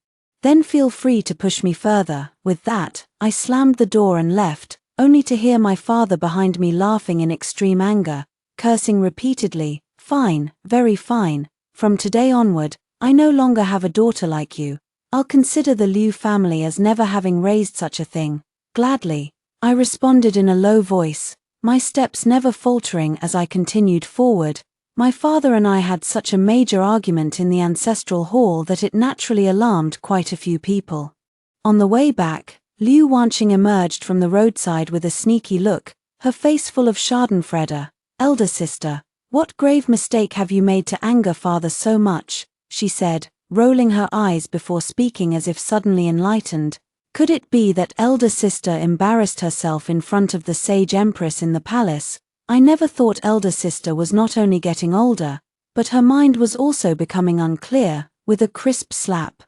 then feel free to push me further." With that, I slammed the door and left, only to hear my father behind me laughing in extreme anger, cursing repeatedly. "Fine, very fine. From today onward, I no longer have a daughter like you. I'll consider the Liu family as never having raised such a thing." "Gladly," I responded in a low voice, my steps never faltering as I continued forward. My father and I had such a major argument in the ancestral hall that it naturally alarmed quite a few people. On the way back, Liu Wanqing emerged from the roadside with a sneaky look, her face full of schadenfreude. "Elder sister, what grave mistake have you made to anger father so much?" she said, rolling her eyes before speaking as if suddenly enlightened. Could it be that elder sister embarrassed herself in front of the sage empress in the palace? I never thought elder sister was not only getting older, but her mind was also becoming unclear. With a crisp slap,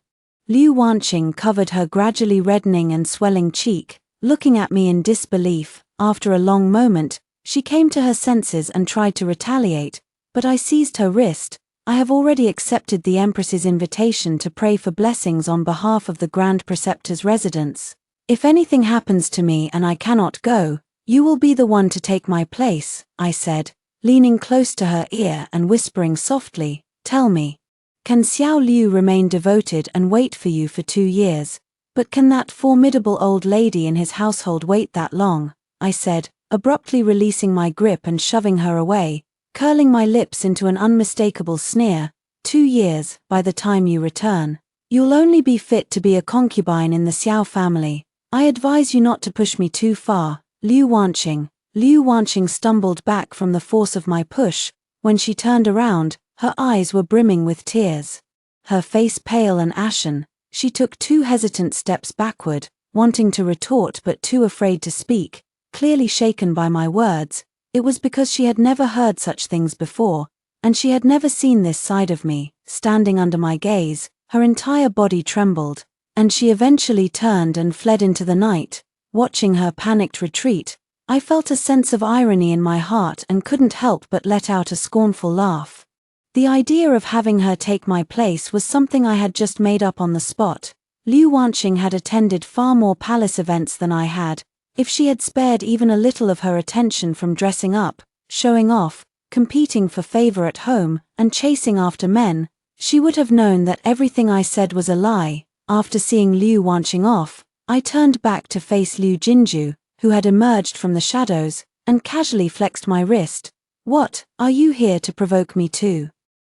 Liu Wanqing covered her gradually reddening and swelling cheek, looking at me in disbelief. After a long moment, she came to her senses and tried to retaliate, but I seized her wrist. "I have already accepted the Empress's invitation to pray for blessings on behalf of the Grand Preceptor's residence. If anything happens to me and I cannot go, you will be the one to take my place," I said, leaning close to her ear and whispering softly. "Tell me, can Xiao Liu remain devoted and wait for you for 2 years? But can that formidable old lady in his household wait that long?" I said, abruptly releasing my grip and shoving her away, curling my lips into an unmistakable sneer. 2 years, by the time you return, you'll only be fit to be a concubine in the Xiao family. I advise you not to push me too far, Liu Wanqing." Liu Wanqing stumbled back from the force of my push. When she turned around, her eyes were brimming with tears. Her face pale and ashen, she took 2 hesitant steps backward, wanting to retort but too afraid to speak, clearly shaken by my words. It was because she had never heard such things before, and she had never seen this side of me. Standing under my gaze, her entire body trembled, and she eventually turned and fled into the night. Watching her panicked retreat, I felt a sense of irony in my heart and couldn't help but let out a scornful laugh. The idea of having her take my place was something I had just made up on the spot. Liu Wanqing had attended far more palace events than I had. If she had spared even a little of her attention from dressing up, showing off, competing for favor at home, and chasing after men, she would have known that everything I said was a lie. After seeing Liu Wanqing off, I turned back to face Liu Jinju, who had emerged from the shadows, and casually flexed my wrist. "What, are you here to provoke me too?"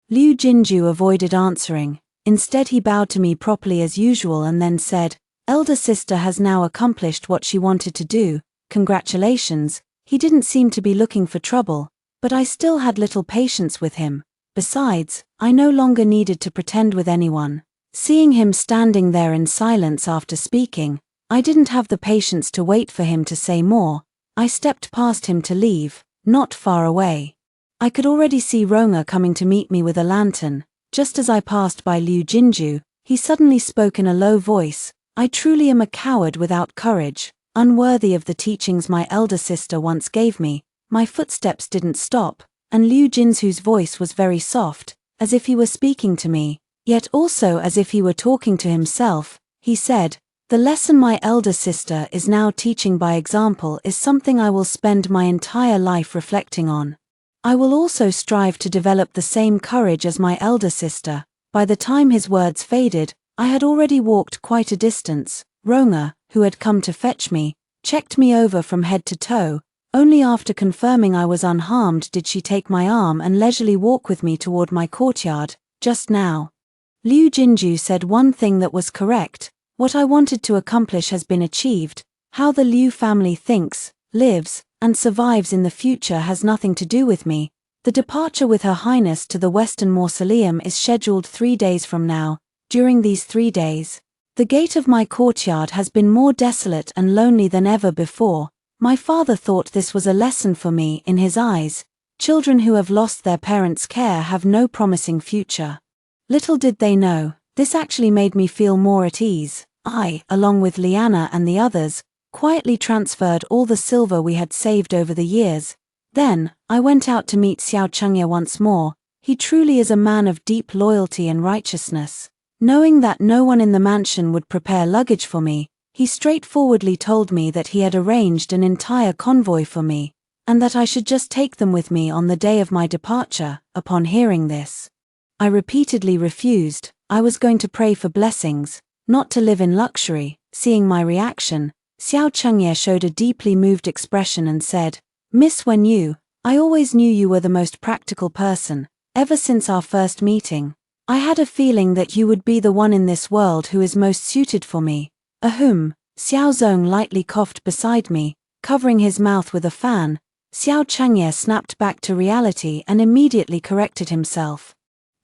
Liu Jinju avoided answering. Instead he bowed to me properly as usual and then said, "Elder sister has now accomplished what she wanted to do. Congratulations." He didn't seem to be looking for trouble, but I still had little patience with him. Besides, I no longer needed to pretend with anyone. Seeing him standing there in silence after speaking, I didn't have the patience to wait for him to say more. I stepped past him to leave. Not far away, I could already see Ronga coming to meet me with a lantern. Just as I passed by Liu Jinju, he suddenly spoke in a low voice. "I truly am a coward without courage, unworthy of the teachings my elder sister once gave me." My footsteps didn't stop, and Liu Jinzu's voice was very soft, as if he were speaking to me, yet also as if he were talking to himself. He said, "The lesson my elder sister is now teaching by example is something I will spend my entire life reflecting on. I will also strive to develop the same courage as my elder sister." By the time his words faded, I had already walked quite a distance. Ronga, who had come to fetch me, checked me over from head to toe. Only after confirming I was unharmed did she take my arm and leisurely walk with me toward my courtyard. "Just now, Liu Jinju said one thing that was correct. What I wanted to accomplish has been achieved. How the Liu family thinks, lives, and survives in the future has nothing to do with me. The departure with Her Highness to the Western Mausoleum is scheduled 3 days from now. During these 3 days, the gate of my courtyard has been more desolate and lonely than ever before. My father thought this was a lesson for me. In his eyes, children who have lost their parents' care have no promising future. Little did they know, this actually made me feel more at ease. I, along with Liana and the others, quietly transferred all the silver we had saved over the years. Then, I went out to meet Xianxia once more. He truly is a man of deep loyalty and righteousness. Knowing that no one in the mansion would prepare luggage for me, he straightforwardly told me that he had arranged an entire convoy for me, and that I should just take them with me on the day of my departure. Upon hearing this, I repeatedly refused. I was going to pray for blessings, not to live in luxury. Seeing my reaction, Xianxia showed a deeply moved expression and said, "Miss Wen, I always knew you were the most practical person. Ever since our first meeting, I had a feeling that you would be the one in this world who is most suited for me." Ahem. Xiao Zong lightly coughed beside me, covering his mouth with a fan. Xianxia snapped back to reality and immediately corrected himself.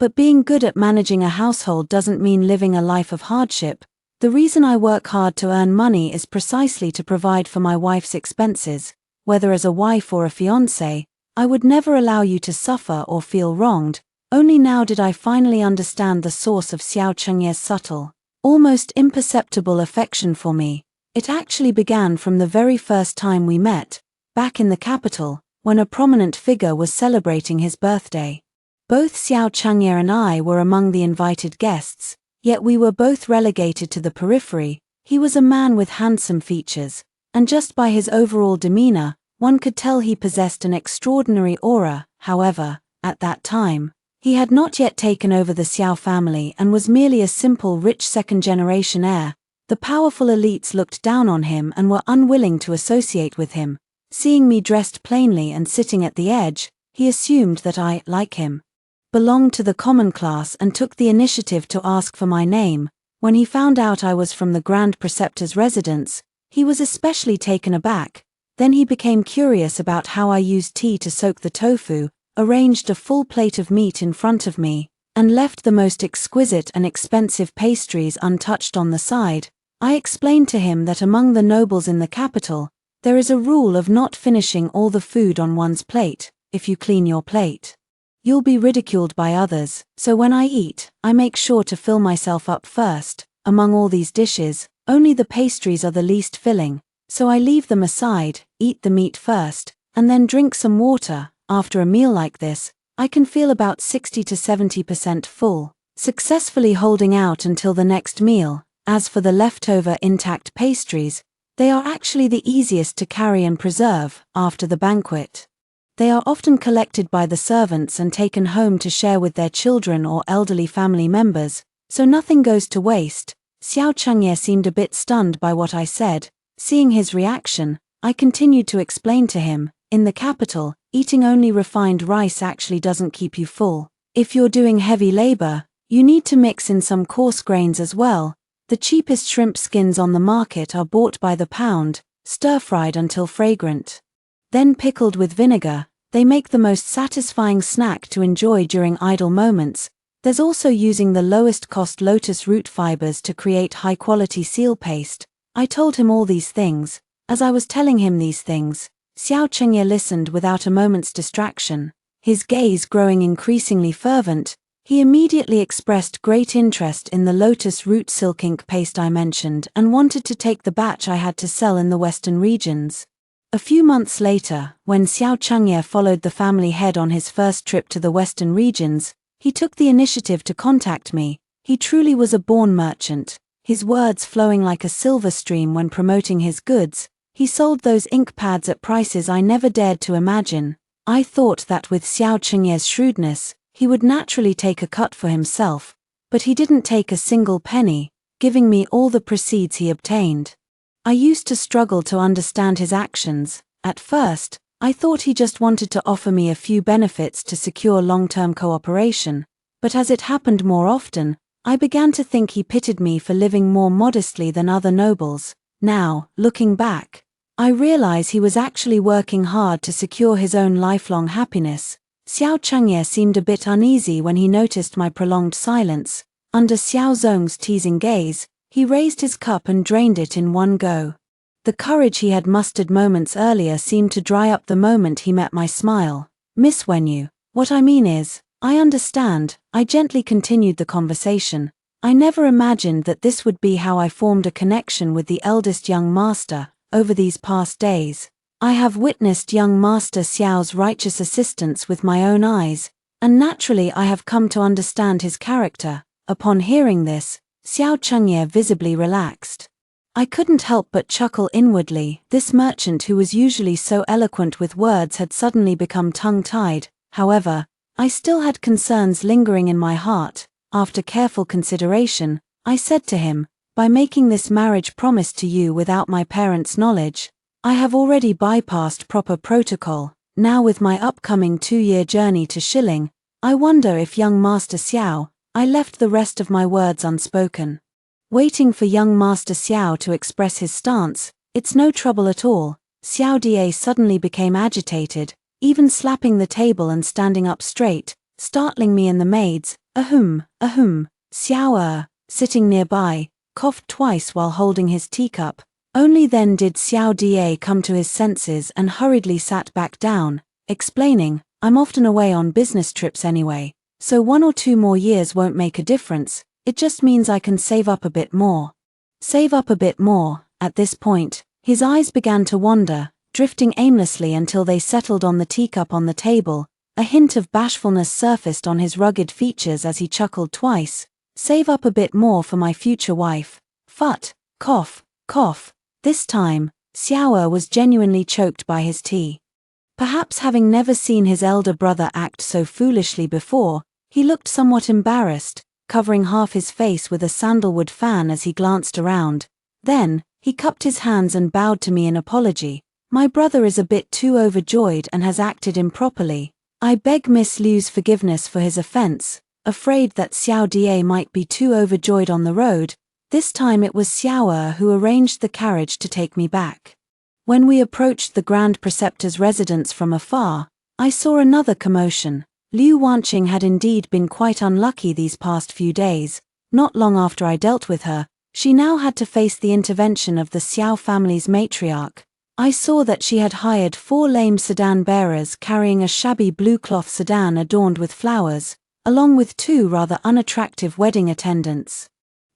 But being good at managing a household doesn't mean living a life of hardship. The reason I work hard to earn money is precisely to provide for my wife's expenses. Whether as a wife or a fiancé, I would never allow you to suffer or feel wronged. Only now did I finally understand the source of Xianxia's subtle, almost imperceptible affection for me. It actually began from the very first time we met, back in the capital, when a prominent figure was celebrating his birthday. Both Xianxia and I were among the invited guests, yet we were both relegated to the periphery. He was a man with handsome features, and just by his overall demeanor, one could tell he possessed an extraordinary aura. However, at that time, he had not yet taken over the Xiao family and was merely a simple rich second-generation heir. The powerful elites looked down on him and were unwilling to associate with him. Seeing me dressed plainly and sitting at the edge, he assumed that I, like him, belonged to the common class and took the initiative to ask for my name. When he found out I was from the Grand Preceptor's residence, he was especially taken aback. Then he became curious about how I used tea to soak the tofu, arranged a full plate of meat in front of me, and left the most exquisite and expensive pastries untouched on the side. I explained to him that among the nobles in the capital, there is a rule of not finishing all the food on one's plate. If you clean your plate, you'll be ridiculed by others, so when I eat, I make sure to fill myself up first. Among all these dishes, only the pastries are the least filling, so I leave them aside, eat the meat first, and then drink some water. After a meal like this, I can feel about 60 to 70% full, successfully holding out until the next meal. As for the leftover intact pastries, they are actually the easiest to carry and preserve. After the banquet, they are often collected by the servants and taken home to share with their children or elderly family members, so nothing goes to waste. Xianxia seemed a bit stunned by what I said. Seeing his reaction, I continued to explain to him, in the capital, eating only refined rice actually doesn't keep you full. If you're doing heavy labor, you need to mix in some coarse grains as well. The cheapest shrimp skins on the market are bought by the pound, stir-fried until fragrant, then pickled with vinegar. They make the most satisfying snack to enjoy during idle moments. There's also using the lowest cost lotus root fibers to create high-quality seal paste. I told him all these things. As I was telling him these things, Xianxia listened without a moment's distraction. His gaze growing increasingly fervent, he immediately expressed great interest in the lotus root silk ink paste I mentioned and wanted to take the batch I had to sell in the western regions. A few months later, when Xianxia followed the family head on his first trip to the western regions, he took the initiative to contact me. He truly was a born merchant, his words flowing like a silver stream when promoting his goods. He sold those ink pads at prices I never dared to imagine. I thought that with Xianxia's shrewdness, he would naturally take a cut for himself, but he didn't take a single penny, giving me all the proceeds he obtained. I used to struggle to understand his actions. At first, I thought he just wanted to offer me a few benefits to secure long-term cooperation, but as it happened more often, I began to think he pitied me for living more modestly than other nobles. Now, looking back, I realize he was actually working hard to secure his own lifelong happiness. Xianxia seemed a bit uneasy when he noticed my prolonged silence. Under Xiao Zong's teasing gaze, he raised his cup and drained it in one go. The courage he had mustered moments earlier seemed to dry up the moment he met my smile. Miss Wenyu, what I mean is, I understand, I gently continued the conversation. I never imagined that this would be how I formed a connection with the eldest young master. Over these past days, I have witnessed young Master Xiao's righteous assistance with my own eyes, and naturally I have come to understand his character. Upon hearing this, Xianxia visibly relaxed. I couldn't help but chuckle inwardly. This merchant who was usually so eloquent with words had suddenly become tongue-tied. However, I still had concerns lingering in my heart. After careful consideration, I said to him, by making this marriage promise to you without my parents' knowledge, I have already bypassed proper protocol. Now with my upcoming 2-year journey to Shilling, I wonder if young Master Xiao. I left the rest of my words unspoken. Waiting for young Master Xiao to express his stance, it's no trouble at all. Xiao Da suddenly became agitated, even slapping the table and standing up straight, startling me and the maids. Ahem. Xiao sitting nearby, coughed twice while holding his teacup. Only then did Xiao Da come to his senses and hurriedly sat back down, explaining, I'm often away on business trips anyway, so 1 or 2 more years won't make a difference, it just means I can save up a bit more. Save up a bit more. At this point, his eyes began to wander, drifting aimlessly until they settled on the teacup on the table. A hint of bashfulness surfaced on his rugged features as he chuckled twice. Save up a bit more for my future wife. Phut, cough, cough. This time, Xiao was genuinely choked by his tea. Perhaps having never seen his elder brother act so foolishly before, he looked somewhat embarrassed, covering half his face with a sandalwood fan as he glanced around. Then, he cupped his hands and bowed to me in apology. My brother is a bit too overjoyed and has acted improperly. I beg Miss Liu's forgiveness for his offense. Afraid that Xiao Da might be too overjoyed on the road, this time it was Xiao who arranged the carriage to take me back. When we approached the Grand Preceptor's residence from afar, I saw another commotion. Liu Wanqing had indeed been quite unlucky these past few days. Not long after I dealt with her, she now had to face the intervention of the Xiao family's matriarch. I saw that she had hired 4 lame sedan bearers carrying a shabby blue cloth sedan adorned with flowers, along with 2 rather unattractive wedding attendants.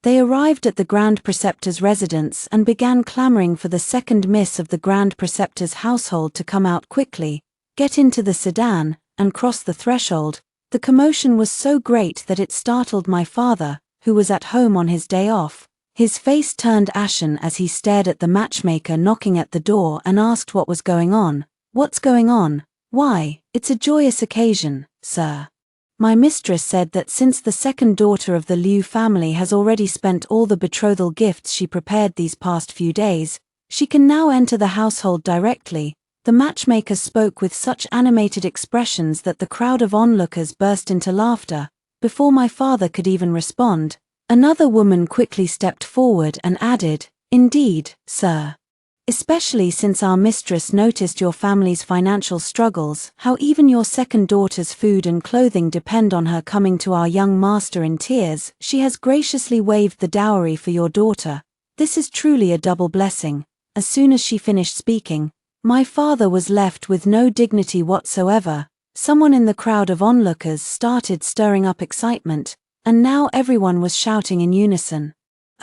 They arrived at the Grand Preceptor's residence and began clamoring for the second miss of the Grand Preceptor's household to come out quickly, get into the sedan, and cross the threshold. The commotion was so great that it startled my father, who was at home on his day off. His face turned ashen as he stared at the matchmaker knocking at the door and asked what was going on. What's going on? Why, it's a joyous occasion, sir. My mistress said that since the second daughter of the Liu family has already spent all the betrothal gifts she prepared these past few days, she can now enter the household directly. The matchmaker spoke with such animated expressions that the crowd of onlookers burst into laughter. Before my father could even respond, another woman quickly stepped forward and added, Indeed, sir. Especially since our mistress noticed your family's financial struggles, how even your second daughter's food and clothing depend on her coming to our young master in tears, she has graciously waived the dowry for your daughter. This is truly a double blessing. As soon as she finished speaking, my father was left with no dignity whatsoever. Someone in the crowd of onlookers started stirring up excitement, and now everyone was shouting in unison,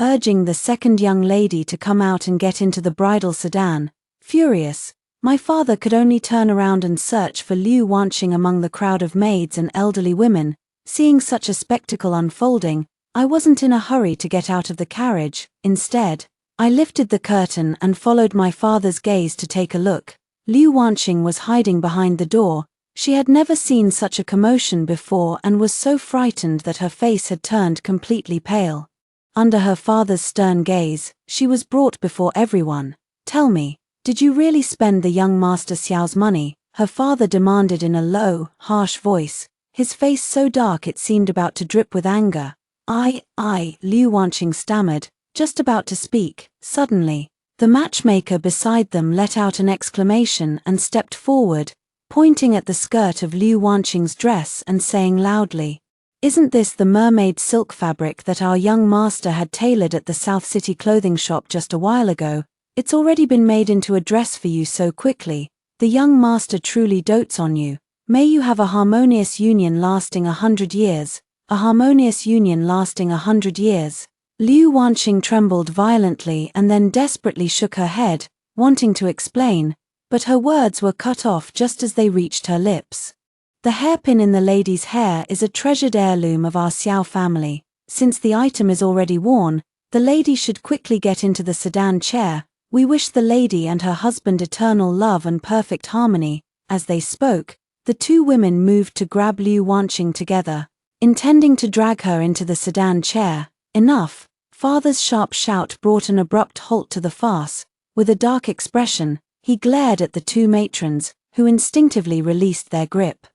urging the second young lady to come out and get into the bridal sedan. Furious, my father could only turn around and search for Liu Wanqing among the crowd of maids and elderly women. Seeing such a spectacle unfolding, I wasn't in a hurry to get out of the carriage. Instead, I lifted the curtain and followed my father's gaze to take a look. Liu Wanqing was hiding behind the door. She had never seen such a commotion before and was so frightened that her face had turned completely pale. Under her father's stern gaze, she was brought before everyone. Tell me, did you really spend the young Master Xiao's money? Her father demanded in a low, harsh voice, his face so dark it seemed about to drip with anger. Liu Wanqing stammered, just about to speak. Suddenly, the matchmaker beside them let out an exclamation and stepped forward. pointing at the skirt of Liu Wanqing's dress and saying loudly, "Isn't this the mermaid silk fabric that our young master had tailored at the South City clothing shop just a while ago? It's already been made into a dress for you so quickly. The young master truly dotes on you. May you have a harmonious union lasting 100 years, a harmonious union lasting 100 years. Liu Wanqing trembled violently and then desperately shook her head, wanting to explain, but her words were cut off just as they reached her lips. The hairpin in the lady's hair is a treasured heirloom of our Xiao family. Since the item is already worn, the lady should quickly get into the sedan chair. We wish the lady and her husband eternal love and perfect harmony." As they spoke, the two women moved to grab Liu Wanqing together, intending to drag her into the sedan chair. Enough! Father's sharp shout brought an abrupt halt to the farce. With a dark expression, he glared at the two matrons, who instinctively released their grip.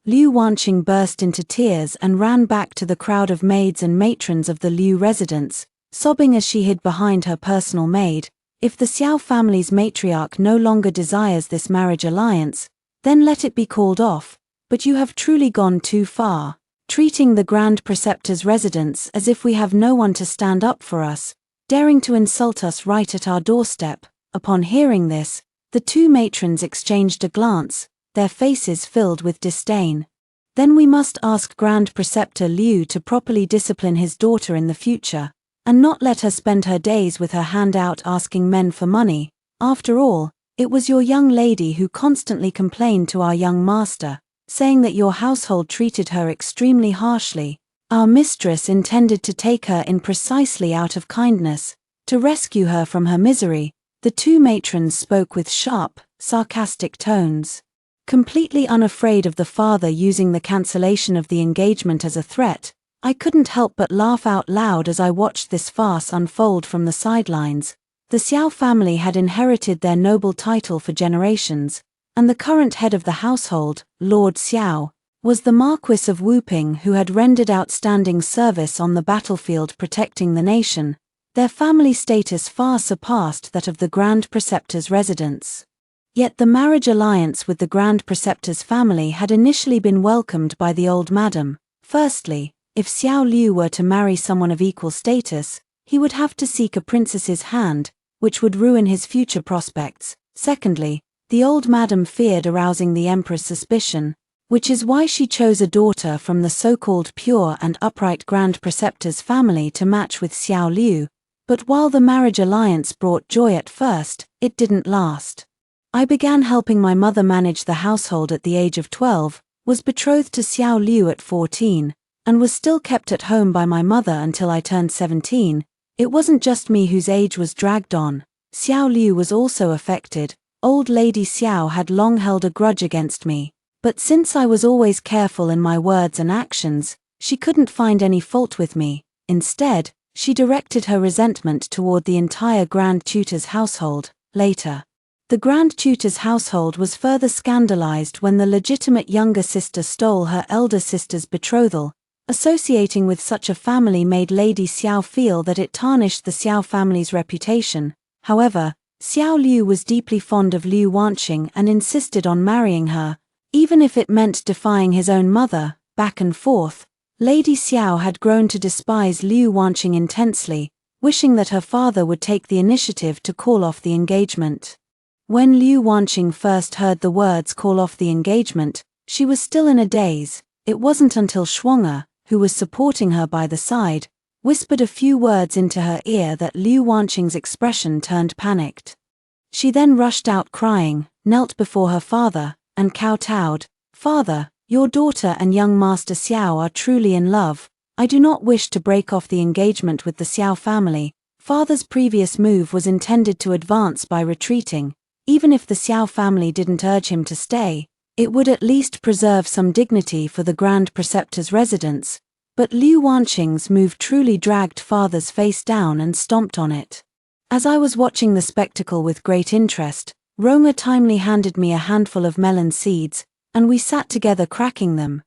Liu Wanqing burst into tears and ran back to the crowd of maids and matrons of the Liu residence, sobbing as she hid behind her personal maid. If the Xiao family's matriarch no longer desires this marriage alliance, then let it be called off, but you have truly gone too far, treating the Grand Preceptor's residence as if we have no one to stand up for us, daring to insult us right at our doorstep. Upon hearing this, the two matrons exchanged a glance, their faces filled with disdain. Then we must ask Grand Preceptor Liu to properly discipline his daughter in the future, and not let her spend her days with her hand out asking men for money. After all, it was your young lady who constantly complained to our young master, saying that your household treated her extremely harshly. Our mistress intended to take her in precisely out of kindness, to rescue her from her misery. The two matrons spoke with sharp, sarcastic tones. Completely unafraid of the father using the cancellation of the engagement as a threat, I couldn't help but laugh out loud as I watched this farce unfold from the sidelines. The Xiao family had inherited their noble title for generations, and the current head of the household, Lord Xiao, was the Marquis of Wuping, who had rendered outstanding service on the battlefield protecting the nation. Their family status far surpassed that of the Grand Preceptor's residence. Yet the marriage alliance with the Grand Preceptor's family had initially been welcomed by the old madam. Firstly, if Xiao Liu were to marry someone of equal status, he would have to seek a princess's hand, which would ruin his future prospects. Secondly, the old madam feared arousing the emperor's suspicion, which is why she chose a daughter from the so-called pure and upright Grand Preceptor's family to match with Xiao Liu. But while the marriage alliance brought joy at first, it didn't last. I began helping my mother manage the household at the age of 12, was betrothed to Xiao Liu at 14, and was still kept at home by my mother until I turned 17. It wasn't just me whose age was dragged on. Xiao Liu was also affected. Old Lady Xiao had long held a grudge against me, but since I was always careful in my words and actions, she couldn't find any fault with me. Instead, she directed her resentment toward the entire Grand Tutor's household. Later, the Grand Tutor's household was further scandalized when the legitimate younger sister stole her elder sister's betrothal. Associating with such a family made Lady Xiao feel that it tarnished the Xiao family's reputation. However, Xiao Liu was deeply fond of Liu Wanqing and insisted on marrying her, even if it meant defying his own mother. Back and forth, Lady Xiao had grown to despise Liu Wanqing intensely, wishing that her father would take the initiative to call off the engagement. When Liu Wanqing first heard the words "call off the engagement," she was still in a daze. It wasn't until Xianxia, who was supporting her by the side, whispered a few words into her ear that Liu Wanqing's expression turned panicked. She then rushed out crying, knelt before her father, and kowtowed. "Father, your daughter and young Master Xiao are truly in love. I do not wish to break off the engagement with the Xiao family." Father's previous move was intended to advance by retreating. Even if the Xiao family didn't urge him to stay, it would at least preserve some dignity for the Grand Preceptor's residence. But Liu Wanqing's move truly dragged father's face down and stomped on it. As I was watching the spectacle with great interest, Roma timely handed me a handful of melon seeds, and we sat together cracking them.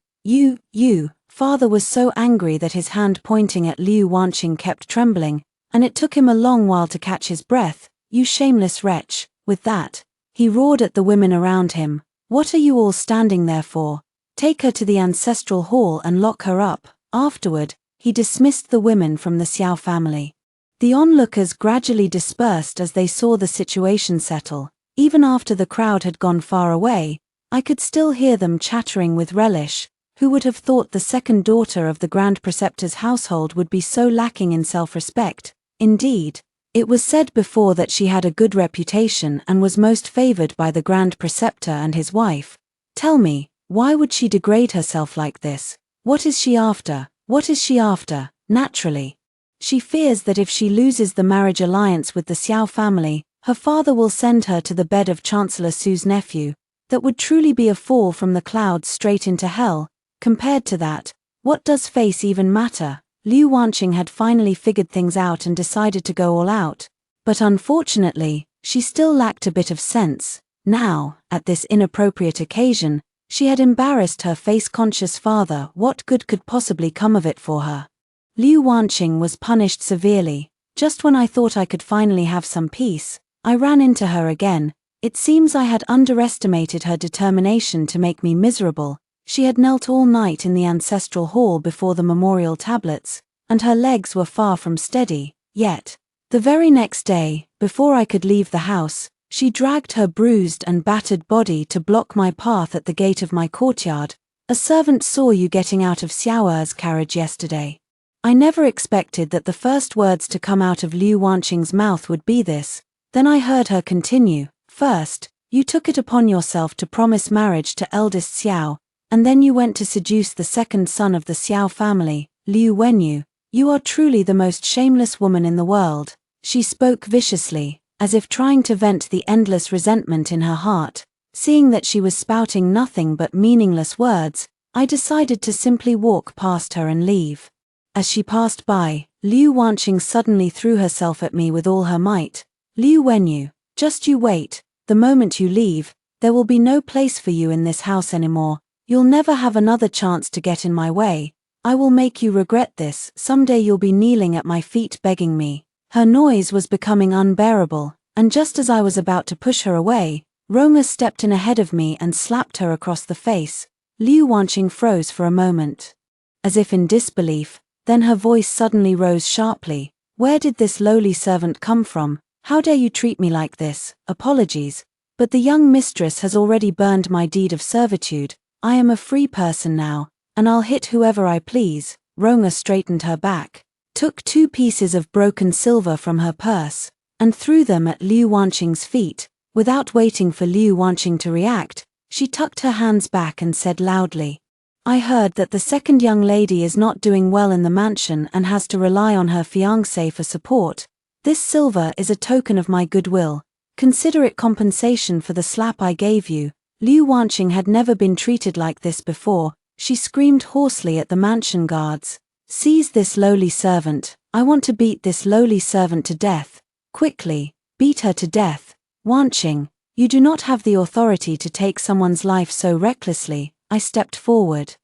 Father was so angry that his hand pointing at Liu Wanqing kept trembling, and it took him a long while to catch his breath. "You shameless wretch." With that, he roared at the women around him. What are you all standing there for? Take her to the ancestral hall and lock her up." Afterward, he dismissed the women from the Xiao family. The onlookers gradually dispersed as they saw the situation settle. Even after the crowd had gone far away, I could still hear them chattering with relish. Who would have thought the second daughter of the Grand Preceptor's household would be so lacking in self-respect? Indeed, it was said before that she had a good reputation and was most favored by the Grand Preceptor and his wife. Tell me, why would she degrade herself like this? What is she after? What is she after? Naturally, she fears that if she loses the marriage alliance with the Xiao family, her father will send her to the bed of Chancellor Su's nephew. That would truly be a fall from the clouds straight into hell. Compared to that, what does face even matter? Liu Wanqing had finally figured things out and decided to go all out. But unfortunately, she still lacked a bit of sense. Now, at this inappropriate occasion, she had embarrassed her face-conscious father. What good could possibly come of it for her? Liu Wanqing was punished severely. Just when I thought I could finally have some peace, I ran into her again. It seems I had underestimated her determination to make me miserable. She had knelt all night in the ancestral hall before the memorial tablets, and her legs were far from steady. Yet, the very next day, before I could leave the house, she dragged her bruised and battered body to block my path at the gate of my courtyard. "A servant saw you getting out of Xiaoer's carriage yesterday." I never expected that the first words to come out of Liu Wanqing's mouth would be this. Then I heard her continue, "First, you took it upon yourself to promise marriage to eldest Xiao, and then you went to seduce the second son of the Xiao family, Liu Wenyu. You are truly the most shameless woman in the world." She spoke viciously, as if trying to vent the endless resentment in her heart. Seeing that she was spouting nothing but meaningless words, I decided to simply walk past her and leave. As she passed by, Liu Wanqing suddenly threw herself at me with all her might. "Liu Wenyu, just you wait. The moment you leave, there will be no place for you in this house anymore. You'll never have another chance to get in my way. I will make you regret this. Someday you'll be kneeling at my feet begging me." Her noise was becoming unbearable, and just as I was about to push her away, Rong'er stepped in ahead of me and slapped her across the face. Liu Wanqing froze for a moment, as if in disbelief. Then her voice suddenly rose sharply. "Where did this lowly servant come from? How dare you treat me like this? Apologies, but the young mistress has already burned my deed of servitude. I am a free person now, and I'll hit whoever I please." Rong'er straightened her back, took 2 pieces of broken silver from her purse, and threw them at Liu Wanqing's feet. Without waiting for Liu Wanqing to react, she tucked her hands back and said loudly, "I heard that the second young lady is not doing well in the mansion and has to rely on her fiancé for support. This silver is a token of my goodwill. Consider it compensation for the slap I gave you." Liu Wanqing had never been treated like this before. She screamed hoarsely at the mansion guards, "Seize this lowly servant. I want to beat this lowly servant to death. Quickly, beat her to death." "Wanqing, you do not have the authority to take someone's life so recklessly." I stepped forward,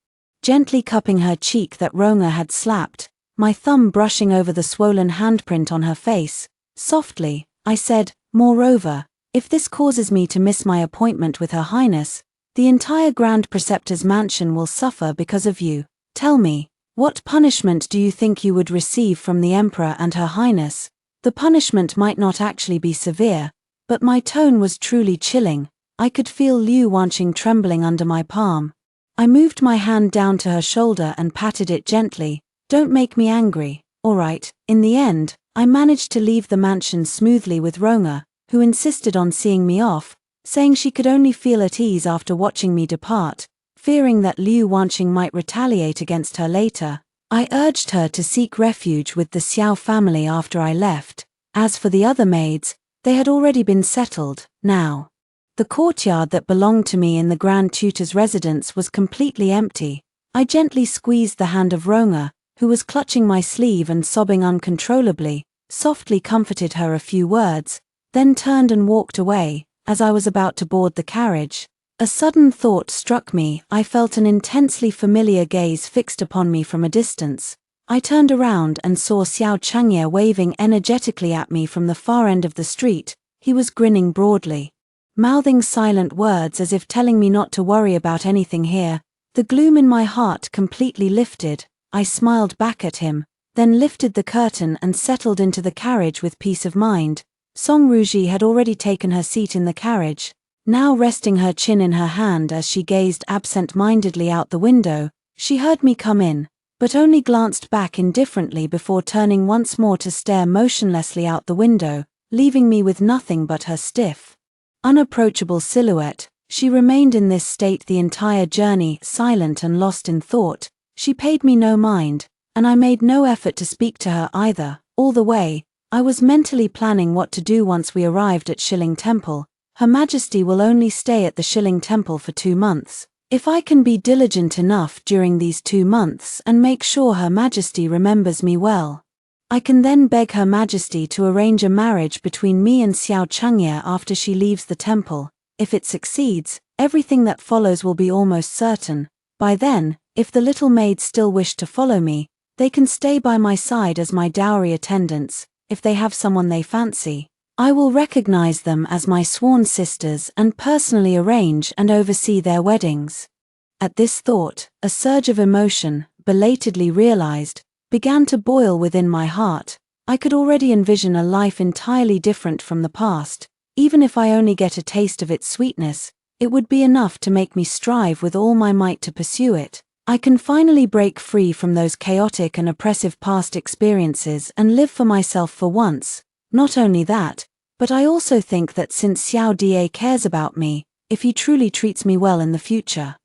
gently cupping her cheek that Rong'er had slapped, my thumb brushing over the swollen handprint on her face. Softly, I said, "Moreover, if this causes me to miss my appointment with Her Highness, the entire Grand Preceptor's mansion will suffer because of you. Tell me, what punishment do you think you would receive from the Emperor and Her Highness?" The punishment might not actually be severe, but my tone was truly chilling. I could feel Liu Wanqing trembling under my palm. I moved my hand down to her shoulder and patted it gently. "Don't make me angry, all right?" In the end, I managed to leave the mansion smoothly with Rong'er, who insisted on seeing me off, saying she could only feel at ease after watching me depart. Fearing that Liu Wanqing might retaliate against her later, I urged her to seek refuge with the Xiao family after I left. As for the other maids, they had already been settled. Now, the courtyard that belonged to me in the Grand Tutor's residence was completely empty. I gently squeezed the hand of Rong'er, who was clutching my sleeve and sobbing uncontrollably, softly comforted her a few words, then turned and walked away. As I was about to board the carriage, a sudden thought struck me. I felt an intensely familiar gaze fixed upon me from a distance. I turned around and saw Xianxia waving energetically at me from the far end of the street. He was grinning broadly. mouthing silent words as if telling me not to worry about anything here. The gloom in my heart completely lifted. I smiled back at him, then lifted the curtain and settled into the carriage with peace of mind. Song Ruji had already taken her seat in the carriage, now resting her chin in her hand as she gazed absent-mindedly out the window. She heard me come in, but only glanced back indifferently before turning once more to stare motionlessly out the window, leaving me with nothing but her stiff, unapproachable silhouette. She remained in this state the entire journey, silent and lost in thought. She paid me no mind, and I made no effort to speak to her either. All the way, I was mentally planning what to do once we arrived at Shilling Temple. Her Majesty will only stay at the Shilling Temple for 2 months. If I can be diligent enough during these 2 months and make sure Her Majesty remembers me well, I can then beg Her Majesty to arrange a marriage between me and Xianxia after she leaves the temple. If it succeeds, everything that follows will be almost certain. By then, if the little maids still wish to follow me, they can stay by my side as my dowry attendants. If they have someone they fancy, I will recognize them as my sworn sisters and personally arrange and oversee their weddings. At this thought, a surge of emotion, belatedly realized, began to boil within my heart. I could already envision a life entirely different from the past. Even if I only get a taste of its sweetness, it would be enough to make me strive with all my might to pursue it. I can finally break free from those chaotic and oppressive past experiences and live for myself for once. Not only that, but I also think that since Xiao Da cares about me, if he truly treats me well in the future,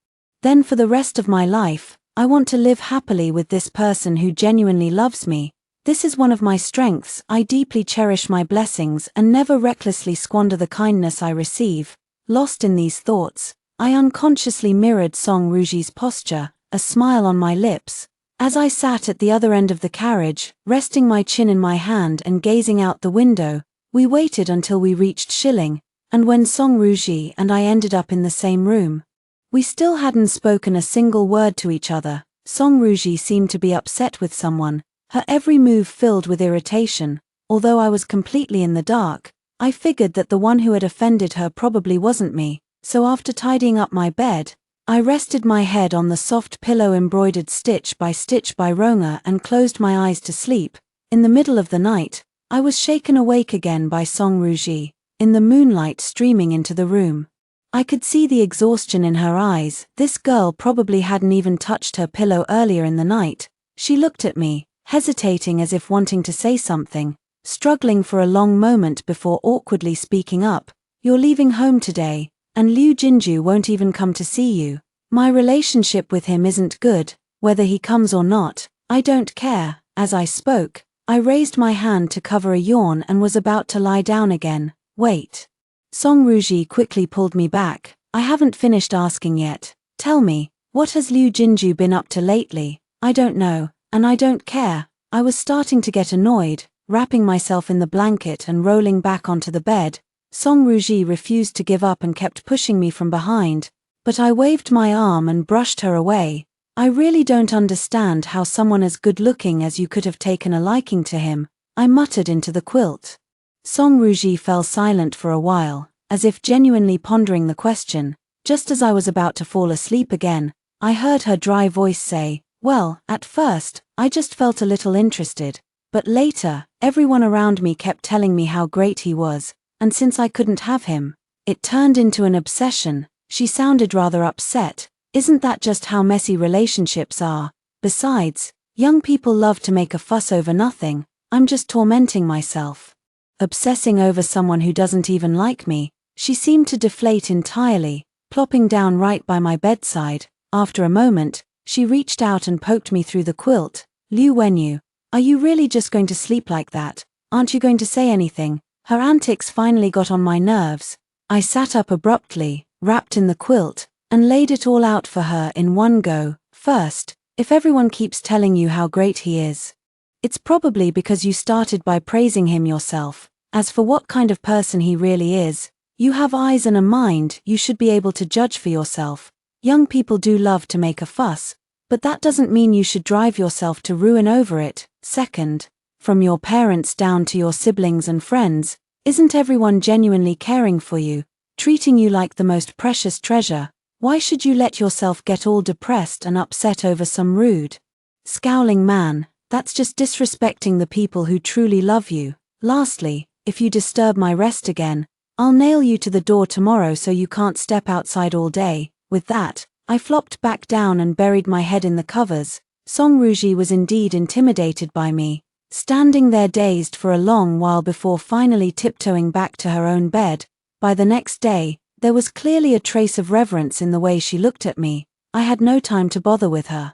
then for the rest of my life, I want to live happily with this person who genuinely loves me. This is one of my strengths. I deeply cherish my blessings and never recklessly squander the kindness I receive. Lost in these thoughts, I unconsciously mirrored Song Ruji's posture, a smile on my lips, as I sat at the other end of the carriage, resting my chin in my hand and gazing out the window. We waited until we reached Shilling, and when Song Ruji and I ended up in the same room, we still hadn't spoken a single word to each other. Song Ruji seemed to be upset with someone, her every move filled with irritation. Although I was completely in the dark, I figured that the one who had offended her probably wasn't me, so after tidying up my bed, I rested my head on the soft pillow embroidered stitch by Ronga and closed my eyes to sleep. In the middle of the night, I was shaken awake again by Song Ruji, in the moonlight streaming into the room. I could see the exhaustion in her eyes. This girl probably hadn't even touched her pillow earlier in the night. She looked at me, hesitating as if wanting to say something, struggling for a long moment before awkwardly speaking up. "You're leaving home today, and Liu Jinju won't even come to see you. My relationship with him isn't good. Whether he comes or not, I don't care." As I spoke, I raised my hand to cover a yawn and was about to lie down again. "Wait." Song Ruji quickly pulled me back. "I haven't finished asking yet. Tell me, what has Liu Jinju been up to lately?" "I don't know, and I don't care." I was starting to get annoyed, wrapping myself in the blanket and rolling back onto the bed. Song Ruji refused to give up and kept pushing me from behind, but I waved my arm and brushed her away. "I really don't understand how someone as good-looking as you could have taken a liking to him," I muttered into the quilt. Song Ruji fell silent for a while, as if genuinely pondering the question. Just as I was about to fall asleep again, I heard her dry voice say, "Well, at first, I just felt a little interested, but later, everyone around me kept telling me how great he was, and since I couldn't have him, it turned into an obsession." She sounded rather upset. "Isn't that just how messy relationships are? Besides, young people love to make a fuss over nothing. I'm just tormenting myself. Obsessing over someone who doesn't even like me." She seemed to deflate entirely, plopping down right by my bedside. After a moment, she reached out and poked me through the quilt. "Liu Wenyu, are you really just going to sleep like that? Aren't you going to say anything?" Her antics finally got on my nerves. I sat up abruptly, wrapped in the quilt, and laid it all out for her in one go. "First, if everyone keeps telling you how great he is, it's probably because you started by praising him yourself. As for what kind of person he really is, you have eyes and a mind. You should be able to judge for yourself. Young people do love to make a fuss, but that doesn't mean you should drive yourself to ruin over it. Second, from your parents down to your siblings and friends, isn't everyone genuinely caring for you? treating you like the most precious treasure. Why should you let yourself get all depressed and upset over some rude, scowling man? That's just disrespecting the people who truly love you. Lastly, if you disturb my rest again, I'll nail you to the door tomorrow so you can't step outside all day." With that, I flopped back down and buried my head in the covers. Song Ruji was indeed intimidated by me, standing there dazed for a long while before finally tiptoeing back to her own bed. By the next day, there was clearly a trace of reverence in the way she looked at me. I had no time to bother with her.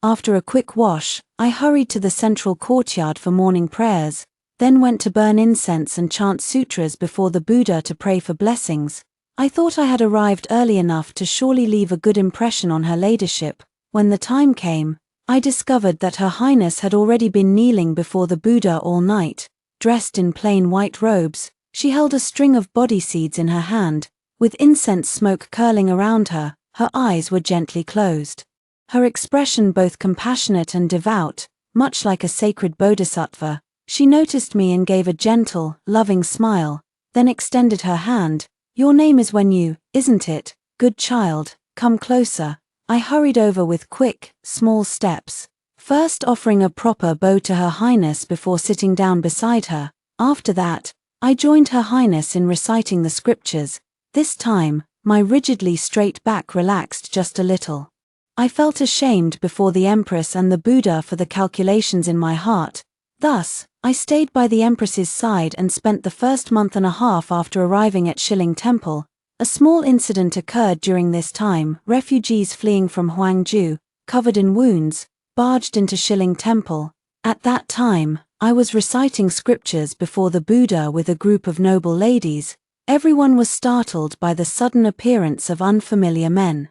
After a quick wash, I hurried to the central courtyard for morning prayers, then went to burn incense and chant sutras before the Buddha to pray for blessings. I thought I had arrived early enough to surely leave a good impression on her ladyship. When the time came, I discovered that Her Highness had already been kneeling before the Buddha all night. Dressed in plain white robes, she held a string of body seeds in her hand, with incense smoke curling around her. Her eyes were gently closed. Her expression both compassionate and devout, much like a sacred bodhisattva. She noticed me and gave a gentle, loving smile, then extended her hand. "Your name is Wenyu, isn't it? Good child, come closer." I hurried over with quick, small steps, first offering a proper bow to Her Highness before sitting down beside her. After that, I joined Her Highness in reciting the scriptures. This time, my rigidly straight back relaxed just a little. I felt ashamed before the Empress and the Buddha for the calculations in my heart. Thus, I stayed by the Empress's side and spent the first month and a half after arriving at Shilling Temple. A small incident occurred during this time. Refugees fleeing from Huangju, covered in wounds, barged into Shilling Temple. At that time, I was reciting scriptures before the Buddha with a group of noble ladies. Everyone was startled by the sudden appearance of unfamiliar men.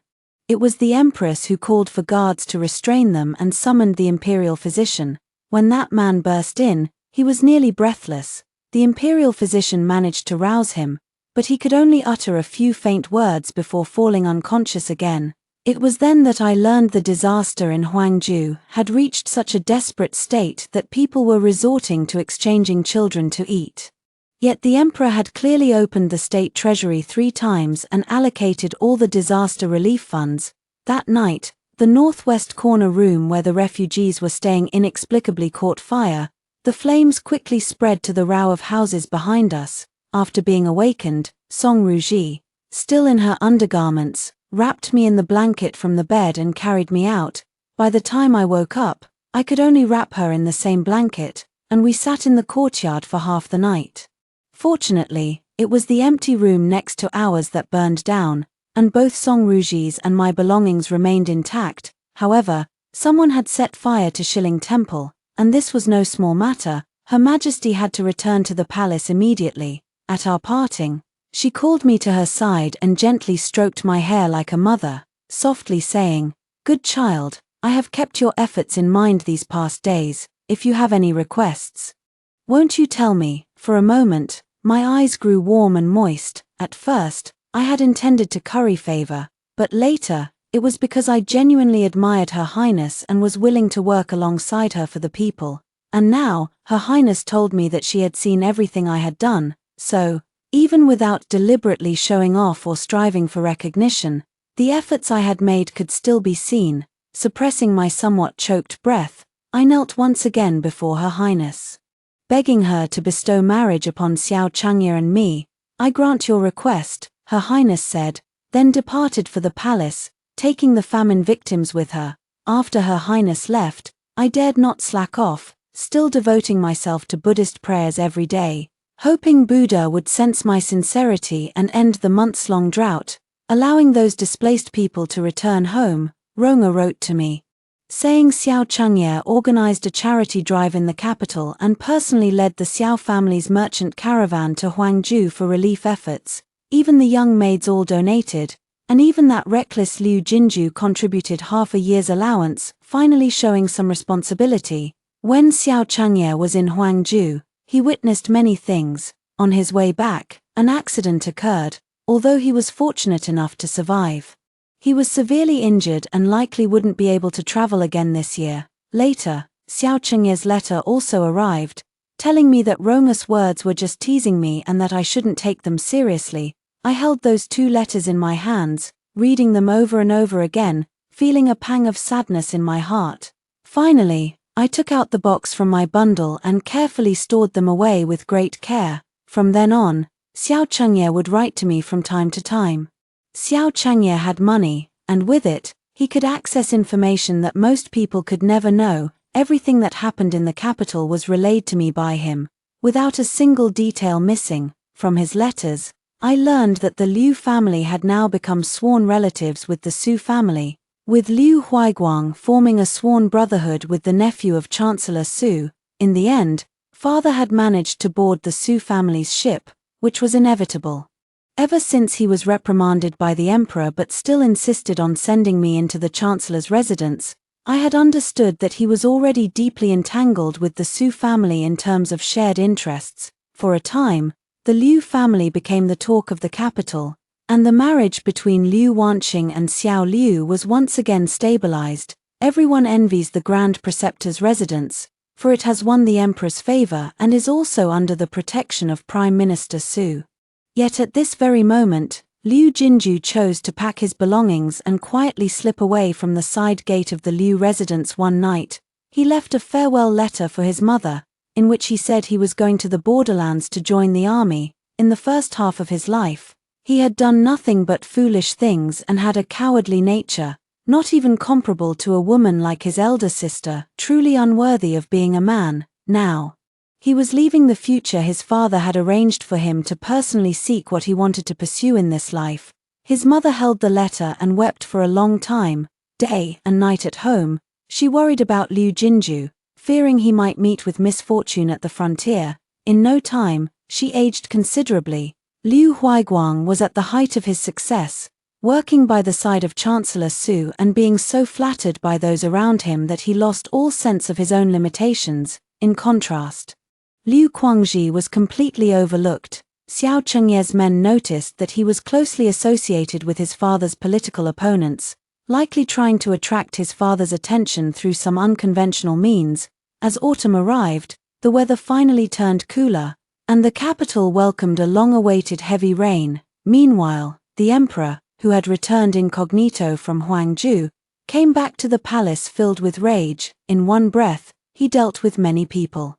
It was the Empress who called for guards to restrain them and summoned the Imperial physician. When that man burst in, he was nearly breathless. The Imperial physician managed to rouse him, but he could only utter a few faint words before falling unconscious again. It was then that I learned the disaster in Huangju had reached such a desperate state that people were resorting to exchanging children to eat. Yet the emperor had clearly opened the state treasury 3 times and allocated all the disaster relief funds. That night, the northwest corner room where the refugees were staying inexplicably caught fire. The flames quickly spread to the row of houses behind us. After being awakened, Song Ruji, still in her undergarments, wrapped me in the blanket from the bed and carried me out. By the time I woke up, I could only wrap her in the same blanket, and we sat in the courtyard for half the night. Fortunately, it was the empty room next to ours that burned down, and both Song Ruji's and my belongings remained intact. However, someone had set fire to Shilling Temple, and this was no small matter. Her Majesty had to return to the palace immediately. At our parting, she called me to her side and gently stroked my hair like a mother, softly saying, "Good child, I have kept your efforts in mind these past days. If you have any requests, won't you tell me?" For a moment, my eyes grew warm and moist. At first, I had intended to curry favor, but later, it was because I genuinely admired Her Highness and was willing to work alongside her for the people. And now, Her Highness told me that she had seen everything I had done, so, even without deliberately showing off or striving for recognition, the efforts I had made could still be seen. Suppressing my somewhat choked breath, I knelt once again before Her Highness, begging her to bestow marriage upon Xianxia and me. "I grant your request," Her Highness said, then departed for the palace, taking the famine victims with her. After Her Highness left, I dared not slack off, still devoting myself to Buddhist prayers every day, hoping Buddha would sense my sincerity and end the months-long drought, allowing those displaced people to return home. Ronga wrote to me, saying Xianxia organized a charity drive in the capital and personally led the Xiao family's merchant caravan to Huangju for relief efforts. Even the young maids all donated, and even that reckless Liu Jinju contributed half a year's allowance, finally showing some responsibility. When Xianxia was in Huangju, he witnessed many things. On his way back, an accident occurred, although he was fortunate enough to survive. He was severely injured and likely wouldn't be able to travel again this year. Later, Xiaochengye's letter also arrived, telling me that Ronga's words were just teasing me and that I shouldn't take them seriously. I held those 2 letters in my hands, reading them over and over again, feeling a pang of sadness in my heart. Finally, I took out the box from my bundle and carefully stored them away with great care. From then on, Xianxia would write to me from time to time. Xianxia had money, and with it, he could access information that most people could never know. Everything that happened in the capital was relayed to me by him, without a single detail missing. From his letters, I learned that the Liu family had now become sworn relatives with the Su family, with Liu Huaiguang forming a sworn brotherhood with the nephew of Chancellor Su. In the end, father had managed to board the Su family's ship, which was inevitable. Ever since he was reprimanded by the emperor but still insisted on sending me into the chancellor's residence, I had understood that he was already deeply entangled with the Su family in terms of shared interests. For a time, the Liu family became the talk of the capital, and the marriage between Liu Wanqing and Xiao Liu was once again stabilized. Everyone envies the Grand Preceptor's residence, for it has won the emperor's favor and is also under the protection of Prime Minister Su. Yet at this very moment, Liu Jinju chose to pack his belongings and quietly slip away from the side gate of the Liu residence one night. He left a farewell letter for his mother, in which he said he was going to the borderlands to join the army. In the first half of his life, he had done nothing but foolish things and had a cowardly nature, not even comparable to a woman like his elder sister, truly unworthy of being a man. Now, he was leaving the future his father had arranged for him to personally seek what he wanted to pursue in this life. His mother held the letter and wept for a long time, day and night at home. She worried about Liu Jinju, fearing he might meet with misfortune at the frontier. In no time, she aged considerably. Liu Huaiguang was at the height of his success, working by the side of Chancellor Su and being so flattered by those around him that he lost all sense of his own limitations. In contrast, Liu Guangxi was completely overlooked. Xiao Chengye's men noticed that he was closely associated with his father's political opponents, likely trying to attract his father's attention through some unconventional means. As autumn arrived, the weather finally turned cooler, and the capital welcomed a long-awaited heavy rain. Meanwhile, the emperor, who had returned incognito from Huangju, came back to the palace filled with rage. In one breath, he dealt with many people.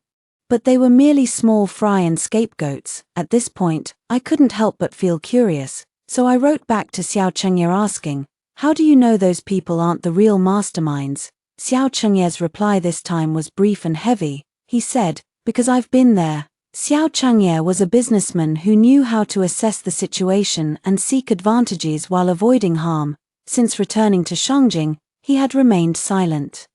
But they were merely small fry and scapegoats. At this point, I couldn't help but feel curious, so I wrote back to Xiao Chengye asking, "How do you know those people aren't the real masterminds?" Xiao Chengye's reply this time was brief and heavy. He said, "Because I've been there." Xiao Chengye was a businessman who knew how to assess the situation and seek advantages while avoiding harm. Since returning to Shangjing, he had remained silent,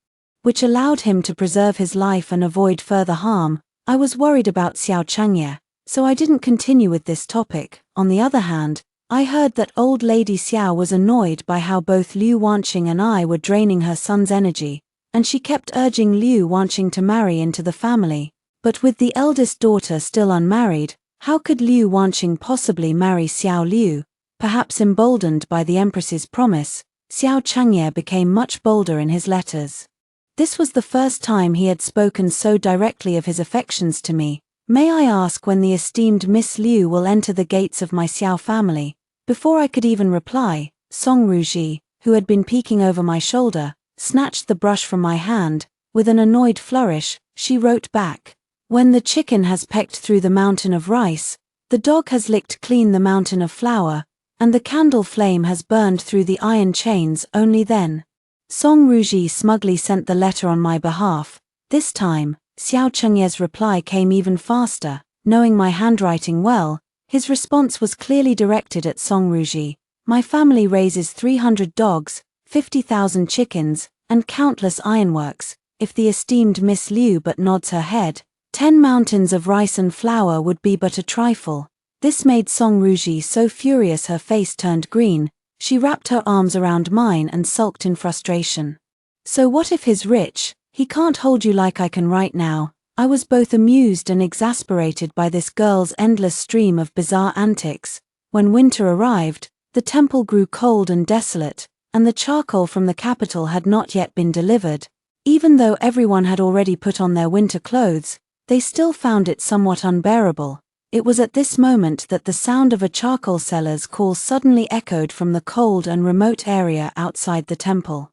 which allowed him to preserve his life and avoid further harm. I was worried about Xiao Chengye, so I didn't continue with this topic. On the other hand, I heard that old lady Xiao was annoyed by how both Liu Wanqing and I were draining her son's energy, and she kept urging Liu Wanqing to marry into the family. But with the eldest daughter still unmarried, how could Liu Wanqing possibly marry Xiao Liu? Perhaps emboldened by the empress's promise, Xiao Chengye became much bolder in his letters. This was the first time he had spoken so directly of his affections to me. "May I ask when the esteemed Miss Liu will enter the gates of my Xiao family?" Before I could even reply, Song Ruji, who had been peeking over my shoulder, snatched the brush from my hand. With an annoyed flourish, she wrote back, "When the chicken has pecked through the mountain of rice, the dog has licked clean the mountain of flour, and the candle flame has burned through the iron chains, only then." Song Ruji smugly sent the letter on my behalf. This time, Xiao Chengye's reply came even faster. Knowing my handwriting well, his response was clearly directed at Song Ruji. "My family raises 300 dogs, 50,000 chickens, and countless ironworks. If the esteemed Miss Liu but nods her head, 10 mountains of rice and flour would be but a trifle." This made Song Ruji so furious her face turned green. She wrapped her arms around mine and sulked in frustration. "So what if he's rich? He can't hold you like I can right now." I was both amused and exasperated by this girl's endless stream of bizarre antics. When winter arrived, the temple grew cold and desolate, and the charcoal from the capital had not yet been delivered. Even though everyone had already put on their winter clothes, they still found it somewhat unbearable. It was at this moment that the sound of a charcoal seller's call suddenly echoed from the cold and remote area outside the temple.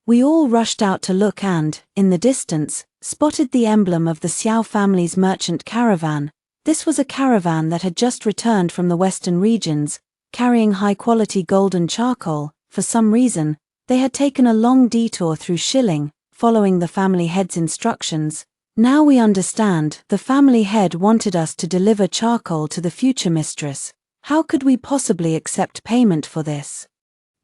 We all rushed out to look and, in the distance, spotted the emblem of the Xiao family's merchant caravan. This was a caravan that had just returned from the western regions, carrying high-quality golden charcoal. For some reason, they had taken a long detour through Shilling, following the family head's instructions. Now we understand, the family head wanted us to deliver charcoal to the future mistress. How could we possibly accept payment for this?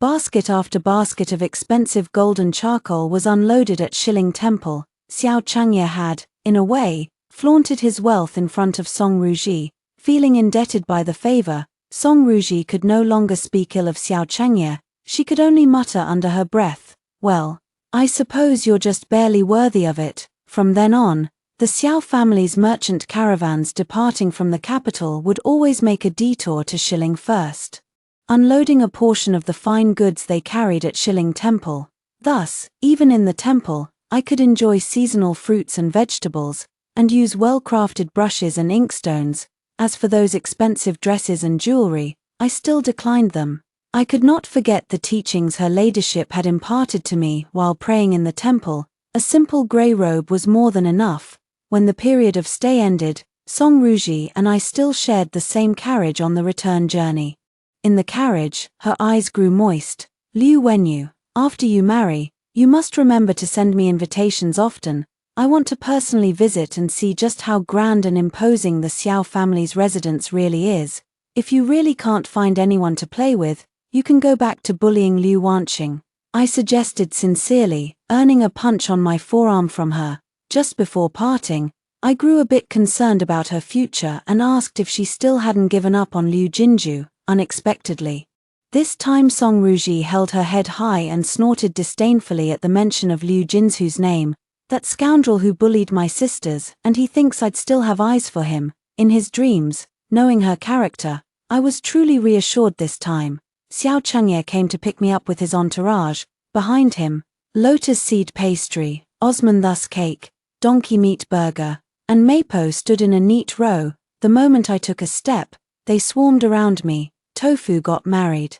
Basket after basket of expensive golden charcoal was unloaded at Shilling Temple. Xianxia had, in a way, flaunted his wealth in front of Song Ruji. Feeling indebted by the favor, Song Ruji could no longer speak ill of Xianxia. She could only mutter under her breath, "Well, I suppose you're just barely worthy of it." From then on, the Xiao family's merchant caravans departing from the capital would always make a detour to Shilling first, unloading a portion of the fine goods they carried at Shilling Temple. Thus, even in the temple, I could enjoy seasonal fruits and vegetables, and use well-crafted brushes and inkstones. As for those expensive dresses and jewelry, I still declined them. I could not forget the teachings her ladyship had imparted to me while praying in the temple. A simple grey robe was more than enough. When the period of stay ended, Song Ruji and I still shared the same carriage on the return journey. In the carriage, her eyes grew moist. "Liu Wenyu, after you marry, you must remember to send me invitations often. I want to personally visit and see just how grand and imposing the Xiao family's residence really is. If you really can't find anyone to play with, you can go back to bullying Liu Wanqing," I suggested sincerely, earning a punch on my forearm from her. Just before parting, I grew a bit concerned about her future and asked if she still hadn't given up on Liu Jinju. Unexpectedly, this time Song Ruji held her head high and snorted disdainfully at the mention of Liu Jinzu's name. "That scoundrel who bullied my sisters, and he thinks I'd still have eyes for him." In his dreams, knowing her character, I was truly reassured this time. Xianxia came to pick me up with his entourage. Behind him, lotus seed pastry, Osmanthus cake, donkey meat burger, and mapo stood in a neat row. The moment I took a step, they swarmed around me. Tofu got married.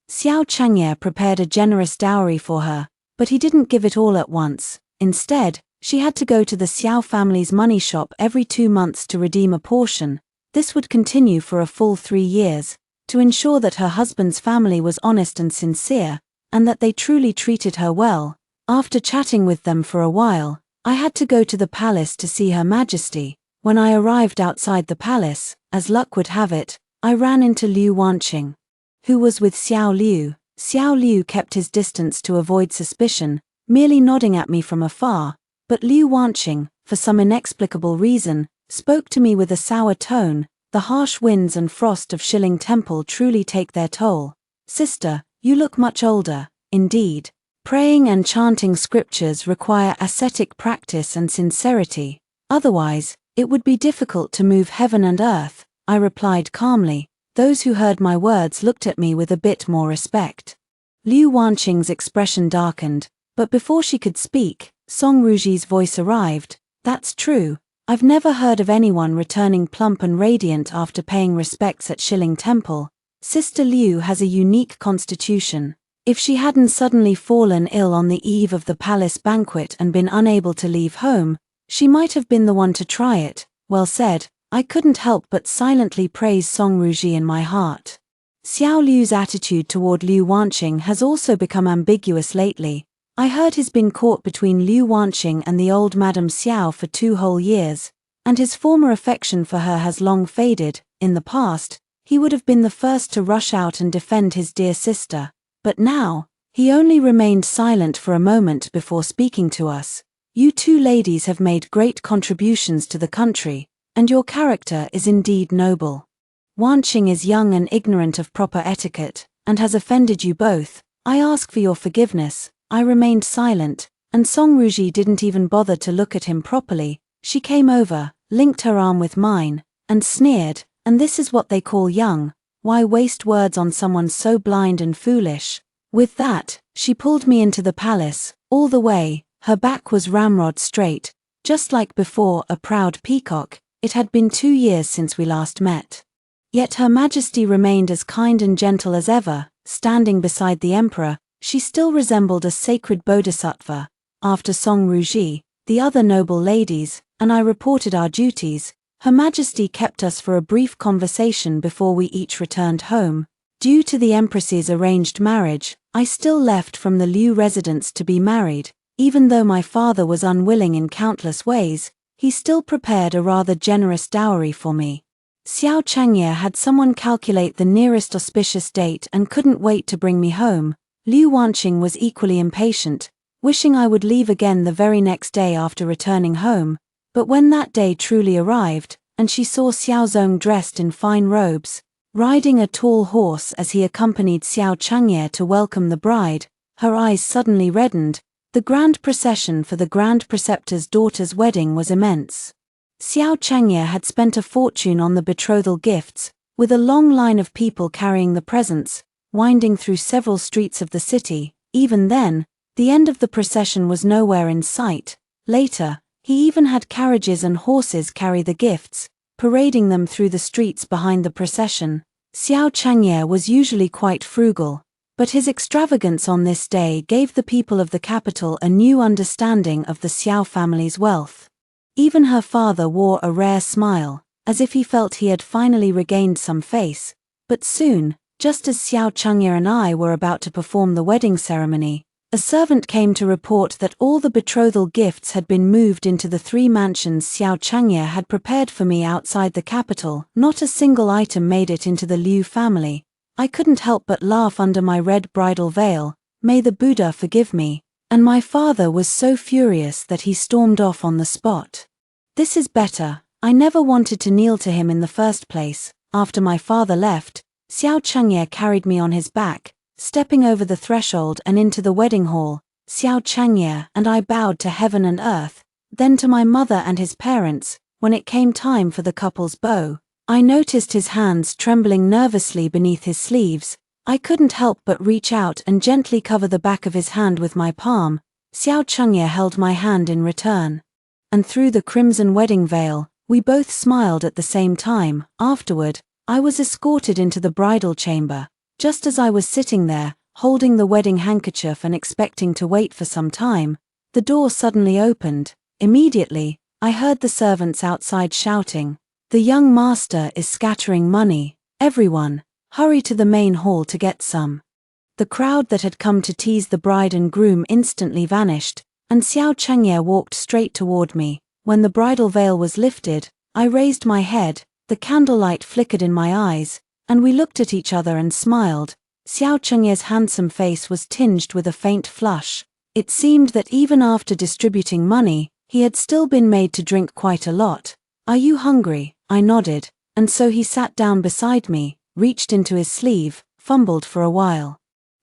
Xianxia prepared a generous dowry for her, but he didn't give it all at once. Instead, she had to go to the Xiao family's money shop every 2 months to redeem a portion. This would continue for a full 3 years, to ensure that her husband's family was honest and sincere, and that they truly treated her well. After chatting with them for a while, I had to go to the palace to see Her Majesty. When I arrived outside the palace, as luck would have it, I ran into Liu Wanqing, who was with Xiao Liu. Xiao Liu kept his distance to avoid suspicion, merely nodding at me from afar, but Liu Wanqing, for some inexplicable reason, spoke to me with a sour tone. "The harsh winds and frost of Shilling Temple truly take their toll. Sister, you look much older." Indeed, praying and chanting scriptures require ascetic practice and sincerity. Otherwise, it would be difficult to move heaven and earth, I replied calmly. Those who heard my words looked at me with a bit more respect. Liu Wanqing's expression darkened, but before she could speak, Song Ruji's voice arrived. "That's true. I've never heard of anyone returning plump and radiant after paying respects at Shilling Temple. Sister Liu has a unique constitution. If she hadn't suddenly fallen ill on the eve of the palace banquet and been unable to leave home, she might have been the one to try it." Well said. I couldn't help but silently praise Song Ruji in my heart. Xiao Liu's attitude toward Liu Wanqing has also become ambiguous lately. I heard he's been caught between Liu Wanqing and the old Madame Xiao for 2 whole years, and his former affection for her has long faded. In the past, he would have been the first to rush out and defend his dear sister, but now, he only remained silent for a moment before speaking to us. "You 2 ladies have made great contributions to the country, and your character is indeed noble. Wanqing is young and ignorant of proper etiquette, and has offended you both. I ask for your forgiveness." I remained silent, and Song Ruji didn't even bother to look at him properly. She came over, linked her arm with mine, and sneered, "And this is what they call young? Why waste words on someone so blind and foolish?" With that, she pulled me into the palace. All the way, her back was ramrod straight, just like before, a proud peacock. It had been 2 years since we last met. Yet Her Majesty remained as kind and gentle as ever. Standing beside the emperor, she still resembled a sacred bodhisattva. After Song Ruji, the other noble ladies, and I reported our duties, Her Majesty kept us for a brief conversation before we each returned home. Due to the Empress's arranged marriage, I still left from the Liu residence to be married. Even though my father was unwilling in countless ways, he still prepared a rather generous dowry for me. Xianxia had someone calculate the nearest auspicious date and couldn't wait to bring me home. Liu Wanqing was equally impatient, wishing I would leave again the very next day after returning home. But when that day truly arrived, and she saw Xiaozong dressed in fine robes, riding a tall horse as he accompanied Xianxia to welcome the bride, her eyes suddenly reddened. The grand procession for the Grand Preceptor's daughter's wedding was immense. Xianxia had spent a fortune on the betrothal gifts, with a long line of people carrying the presents, winding through several streets of the city. Even then, the end of the procession was nowhere in sight. Later, he even had carriages and horses carry the gifts, parading them through the streets behind the procession. Xianxia was usually quite frugal, but his extravagance on this day gave the people of the capital a new understanding of the Xiao family's wealth. Even her father wore a rare smile, as if he felt he had finally regained some face. But soon, just as Xianxia and I were about to perform the wedding ceremony, a servant came to report that all the betrothal gifts had been moved into the 3 mansions Xianxia had prepared for me outside the capital. Not a single item made it into the Liu family. I couldn't help but laugh under my red bridal veil. May the Buddha forgive me. And my father was so furious that he stormed off on the spot. This is better. I never wanted to kneel to him in the first place. After my father left, Xianxia carried me on his back, stepping over the threshold and into the wedding hall. Xianxia and I bowed to heaven and earth, then to my mother and his parents. When it came time for the couple's bow, I noticed his hands trembling nervously beneath his sleeves. I couldn't help but reach out and gently cover the back of his hand with my palm. Xianxia held my hand in return. And through the crimson wedding veil, we both smiled at the same time. Afterward, I was escorted into the bridal chamber. Just as I was sitting there, holding the wedding handkerchief and expecting to wait for some time, the door suddenly opened. Immediately, I heard the servants outside shouting, "The young master is scattering money. Everyone, hurry to the main hall to get some." The crowd that had come to tease the bride and groom instantly vanished, and Xianxia walked straight toward me. When the bridal veil was lifted, I raised my head, the candlelight flickered in my eyes, and we looked at each other and smiled. Xianxia's handsome face was tinged with a faint flush. It seemed that even after distributing money, he had still been made to drink quite a lot. "Are you hungry?" I nodded, and so he sat down beside me, reached into his sleeve, fumbled for a while,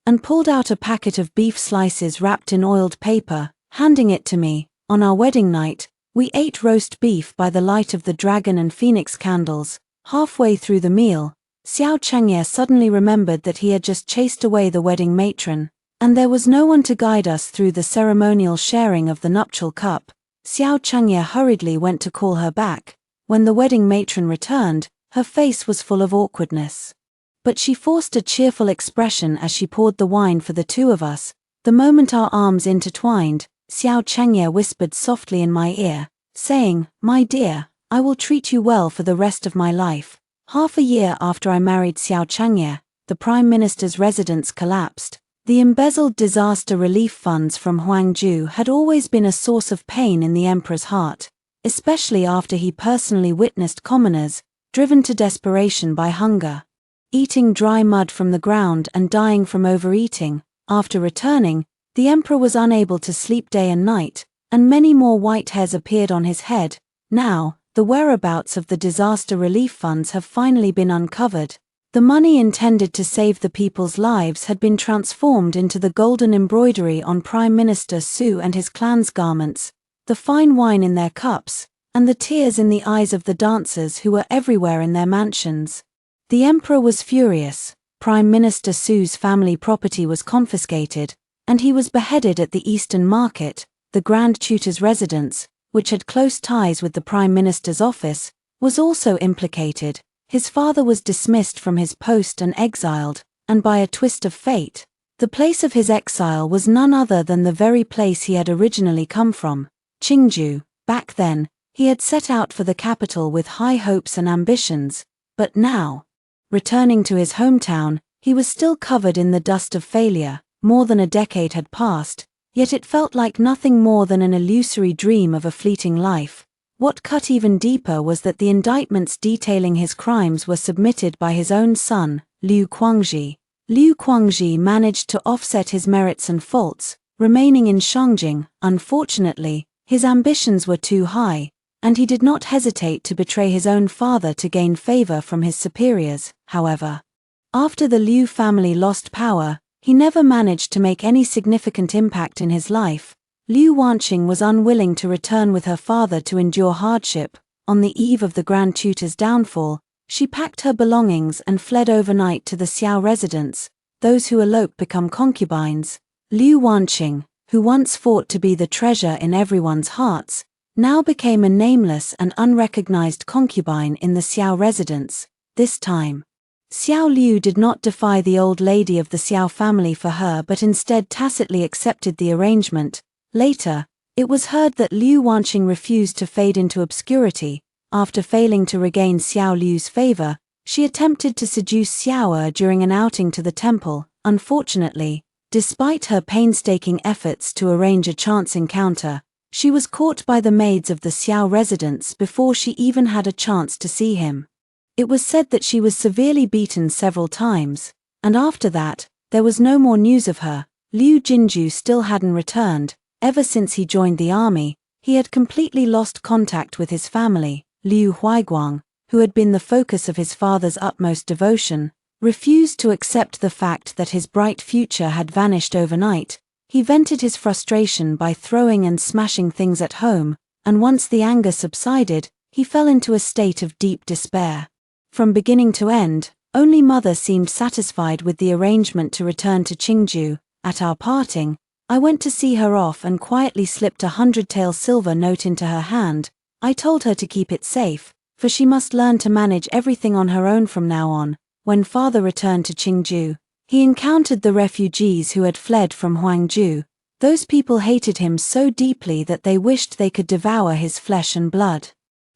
and pulled out a packet of beef slices wrapped in oiled paper, handing it to me. On our wedding night, we ate roast beef by the light of the dragon and phoenix candles. Halfway through the meal, Xianxia suddenly remembered that he had just chased away the wedding matron, and there was no one to guide us through the ceremonial sharing of the nuptial cup. Xianxia hurriedly went to call her back. When the wedding matron returned, her face was full of awkwardness. But she forced a cheerful expression as she poured the wine for the two of us. The moment our arms intertwined, Xianxia whispered softly in my ear, saying, "My dear, I will treat you well for the rest of my life." Half a year after I married Xianxia, the Prime Minister's residence collapsed. The embezzled disaster relief funds from Huangju had always been a source of pain in the emperor's heart, especially after he personally witnessed commoners, driven to desperation by hunger, eating dry mud from the ground and dying from overeating. After returning, the emperor was unable to sleep day and night, and many more white hairs appeared on his head. Now, the whereabouts of the disaster relief funds have finally been uncovered. The money intended to save the people's lives had been transformed into the golden embroidery on Prime Minister Su and his clan's garments, the fine wine in their cups, and the tears in the eyes of the dancers who were everywhere in their mansions. The emperor was furious. Prime Minister Su's family property was confiscated, and he was beheaded at the Eastern Market. The Grand Tutor's residence, which had close ties with the Prime Minister's office, was also implicated. His father was dismissed from his post and exiled, and by a twist of fate, the place of his exile was none other than the very place he had originally come from, Qingju. Back then, he had set out for the capital with high hopes and ambitions, but now, returning to his hometown, he was still covered in the dust of failure. More than a decade had passed, yet it felt like nothing more than an illusory dream of a fleeting life. What cut even deeper was that the indictments detailing his crimes were submitted by his own son, Liu Guangxi. Liu Guangxi managed to offset his merits and faults, remaining in Shangjing. Unfortunately, his ambitions were too high, and he did not hesitate to betray his own father to gain favor from his superiors. However, after the Liu family lost power, he never managed to make any significant impact in his life. Liu Wanqing was unwilling to return with her father to endure hardship. On the eve of the Grand Tutor's downfall, she packed her belongings and fled overnight to the Xiao residence. Those who elope become concubines. Liu Wanqing, who once fought to be the treasure in everyone's hearts, now became a nameless and unrecognized concubine in the Xiao residence. This time, Xiao Liu did not defy the old lady of the Xiao family for her but instead tacitly accepted the arrangement. Later, it was heard that Liu Wanqing refused to fade into obscurity. After failing to regain Xiao Liu's favor, she attempted to seduce Xiao during an outing to the temple. Unfortunately, despite her painstaking efforts to arrange a chance encounter, she was caught by the maids of the Xiao residence before she even had a chance to see him. It was said that she was severely beaten several times, and after that, there was no more news of her. Liu Jinju still hadn't returned. Ever since he joined the army, he had completely lost contact with his family. Liu Huaiguang, who had been the focus of his father's utmost devotion, refused to accept the fact that his bright future had vanished overnight. He vented his frustration by throwing and smashing things at home, and once the anger subsided, he fell into a state of deep despair. From beginning to end, only mother seemed satisfied with the arrangement to return to Qingju. At our parting, I went to see her off and quietly slipped a 100-tael silver note into her hand. I told her to keep it safe, for she must learn to manage everything on her own from now on. When father returned to Qingju, he encountered the refugees who had fled from Huangju. Those people hated him so deeply that they wished they could devour his flesh and blood.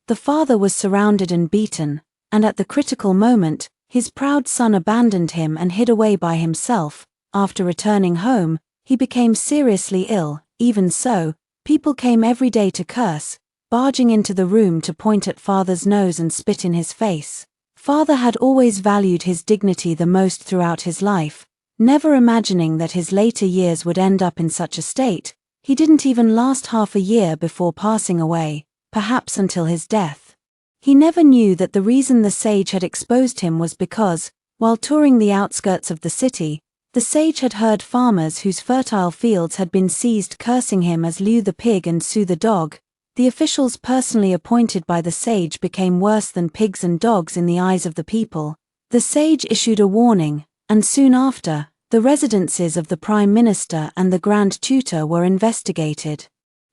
The father was surrounded and beaten, and at the critical moment, his proud son abandoned him and hid away by himself. After returning home, he became seriously ill. Even so, people came every day to curse, barging into the room to point at father's nose and spit in his face. Father had always valued his dignity the most throughout his life, never imagining that his later years would end up in such a state. He didn't even last half a year before passing away, perhaps until his death. He never knew that the reason the sage had exposed him was because, while touring the outskirts of the city, the sage had heard farmers whose fertile fields had been seized cursing him as Liu the pig and Su the dog. The officials personally appointed by the sage became worse than pigs and dogs in the eyes of the people. The sage issued a warning, and soon after, the residences of the Prime Minister and the Grand Tutor were investigated.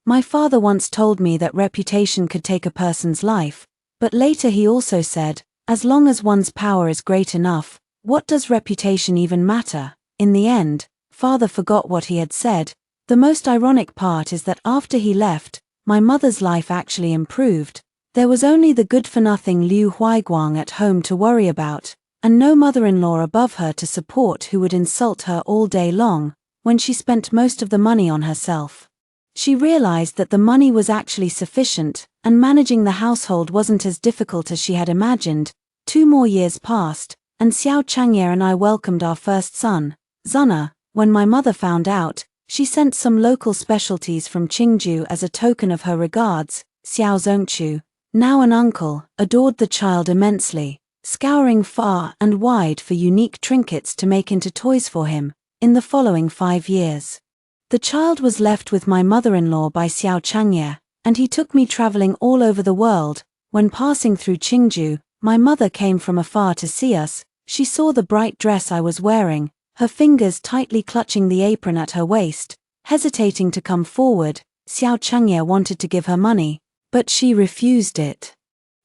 My father once told me that reputation could take a person's life, but later he also said, as long as one's power is great enough, what does reputation even matter? In the end, father forgot what he had said. The most ironic part is that after he left, my mother's life actually improved. There was only the good-for-nothing Liu Huaiguang at home to worry about, and no mother-in-law above her to support who would insult her all day long, when she spent most of the money on herself. She realized that the money was actually sufficient, and managing the household wasn't as difficult as she had imagined. 2 more years passed, and Xianxia and I welcomed our first son, Zuna. When my mother found out, she sent some local specialties from Qingju as a token of her regards. Xiao Zongchu, now an uncle, adored the child immensely, scouring far and wide for unique trinkets to make into toys for him. In the following 5 years, the child was left with my mother-in-law by Xianxia, and he took me traveling all over the world. When passing through Qingju, my mother came from afar to see us. She saw the bright dress I was wearing, her fingers tightly clutching the apron at her waist. Hesitating to come forward, Xianxia wanted to give her money, but she refused it.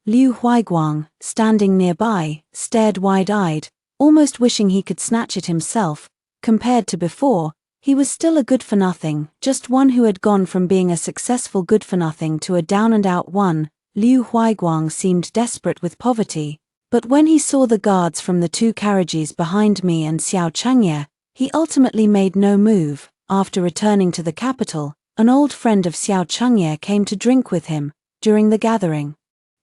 Liu Huiguang, standing nearby, stared wide-eyed, almost wishing he could snatch it himself. Compared to before, he was still a good-for-nothing, just one who had gone from being a successful good-for-nothing to a down-and-out one. Liu Huiguang seemed desperate with poverty, but when he saw the guards from the 2 carriages behind me and Xianxia, he ultimately made no move. After returning to the capital, an old friend of Xianxia came to drink with him. During the gathering,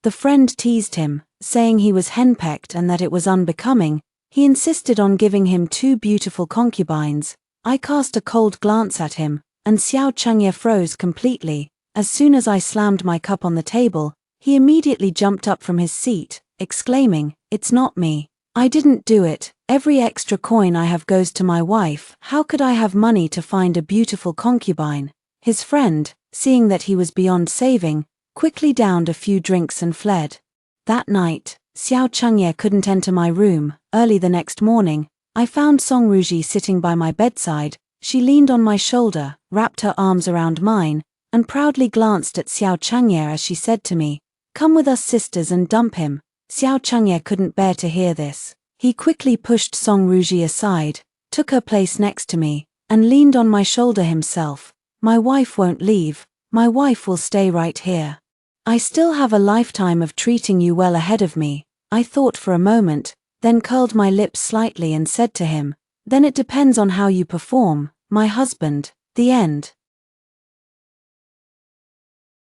the friend teased him, saying he was henpecked and that it was unbecoming. He insisted on giving him 2 beautiful concubines. I cast a cold glance at him, and Xianxia froze completely. As soon as I slammed my cup on the table, he immediately jumped up from his seat, exclaiming, "It's not me. I didn't do it. Every extra coin I have goes to my wife. How could I have money to find a beautiful concubine?" His friend, seeing that he was beyond saving, quickly downed a few drinks and fled. That night, Xianxia couldn't enter my room. Early the next morning, I found Songruji sitting by my bedside. She leaned on my shoulder, wrapped her arms around mine, and proudly glanced at Xianxia as she said to me, "Come with us sisters and dump him." Xianxia couldn't bear to hear this. He quickly pushed Songruji aside, took her place next to me, and leaned on my shoulder himself. "My wife won't leave. My wife will stay right here. I still have a lifetime of treating you well ahead of me." I thought for a moment, then curled my lips slightly and said to him, "Then it depends on how you perform, my husband." The end.